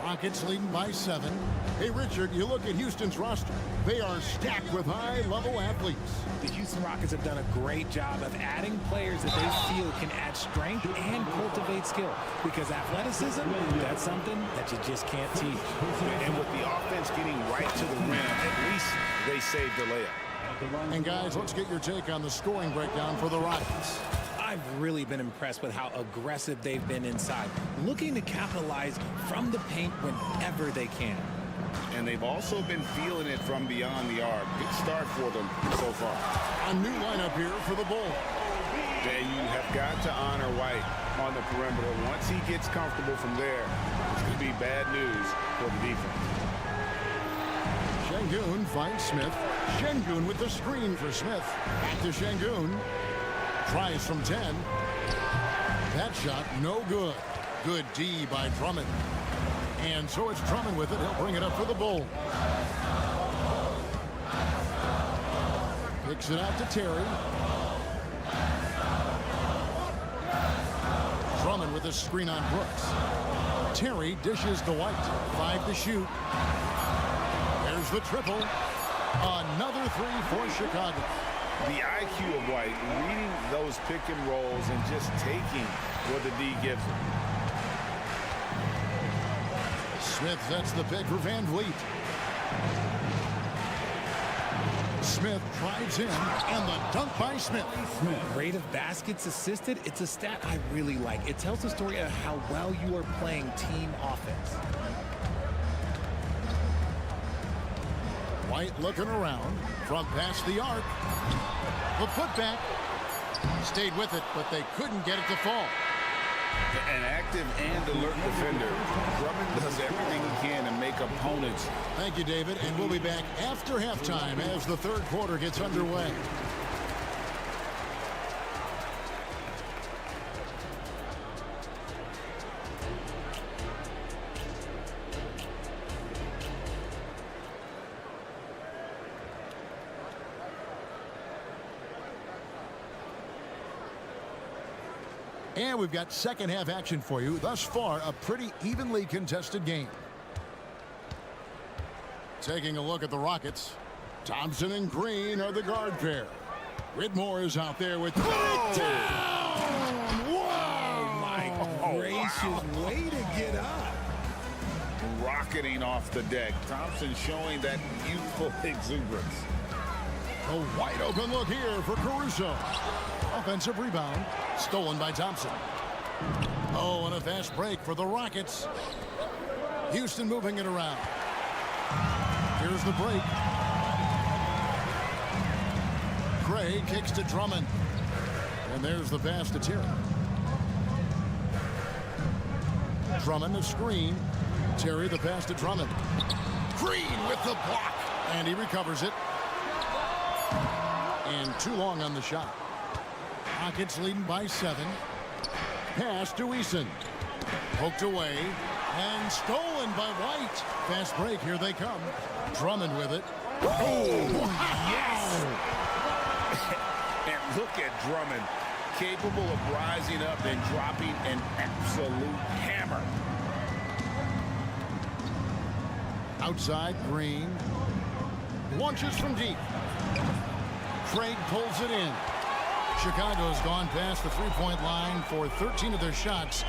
Rockets leading by 7. Hey, Richard, you look at Houston's roster. They are stacked with high-level athletes. The Houston Rockets have done a great job of adding players that they feel can add strength and cultivate skill. Because athleticism, that's something that you just can't teach. And with the offense getting right to the rim, at least they saved the layup. And, guys, let's get your take on the scoring breakdown for the Rockets. I've really been impressed with how aggressive they've been inside, looking to capitalize from the paint whenever they can. And they've also been feeling it from beyond the arc. Good start for them so far. A new lineup here for the Bulls. And you have got to honor White on the perimeter. Once he gets comfortable from there, it's going to be bad news for the defense. Şengün finds Smith. Şengün with the screen for Smith. Back to Şengün. Tries from 10. That shot, no good. Good D by Drummond. And so it's Drummond with it. He'll bring it up for the Bulls. Picks it out to Terry. Drummond with a screen on Brooks. Terry dishes to White. 5 to shoot. There's the triple. Another 3 for Chicago. The IQ of White, reading those pick and rolls and just taking what the D gives him. Smith sets the pick for Van Vliet. Smith drives in, and the dunk by Smith. Rate of baskets assisted, it's a stat I really like. It tells the story of how well you are playing team offense. White looking around from past the arc. The putback stayed with it, but they couldn't get it to fall. An active and alert defender. Drummond does everything he can to make opponents. Thank you, David, and we'll be back after halftime as the third quarter gets underway. And we've got second half action for you. Thus far, a pretty evenly contested game. Taking a look at the Rockets. Thompson and Green are the guard pair. Whitmore is out there with... Oh my gracious, way to get up. Rocketing off the deck. Thompson showing that youthful exuberance. A wide open look here for Caruso. Offensive rebound. Stolen by Thompson. Oh, and a fast break for the Rockets. Houston moving it around. Here's the break. Gray kicks to Drummond. And there's the pass to Terry. Drummond the screen. Terry the pass to Drummond. Green with the block. And he recovers it. And too long on the shot. Rockets leading by 7. Pass to Eason. Poked away. And stolen by White. Fast break. Here they come. Drummond with it. Oh, yes! And look at Drummond. Capable of rising up and dropping an absolute hammer. Outside, Green. Launches from deep. Craig pulls it in. Chicago's gone past the three-point line for 13 of their shots.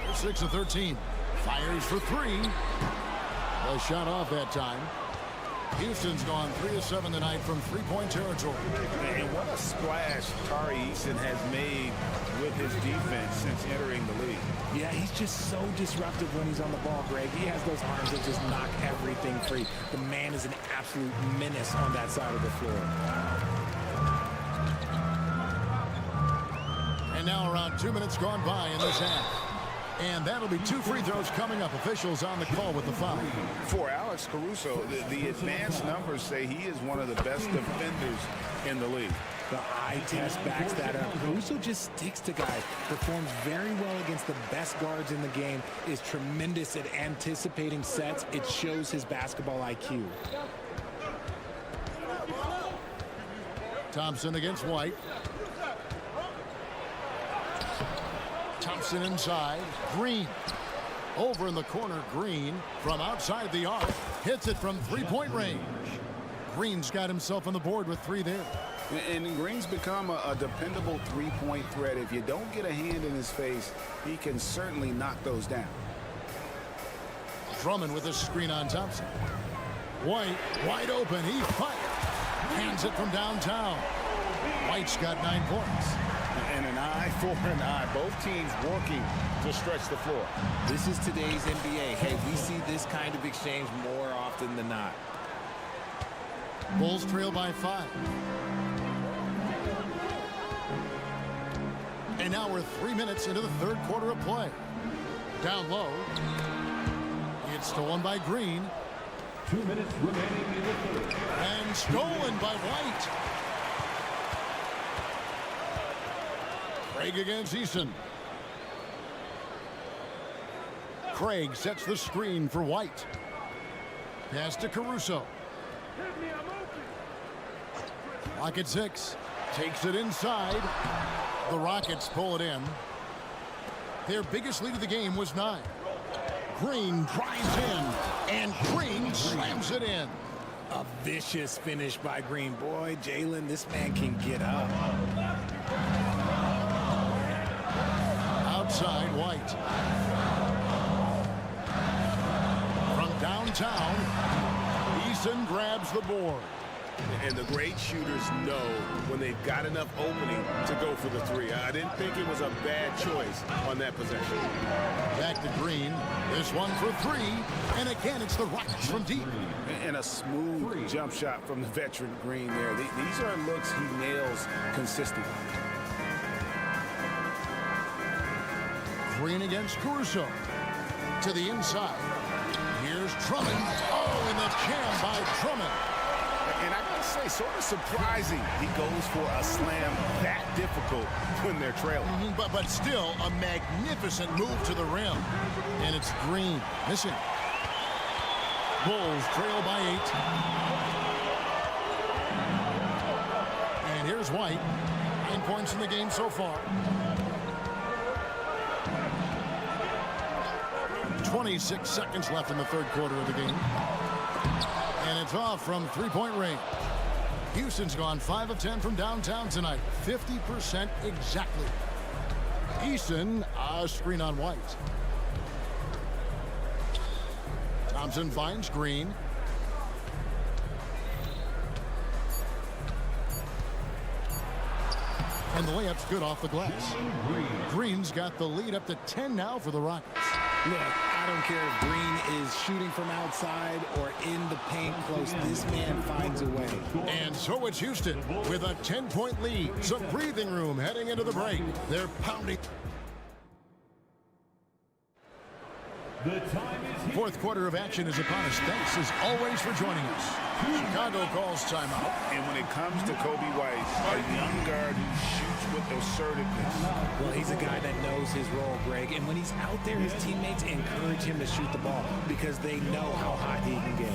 They're 6 of 13. Fires for 3. The shot off that time. Houston's gone 3 of 7 tonight from three-point territory. And what a splash Tari Eason has made with his defense since entering the league. Yeah, he's just so disruptive when he's on the ball, Greg. He has those arms that just knock everything free. The man is an absolute menace on that side of the floor. And now around 2 minutes gone by in this half. And that'll be 2 free throws coming up. Officials on the call with the foul. For Alex Caruso, the advanced numbers say he is one of the best defenders in the league. The eye test backs that up. Caruso just sticks to guys, performs very well against the best guards in the game, is tremendous at anticipating sets. It shows his basketball IQ. Thompson against White. Thompson inside. Green. Over in the corner. Green from outside the arc. Hits it from three-point range. Green's got himself on the board with 3 there. And Green's become a dependable three-point threat. If you don't get a hand in his face, he can certainly knock those down. Drummond with a screen on Thompson. White wide open. He fires. Hands it from downtown. White's got 9 points. And an eye for an eye. Both teams working to stretch the floor. This is today's NBA. Hey, we see this kind of exchange more often than not. Bulls trail by 5. And now we're 3 minutes into the third quarter of play. Down low. It's stolen by Green. 2 minutes remaining in the third. And stolen by White. Craig against Eason. Craig sets the screen for White. Pass to Caruso. Clock at 6. Takes it inside. The Rockets pull it in. Their biggest lead of the game was 9. Green drives in. And Green slams it in. A vicious finish by Green. Boy, Jalen, this man can get up. Outside White. From downtown, Eason grabs the board. And the great shooters know when they've got enough opening to go for the 3. I didn't think it was a bad choice on that possession. Back to Green. This one for 3. And again, it's the Rockets from deep. And a smooth jump shot from the veteran Green there. These are looks he nails consistently. Green against Caruso. To the inside. Here's Drummond. Oh, and the jam by Drummond. And I gotta say, sort of surprising he goes for a slam that difficult when they're trailing. But still a magnificent move to the rim. And it's Green missing. Bulls trail by 8. And here's White. 9 points in the game so far. 26 seconds left in the third quarter of the game. And it's off from three-point range. Houston's gone 5 of 10 from downtown tonight. 50% exactly. Eason, a screen on White. Thompson finds Green. And the layup's good off the glass. Green's got the lead up to 10 now for the Rockets. Look, I don't care if Green is shooting from outside or in the paint close. This man finds a way. And so it's Houston with a 10-point lead. Some breathing room heading into the break. They're pounding. The time is Fourth quarter of action is upon us. Thanks as always for joining us. Chicago calls timeout. And when it comes to Kobe White, a young guard who shoots with assertiveness. Well, he's a guy that knows his role, Greg. And when he's out there, his teammates encourage him to shoot the ball because they know how hot he can get.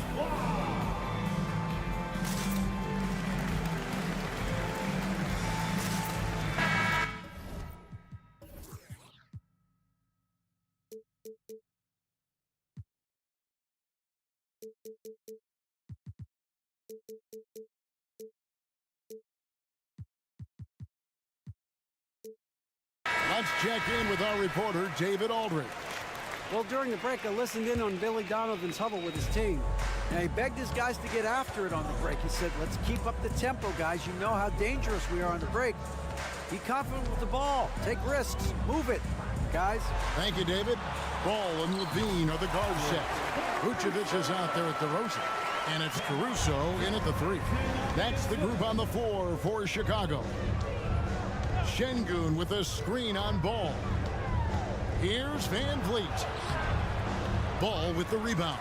Let's check in with our reporter, David Aldridge. Well, during the break, I listened in on Billy Donovan's huddle with his team. And he begged his guys to get after it on the break. He said, let's keep up the tempo, guys. You know how dangerous we are on the break. Be confident with the ball. Take risks. Move it, guys. Thank you, David. Ball and Levine are the guard set. Vucevic is out there at DeRozan. And it's Caruso in at the 3. That's the group on the floor for Chicago. Şengün with a screen on Ball. Here's Van Vliet. Ball with the rebound.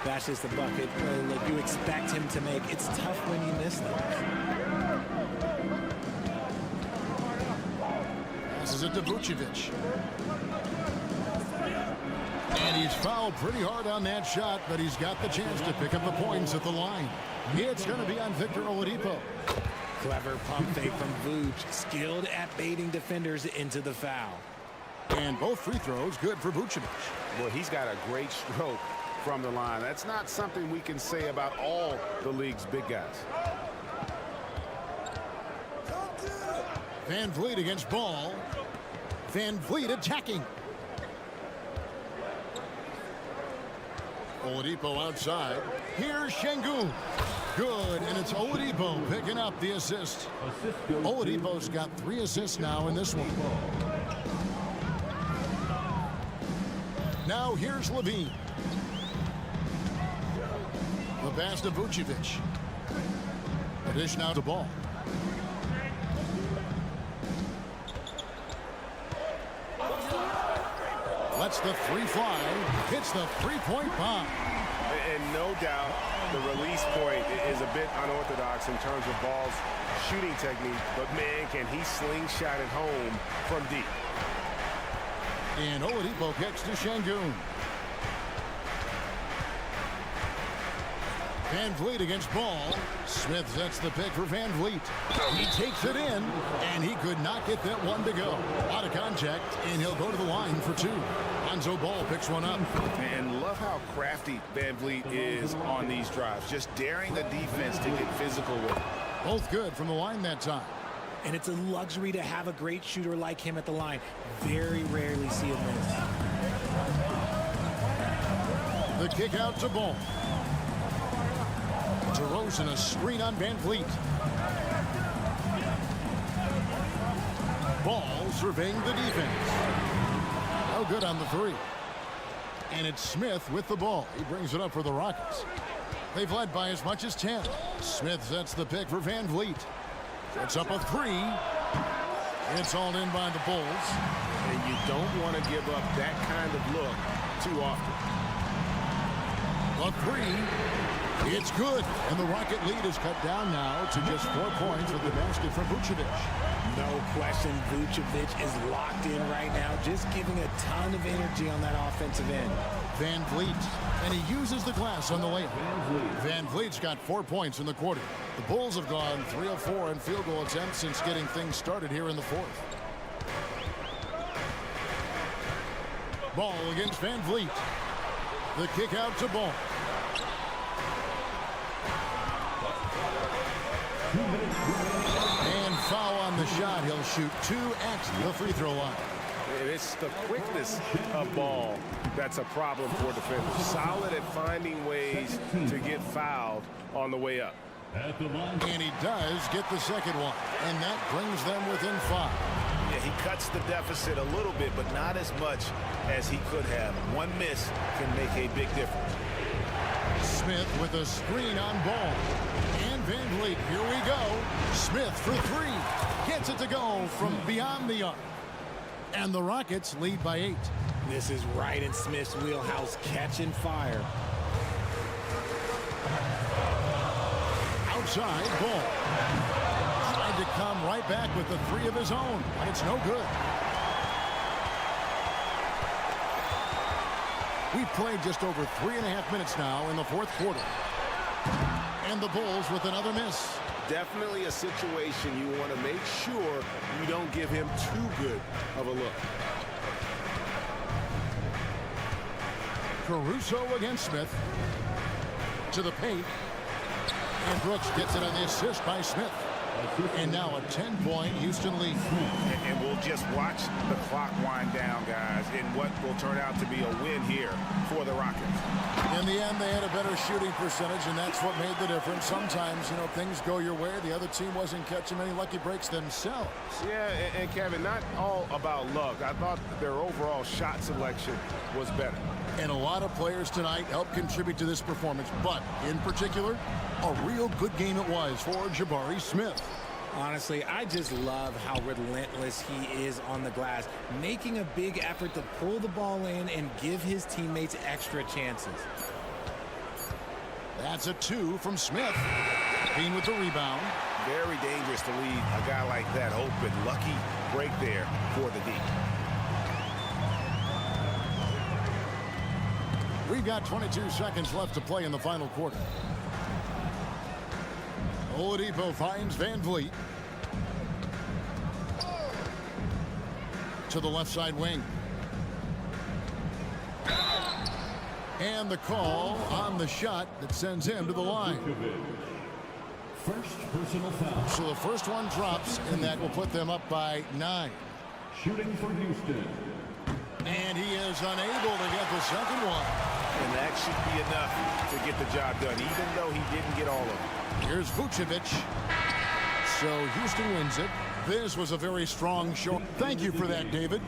That's just the bucket like you expect him to make. It's tough when you miss them. Passes it to Vucevic. And he's fouled pretty hard on that shot, but he's got the chance to pick up the points at the line. It's going to be on Victor Oladipo. Clever pump fake from Vuce, skilled at baiting defenders into the foul. And both free throws good for Vucevic. Well, he's got a great stroke from the line. That's not something we can say about all the league's big guys. Van Vliet against Ball. Van Vliet attacking. Oladipo outside. Here's Şengün. Good, and it's Oladipo picking up the assist. Oladipo's got 3 assists now in this one. Now here's Levine. The pass to Vucevic. The dish now to Ball. Lets the 3 fly. Hits the 3-point bomb. And no doubt the release point is a bit unorthodox in terms of Ball's shooting technique. But, man, can he slingshot it home from deep. And Oladipo kicks to Şengün. Van Vliet against Ball. Smith sets the pick for Van Vliet. He takes it in, and he could not get that one to go. Out of contact, and he'll go to the line for 2. Lonzo Ball picks one up. And love how crafty Van Vliet is on these drives. Just daring the defense to get physical with it. Both good from the line that time. And it's a luxury to have a great shooter like him at the line. Very rarely see him miss. The kick out to Ball. DeRozan a screen on Van Vliet. Ball surveying the defense. No good on the 3. And it's Smith with the ball. He brings it up for the Rockets. They've led by as much as 10. Smith sets the pick for Van Vliet. It's up a 3. It's all in by the Bulls. And you don't want to give up that kind of look too often. A 3. It's good. And the Rocket lead is cut down now to just 4 points with the basket from Vucevic. No question, Vucevic is locked in right now, just giving a ton of energy on that offensive end. Van Vliet, and he uses the glass on the layup. Van Vliet's got 4 points in the quarter. The Bulls have gone 3 of 4 in field goal attempts since getting things started here in the 4th. Ball against Van Vliet. The kick out to Ball. And foul on the shot. He'll shoot 2 at the free throw line. And it's the quickness of Ball that's a problem for defenders. Solid at finding ways to get fouled on the way up. And he does get the second one. And that brings them within 5. Yeah, he cuts the deficit a little bit, but not as much as he could have. One miss can make a big difference. Smith with a screen on Ball. And Van Vliet, here we go. Smith for 3. Gets it to go from beyond the arc. And the Rockets lead by 8. This is right in Smith's wheelhouse, catching fire. Outside, Ball. Tried to come right back with the 3 of his own, but it's no good. We've played just over 3.5 minutes now in the 4th quarter. And the Bulls with another miss. Definitely a situation you want to make sure you don't give him too good of a look. Caruso against Smith. To the paint. And Brooks gets it on the assist by Smith. And now a 10-point Houston lead. And we'll just watch the clock wind down, guys, in what will turn out to be a win here for the Rockets. In the end, they had a better shooting percentage, and that's what made the difference. Sometimes, you know, things go your way. The other team wasn't catching many lucky breaks themselves. Yeah, and Kevin, not all about luck. I thought their overall shot selection was better. And a lot of players tonight helped contribute to this performance, but in particular, a real good game it was for Jabari Smith. Honestly, I just love how relentless he is on the glass, making a big effort to pull the ball in and give his teammates extra chances. That's a 2 from Smith. Bean with the rebound. Very dangerous to leave a guy like that open. Lucky break there for the D. We've got 22 seconds left to play in the final quarter. Oladipo finds Van Vliet. To the left side wing. And the call on the shot that sends him to the line. First personal foul. So the first one drops, and that will put them up by 9. Shooting for Houston. And he is unable to get the second one. And that should be enough to get the job done, even though he didn't get all of it. Here's Vucevic. So Houston wins it. This was a very strong show. Thank you for that, David.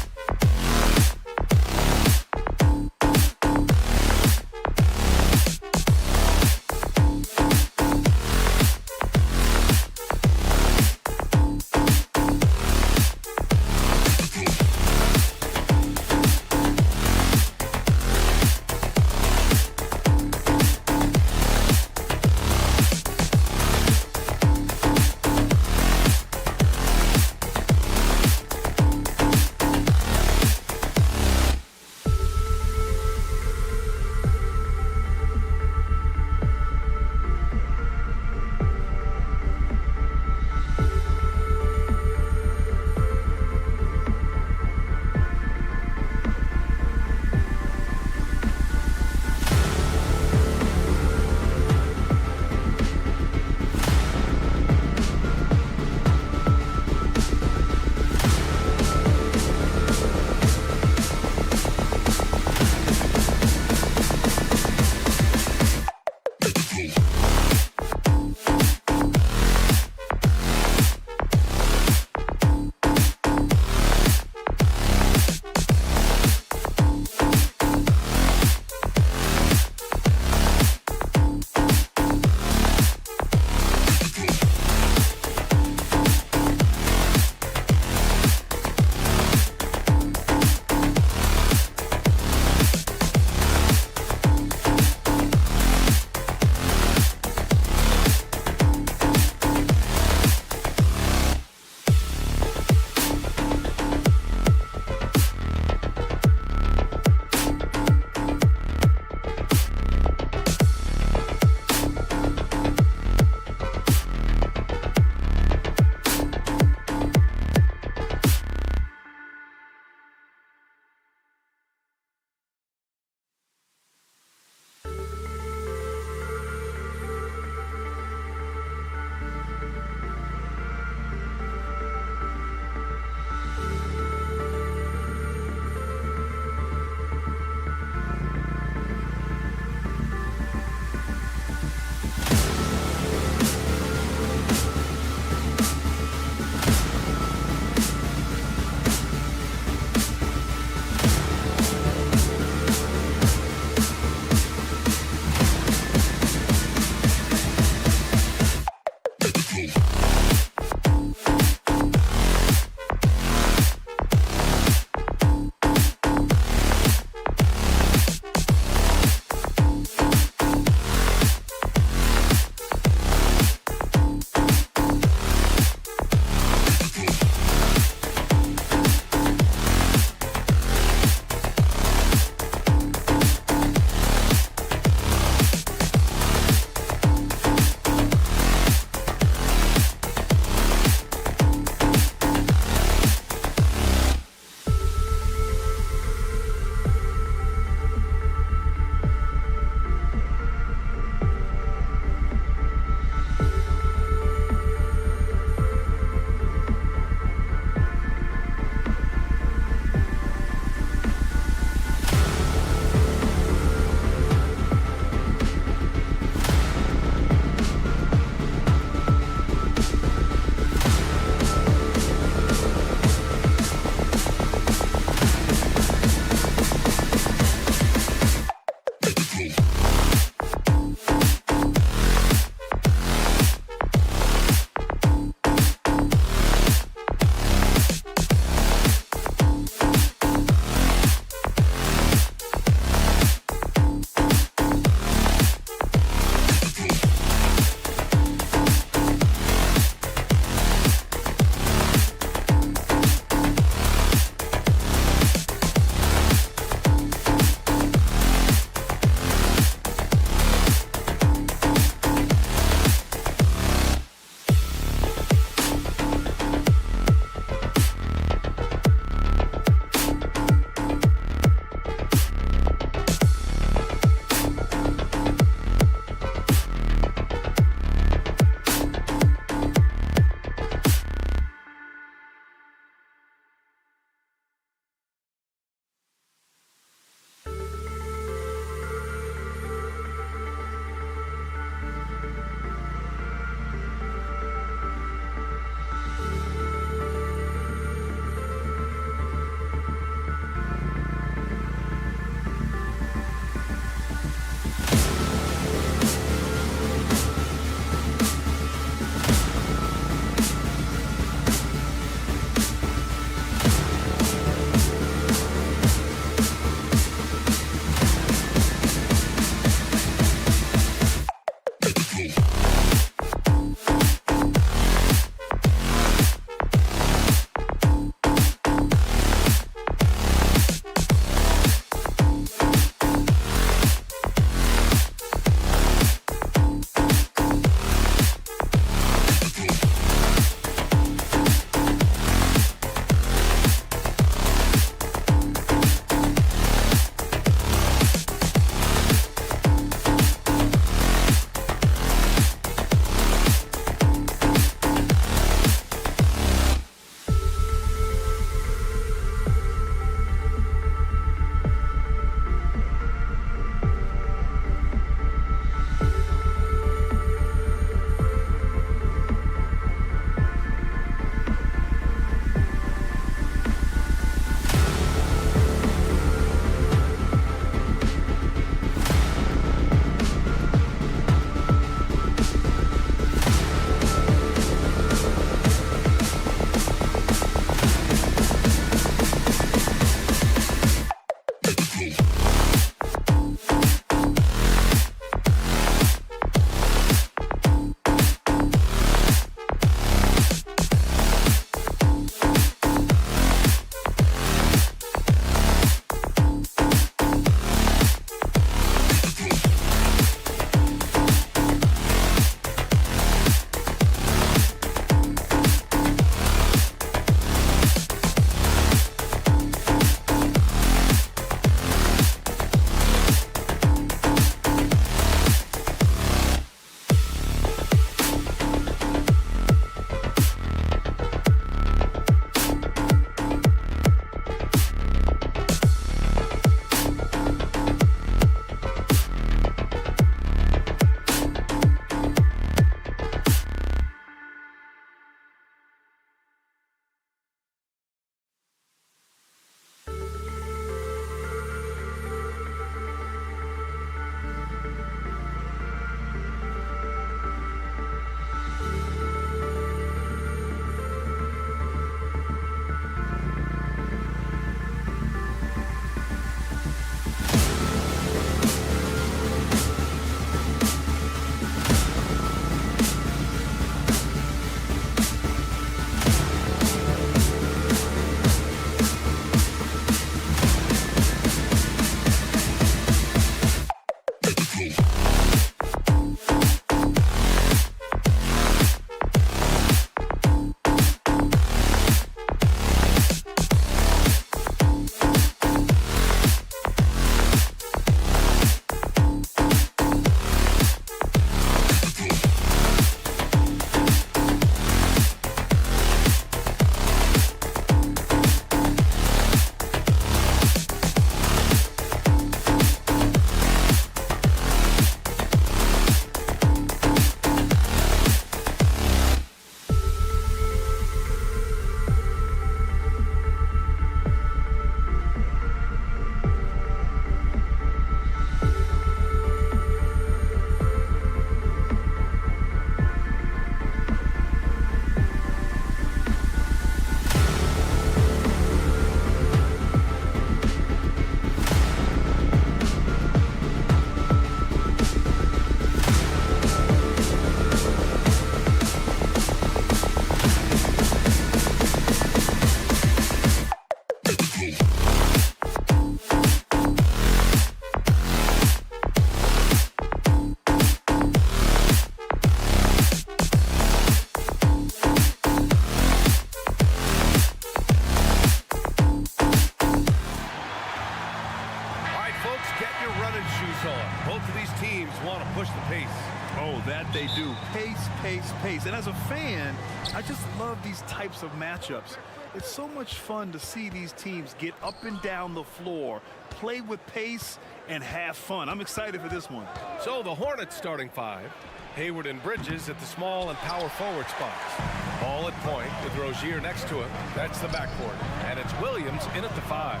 what they do. Pace, pace, pace. And as a fan, I just love these types of matchups. It's so much fun to see these teams get up and down the floor, play with pace, and have fun. I'm excited for this one. So the Hornets starting five. Hayward and Bridges at the small and power forward spots. Ball at point with Rozier next to him. That's the backcourt. And it's Williams in at the 5.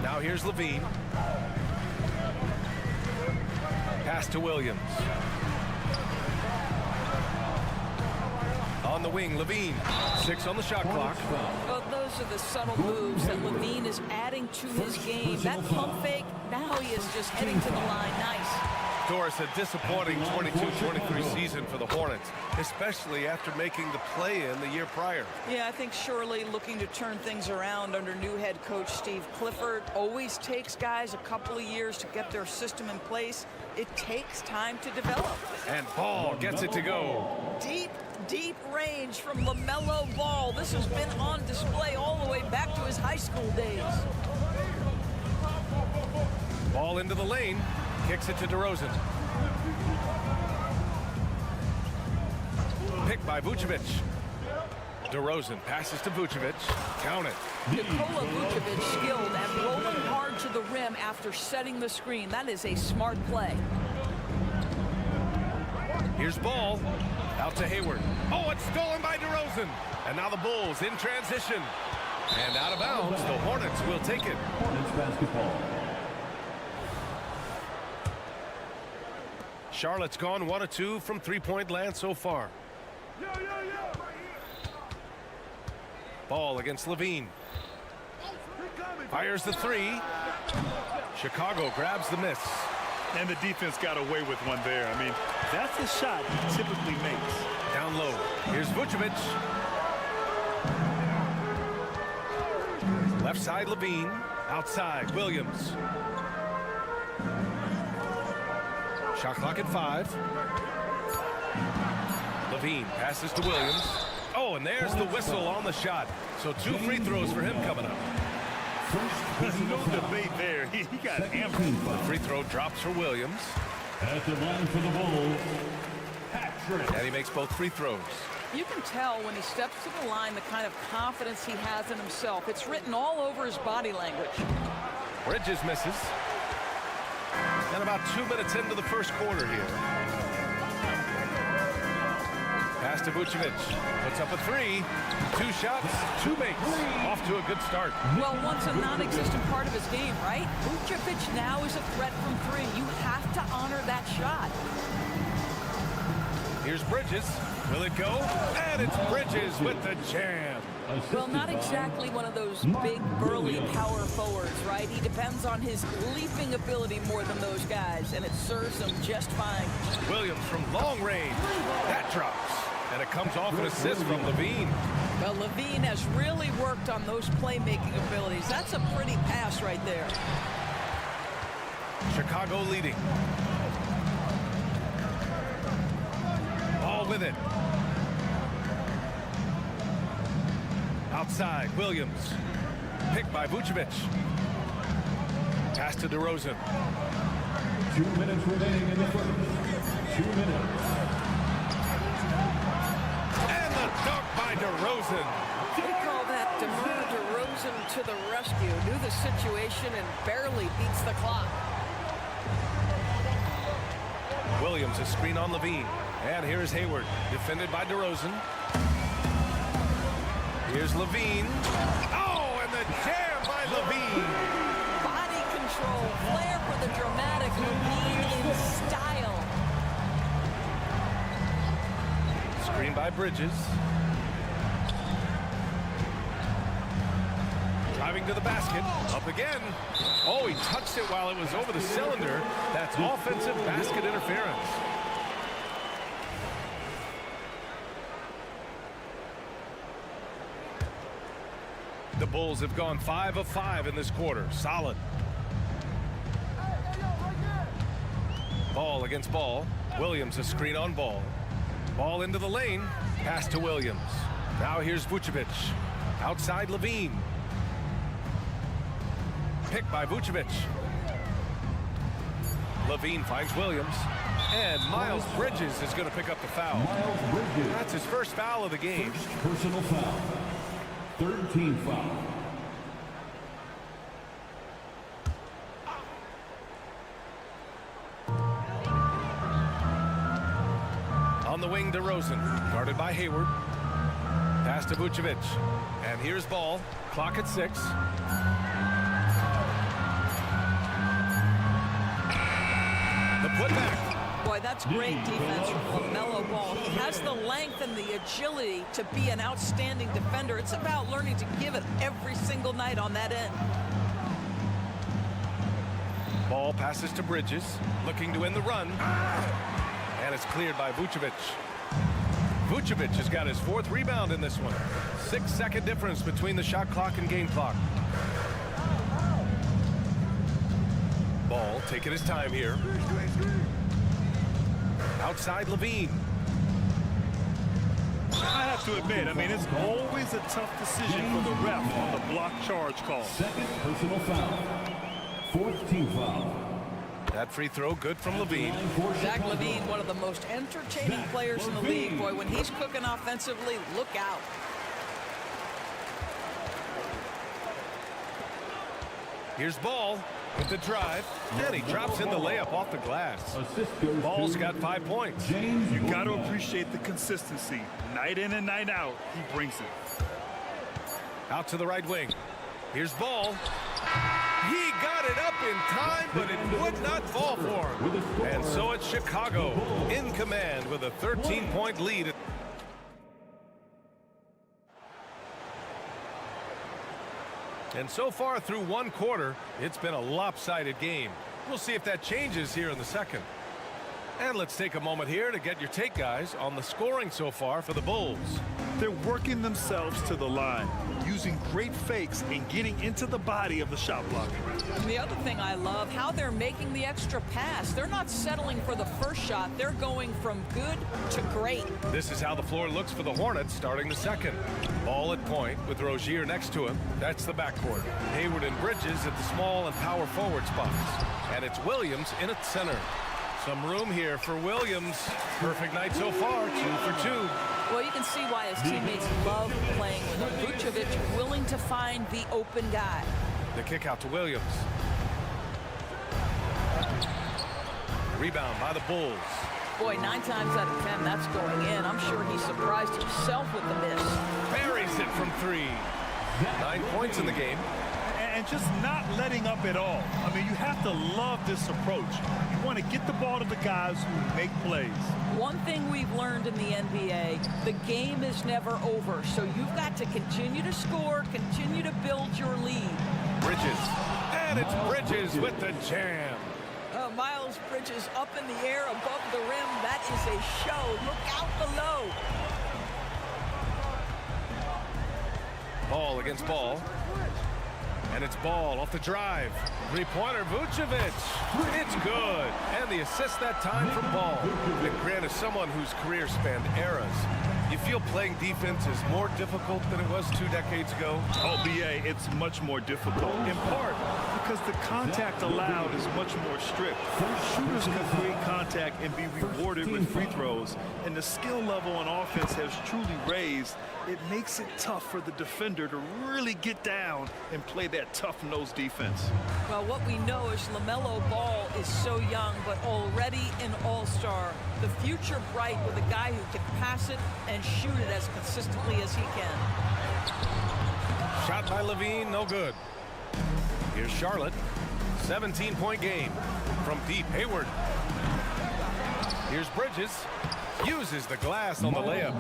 Now here's Levine. Pass to Williams. On the wing, Levine. 6 on the shot clock. Well, those are the subtle moves that Levine is adding to his game. That pump fake, now he is just heading to the line. Nice. Doris, a disappointing 22-23 season for the Hornets, especially after making the play-in the year prior. Yeah, I think Shirley looking to turn things around under new head coach Steve Clifford. Always takes guys a couple of years to get their system in place. It takes time to develop. And Ball gets it to go. Deep range from LaMelo Ball. This has been on display all the way back to his high school days. Ball into the lane. Kicks it to DeRozan. Picked by Vucevic. DeRozan passes to Vucevic. Count it. Nikola Vucevic skilled at rolling hard to the rim after setting the screen. That is a smart play. Here's Ball. Out to Hayward. Oh, it's stolen by DeRozan. And now the Bulls in transition. And out of bounds, the Hornets will take it. Hornets basketball. Charlotte's gone 1 of 2 from three-point land so far. Ball against Levine. Fires the 3. Chicago grabs the miss. And the defense got away with one there. I mean, that's a shot he typically makes. Down low. Here's Vucevic. Left side Levine. Outside Williams. Shot clock at 5. Levine passes to Williams. Oh, and there's the whistle on the shot. So 2 free throws for him coming up. There's no debate there. He got hammered. The free throw drops for Williams. At the line for the Bulls, hat-trick. And he makes both free throws. You can tell when he steps to the line the kind of confidence he has in himself. It's written all over his body language. Bridges misses. And about 2 minutes into the first quarter here. Pass to Vucevic. Puts up a 3. 2 shots, 2 makes. Off to a good start. Well, once a non-existent part of his game, right? Vucevic now is a threat from 3. You have to honor that shot. Here's Bridges. Will it go? And it's Bridges with the jam. Well, not exactly one of those big, burly power forwards, right? He depends on his leaping ability more than those guys, and it serves him just fine. Williams from long range. That drops. And it comes off an assist from Levine. Well, Levine has really worked on those playmaking abilities. That's a pretty pass right there. Chicago leading. Ball with it. Outside, Williams. Picked by Vucevic. Pass to DeRozan. 2 minutes remaining in the first. 2 minutes. And the dunk by DeRozan. We call that DeMar DeRozan to the rescue. Knew the situation and barely beats the clock. Williams a screen on Levine. And here's Hayward, defended by DeRozan. Here's Levine. Oh, and the jam by Levine. Body control, flair for the dramatic, Levine in style. Screen by Bridges. Driving to the basket. Up again. Oh, he touched it while it was over the cylinder. That's offensive basket interference. The Bulls have gone 5 of 5 in this quarter. Solid. Ball against Ball. Williams a screen on Ball. Ball into the lane. Pass to Williams. Now here's Vucevic. Outside Levine. Picked by Vucevic. Levine finds Williams. And Miles Bridges is going to pick up the foul. That's his first foul of the game. First personal foul. Third team foul. On the wing, DeRozan, guarded by Hayward. Pass to Vucevic. And here's ball. Clock at 6. The putback. Boy, that's great defense from LaMelo Ball. He has the length and the agility to be an outstanding defender. It's about learning to give it every single night on that end. Ball passes to Bridges, looking to end the run. And it's cleared by Vucevic. Vucevic has got his 4th rebound in this one. 6-second difference between the shot clock and game clock. Ball taking his time here. Outside Levine. I have to admit, I mean, it's always a tough decision for the ref on the block charge call. Second personal foul. Fourth team foul. That free throw good from Levine. Zach Levine, one of the most entertaining players in the league. Boy, when he's cooking offensively, look out. Here's Ball with the drive. And he drops in the layup off the glass. Ball's got 5 points. You got to appreciate the consistency. Night in and night out, he brings it. Out to the right wing. Here's Ball. He got it up in time, but it would not fall for him. And so it's Chicago in command with a 13-point lead. And so far through one quarter, it's been a lopsided game. We'll see if that changes here in the second. And let's take a moment here to get your take, guys, on the scoring so far for the Bulls. They're working themselves to the line, using great fakes and getting into the body of the shot blocker. And the other thing I love, how they're making the extra pass. They're not settling for the first shot. They're going from good to great. This is how the floor looks for the Hornets starting the second. Ball at point with Rozier next to him. That's the backcourt. Hayward and Bridges at the small and power forward spots. And it's Williams in at center. Some room here for Williams. Perfect night so far, 2 for 2. Well, you can see why his teammates love playing with him. Vucevic willing to find the open guy. The kick out to Williams. Rebound by the Bulls. Boy, 9 times out of 10, that's going in. I'm sure he surprised himself with the miss. Buries it from 3. 9 points in the game. And just not letting up at all. I mean, you have to love this approach. You want to get the ball to the guys who make plays. One thing we've learned in the NBA, the game is never over. So you've got to continue to score, continue to build your lead. Bridges. And it's Bridges with the jam. Miles Bridges up in the air above the rim. That is a show. Look out below. Ball against Ball. And it's Ball off the drive. Three-pointer, Vucevic. It's good. And the assist that time from Ball. And Grant is someone whose career spanned eras. You feel playing defense is more difficult than it was 2 decades ago? Oh, BA, it's much more difficult. In part because the contact allowed is much more strict. Shooters can create contact and be rewarded with free throws. And the skill level on offense has truly raised. It makes it tough for the defender to really get down and play that tough-nosed defense. Well, what we know is LaMelo Ball is so young, but already an all-star. The future bright with a guy who can pass it and shoot it as consistently as he can. Shot by Levine, no good. Here's Charlotte. 17-point game from deep. Hayward. Here's Bridges. Uses the glass on the layup.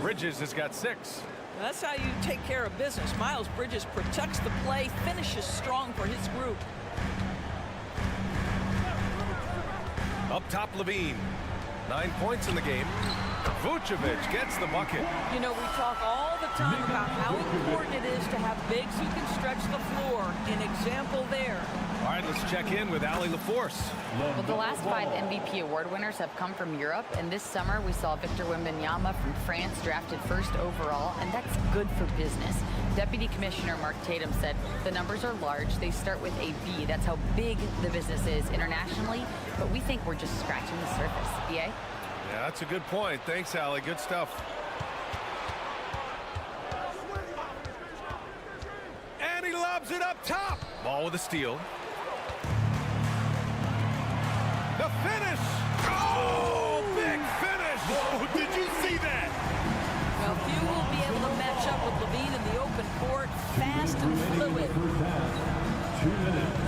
Bridges has got 6. That's how you take care of business. Miles Bridges protects the play, finishes strong for his group. Up top, Levine. 9 points in the game. Vucevic gets the bucket. You know, we talk all the time about how important it is to have bigs who can stretch the floor. An example there. All right, let's check in with Allie LaForce. Well, the last 5 MVP award winners have come from Europe, and this summer we saw Victor Wembanyama from France drafted 1st overall, and that's good for business. Deputy Commissioner Mark Tatum said the numbers are large. They start with a B. That's how big the business is internationally, but we think we're just scratching the surface. EA? Yeah, that's a good point. Thanks, Allie. Good stuff. And he lobs it up top. Ball with a steal. The finish! Oh, big finish! Oh, did you see that? Well, few will be able to match up with Levine in the open court. Fast and fluid. 2 minutes.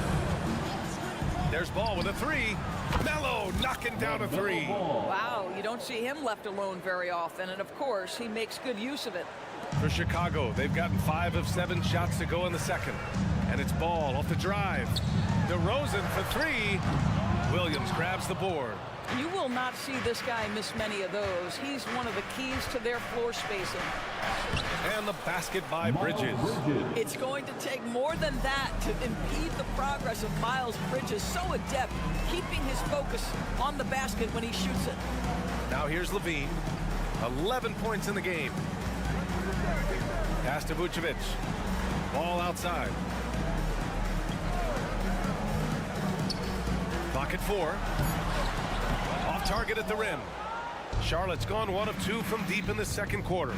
There's Ball with a 3. Melo knocking down a 3. Wow, you don't see him left alone very often, and of course, he makes good use of it. For Chicago, they've gotten 5 of 7 shots to go in the second. And it's Ball off the drive. DeRozan for 3. Williams grabs the board. You will not see this guy miss many of those. He's one of the keys to their floor spacing. And the basket by Bridges. It's going to take more than that to impede the progress of Miles Bridges. So adept, keeping his focus on the basket when he shoots it. Now here's Levine. 11 points in the game. Pass to Vucevic. Ball outside. Clock at 4. Off target at the rim. Charlotte's gone 1 of 2 from deep in the second quarter.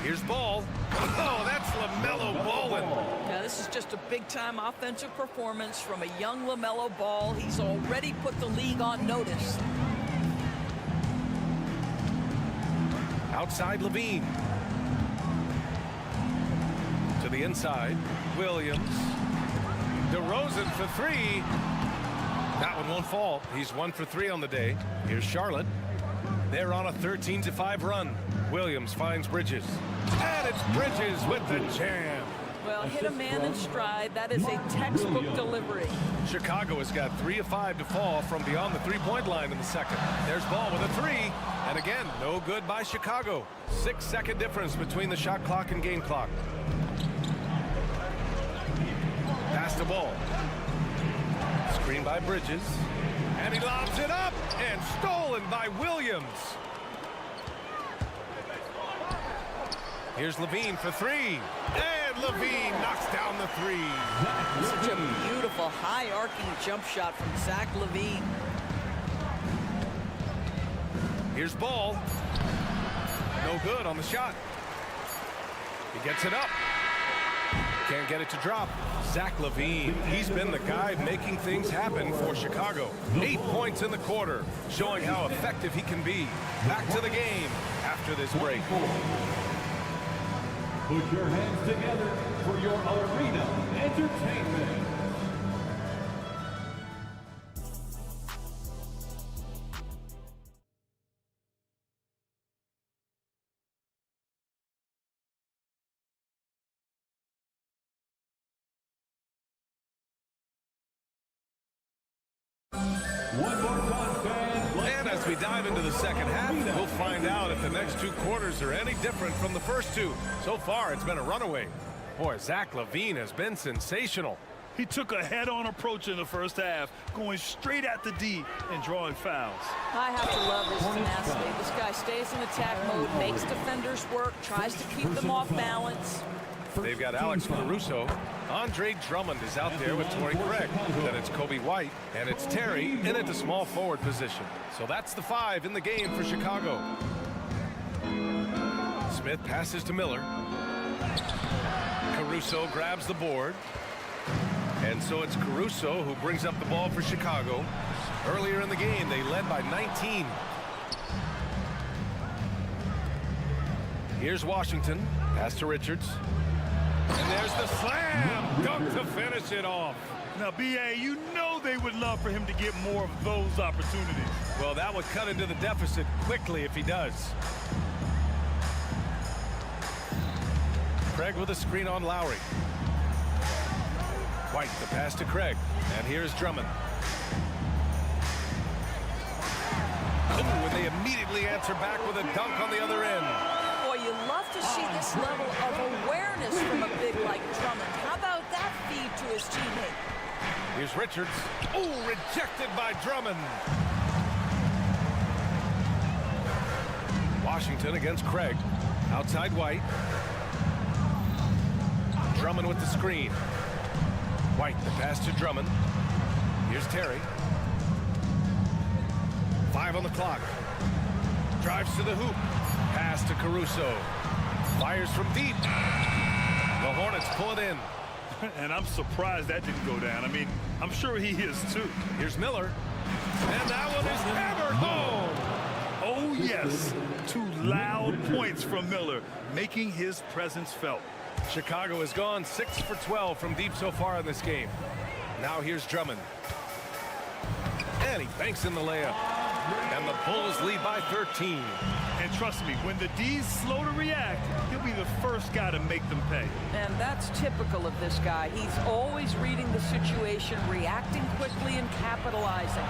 Here's Ball. Oh, that's LaMelo Ballin'. Now, this is just a big-time offensive performance from a young LaMelo Ball. He's already put the league on notice. Outside Levine. To the inside. Williams. DeRozan for 3. That one won't fall. He's 1 for 3 on the day. Here's Charlotte. They're on a 13-5 run. Williams finds Bridges. And it's Bridges with the jam. Well, hit a man in stride. That is a textbook delivery. Chicago has got 3 of 5 to fall from beyond the 3-point line in the second. There's Ball with a 3. And again, no good by Chicago. 6-second difference between the shot clock and game clock. Pass the Ball. Screen by Bridges. And he lobs it up. And stolen by Williams. Here's Levine for 3. And Levine knocks down the 3. Such a beautiful high-arcing jump shot from Zach Levine. Here's Ball. No good on the shot. He gets it up. Can't get it to drop. Zach Levine, he's been the guy making things happen for Chicago. 8 points in the quarter, showing how effective he can be. Back to the game after this break. Put your hands together for your arena entertainment. One more time, fans. And as we dive into the second half, we'll find out if the next 2 quarters are any different from the first 2. So far, it's been a runaway. Boy, Zach Levine has been sensational. He took a head-on approach in the first half, going straight at the D and drawing fouls. I have to love his tenacity. This guy stays in attack mode, makes defenders work, tries to keep them off balance. They've got Alex Caruso. Andre Drummond is out there with Torrey Craig. Then it's Kobe White, and it's Terry in at the small forward position. So that's the 5 in the game for Chicago. Smith passes to Miller. Caruso grabs the board. And so it's Caruso who brings up the ball for Chicago. Earlier in the game, they led by 19. Here's Washington. Pass to Richards. And there's the slam dunk to finish it off. Now, B.A., you know they would love for him to get more of those opportunities. Well, that would cut into the deficit quickly if he does. Craig with a screen on Lowry. White, the pass to Craig. And here's Drummond. Oh, and they immediately answer back with a dunk on the other end. Boy, you love to see this level of awareness from a big like Drummond. How about that feed to his teammate? Here's Here's Richards. Oh, rejected by Drummond. Washington against Craig. Outside White. Drummond with the screen. White, the pass to Drummond. Here's Terry. 5 on the clock. Drives to the hoop. Pass to Caruso. Fires from deep. The Hornets pull it in. And I'm surprised that didn't go down. I mean, I'm sure he is too. Here's Miller. And that one is hammered home. Oh, yes. 2 loud points from Miller, making his presence felt. Chicago has gone 6 for 12 from deep so far in this game. Now here's Drummond. And he banks in the layup. And the Bulls lead by 13. And trust me, when the D's slow to react, he'll be the first guy to make them pay. And that's typical of this guy. He's always reading the situation, reacting quickly and capitalizing.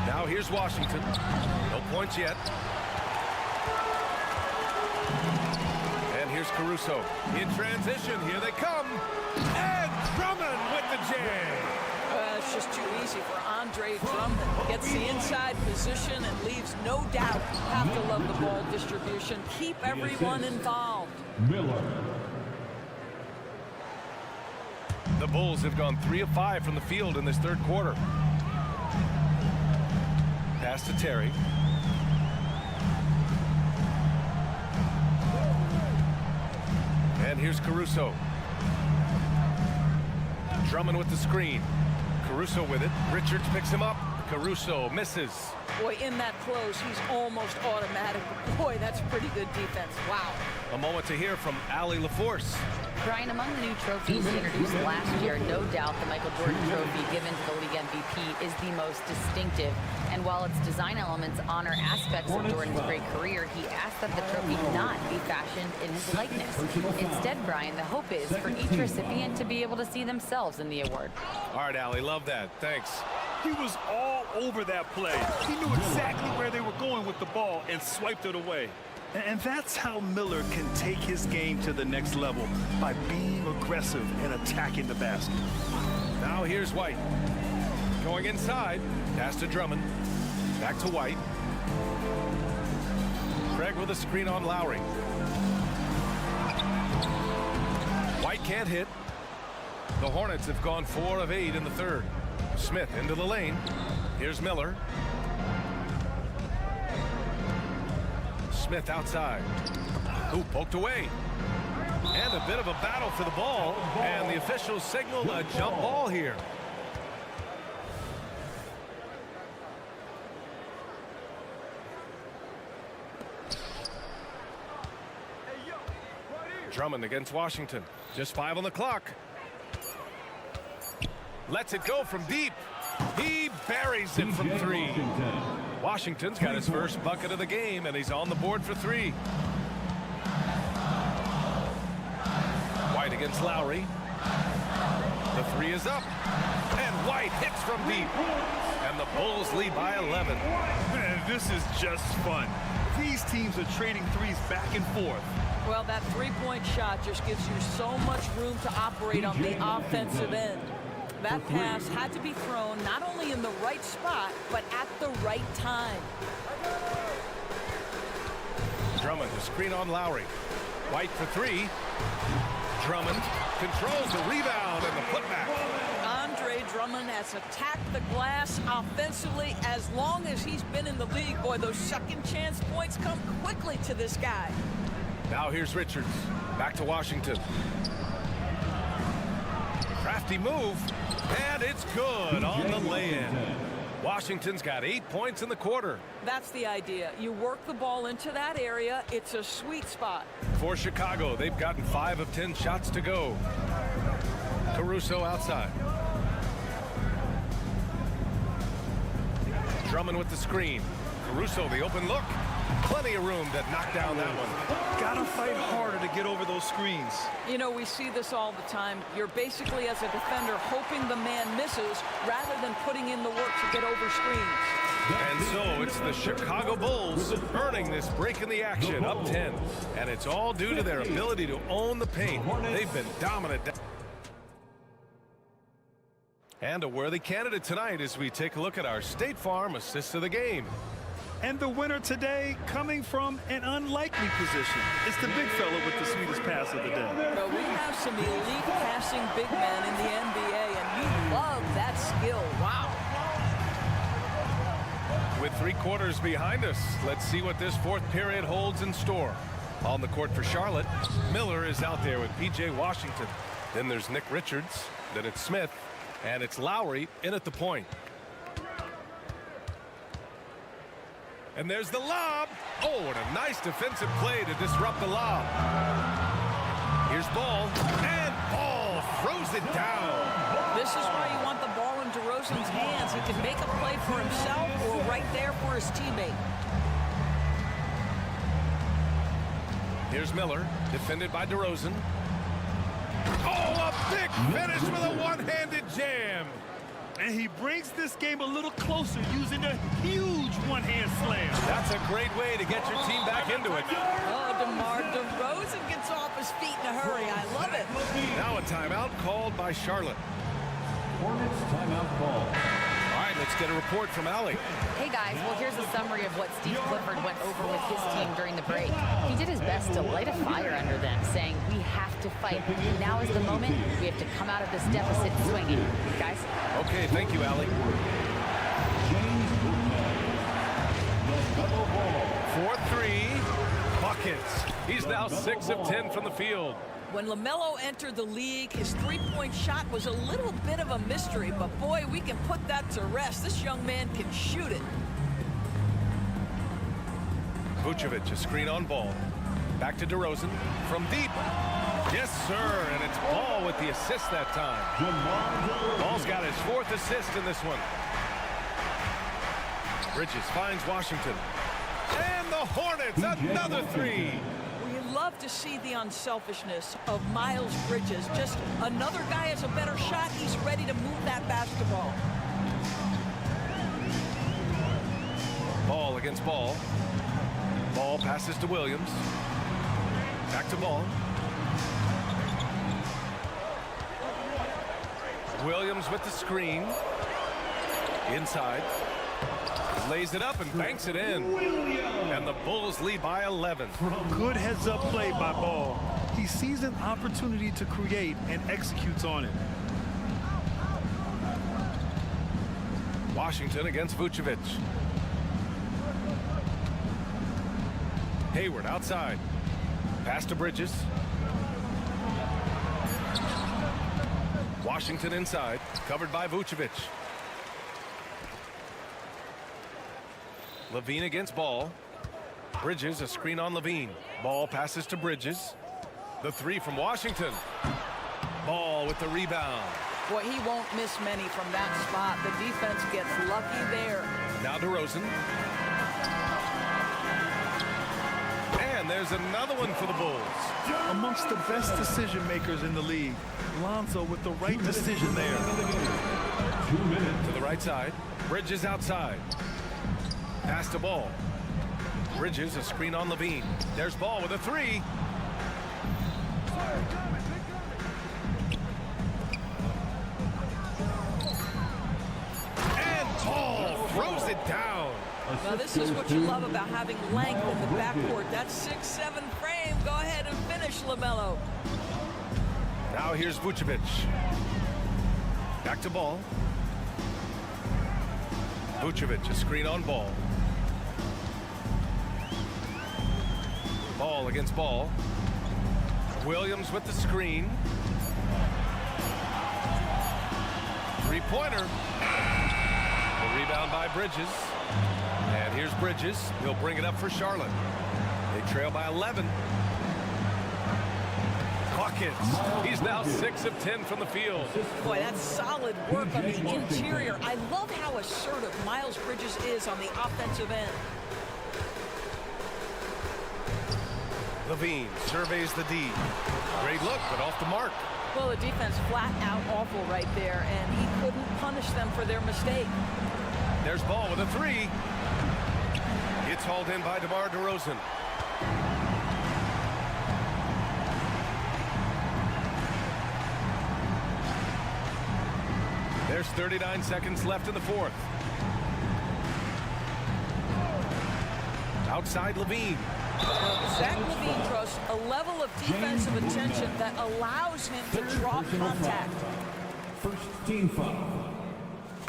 Now here's Washington. No points yet. And here's Caruso. In transition, here they come. And Drummond with the jam. It's just too easy for Andre Drummond. Gets the inside position and leaves no doubt. Have to love the ball distribution. Keep everyone involved. Miller. The Bulls have gone 3 of 5 from the field in this third quarter. Pass to Terry. And here's Caruso. Drummond with the screen. Caruso with it. Richards picks him up. Caruso misses. Boy, in that close, he's almost automatic. Boy, that's pretty good defense. Wow. A moment to hear from Allie LaForce. Brian, among the new trophies introduced last year, no doubt the Michael Jordan Trophy given to the league MVP is the most distinctive. And while its design elements honor aspects of Jordan's great career, he asked that the trophy not be fashioned in his likeness. Instead, Brian, the hope is for each recipient to be able to see themselves in the award. All right, Allie, love that. Thanks. He was all over that play. He knew exactly where they were going with the ball and swiped it away. And that's how Miller can take his game to the next level, by being aggressive and attacking the basket. Now here's White. Going inside. Pass to Drummond. Back to White. Craig with a screen on Lowry. White can't hit. The Hornets have gone 4 of 8 in the third. Smith into the lane. Here's Miller. Smith outside. Who poked away. And a bit of a battle for the ball. And the officials signal a jump ball here. Drummond against Washington. Just 5 on the clock. Lets it go from deep. He buries it from 3. Washington's got his first bucket of the game, and he's on the board for 3. White against Lowry. The 3 is up. And White hits from deep. And the Bulls lead by 11. Man, this is just fun. These teams are trading threes back and forth. Well, that three-point shot just gives you so much room to operate on the offensive end. That pass had to be thrown not only in the right spot, but at the right time. Drummond, the screen on Lowry. White for 3. Drummond controls the rebound and the putback. Andre Drummond has attacked the glass offensively as long as he's been in the league. Boy, those second chance points come quickly to this guy. Now here's Richards. Back to Washington. Crafty move. And it's good on the lay-in. Washington's got 8 points in the quarter. That's the idea. You work the ball into that area. It's a sweet spot. For Chicago, they've gotten 5 of 10 shots to go. Caruso outside. Drummond with the screen. Caruso, the open look. Plenty of room to knock down that one. Gotta fight harder to get over those screens. You know, we see this all the time. You're basically, as a defender, hoping the man misses rather than putting in the work to get over screens. And so it's the Chicago Bulls earning this break in the action, up 10. And it's all due to their ability to own the paint. They've been dominant. And a worthy candidate tonight as we take a look at our State Farm assist of the game. And the winner today coming from an unlikely position. It's the big fella with the sweetest pass of the day. Well, we have some elite passing big men in the NBA, and you love that skill. Wow. With 3 quarters behind us, let's see what this 4th period holds in store. On the court for Charlotte, Miller is out there with P.J. Washington. Then there's Nick Richards. Then it's Smith. And it's Lowry in at the point. And there's the lob. Oh, and a nice defensive play to disrupt the lob. Here's Ball. And Ball throws it down. This is why you want the ball in DeRozan's hands. He can make a play for himself or right there for his teammate. Here's Miller, defended by DeRozan. Oh, a big finish with a one-handed jam. And he brings this game a little closer using a huge one-hand slam. That's a great way to get your team back into it. Oh, DeMar DeRozan gets off his feet in a hurry. I love it. Now a timeout called by Charlotte. Hornets timeout call. All right, let's get a report from Allie. Hey guys, well here's a summary of what Steve Clifford went over with his team during the break. He did his best to light a fire under them, saying we have to fight. Now is the moment. We have to come out of this deficit swinging. Guys? Okay, thank you, Allie. 4-3, buckets. He's now 6 of 10 from the field. When LaMelo entered the league, his three-point shot was a little bit of a mystery, but boy, we can put that to rest. This young man can shoot it. Vucevic, a screen on Ball. Back to DeRozan from deep. Yes, sir, and it's Ball with the assist that time. Ball's got his 4th assist in this one. Bridges finds Washington. And the Hornets, another 3. We love to see the unselfishness of Miles Bridges. Just another guy has a better shot. He's ready to move that basketball. Ball against Ball. Ball passes to Williams. Back to Ball. Williams with the screen. Inside. Lays it up and banks it in. And the Bulls lead by 11. Good heads-up play by Ball. He sees an opportunity to create and executes on it. Washington against Vucevic. Hayward outside. Pass to Bridges. Washington inside. Covered by Vucevic. Levine against Ball. Bridges, a screen on Levine. Ball passes to Bridges. The 3 from Washington. Ball with the rebound. Boy, he won't miss many from that spot. The defense gets lucky there. Now DeRozan. And there's another one for the Bulls. Amongst the best decision makers in the league. Lonzo with the right decision there. To the right side. Bridges outside. Pass to Ball. Bridges, a screen on Levine. There's Ball with a 3. And Ball throws it down. Now, this is what you love about having length in the backcourt. That 6'7" frame. Go ahead and finish, LaMelo. Now here's Vucevic. Back to Ball. Vucevic, a screen on Ball. Ball against Ball. Williams with the screen. 3-pointer. The rebound by Bridges. And here's Bridges. He'll bring it up for Charlotte. They trail by 11. Buckets. He's now 6 of 10 from the field. Boy, that's solid work on the interior. I love how assertive Miles Bridges is on the offensive end. Levine surveys the D. Great look, but off the mark. Well, the defense flat out awful right there, and he couldn't punish them for their mistake. There's Ball with a 3. It's hauled in by DeMar DeRozan. There's 39 seconds left in the fourth. Outside Levine. Zach Levine draws a level of defensive attention that allows him to drop contact. First team foul.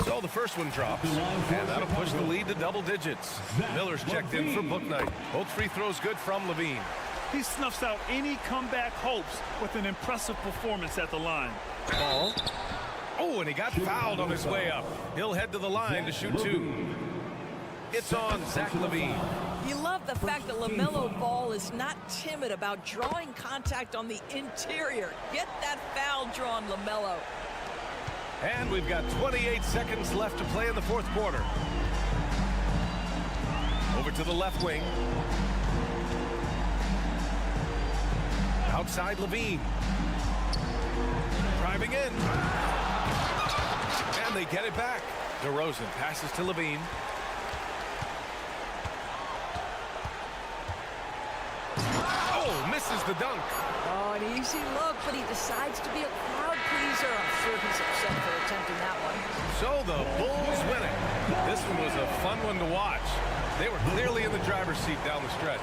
So the first one drops, and that'll push the lead to double digits. Miller's checked in for book night. Both free throws good from Levine. He snuffs out any comeback hopes with an impressive performance at the line. Ball. Oh, and he got fouled on his way up. He'll head to the line to shoot two. It's on Zach Levine. You love the fact that LaMelo Ball is not timid about drawing contact on the interior. Get that foul drawn, LaMelo. And we've got 28 seconds left to play in the fourth quarter. Over to the left wing. Outside Levine. Driving in. And they get it back. DeRozan passes to Levine. Oh, misses the dunk. Oh, an easy look, but he decides to be a crowd pleaser. I'm sure he's upset for attempting that one. So the Bulls winning. This one was a fun one to watch. They were clearly in the driver's seat down the stretch.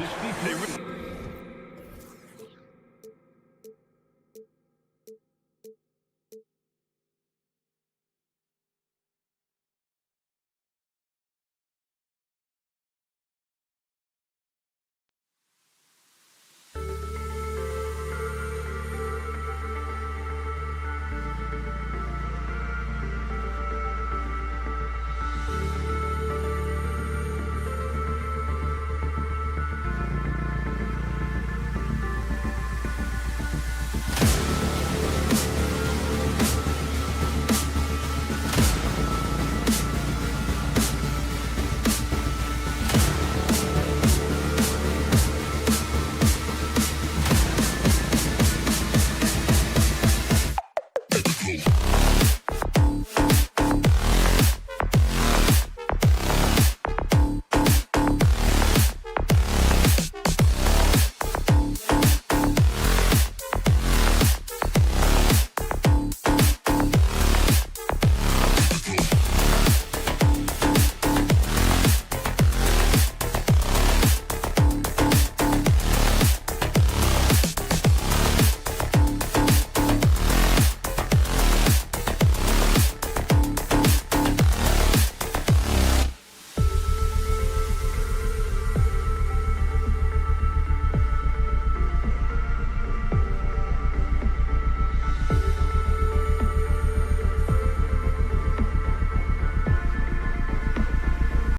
Cool.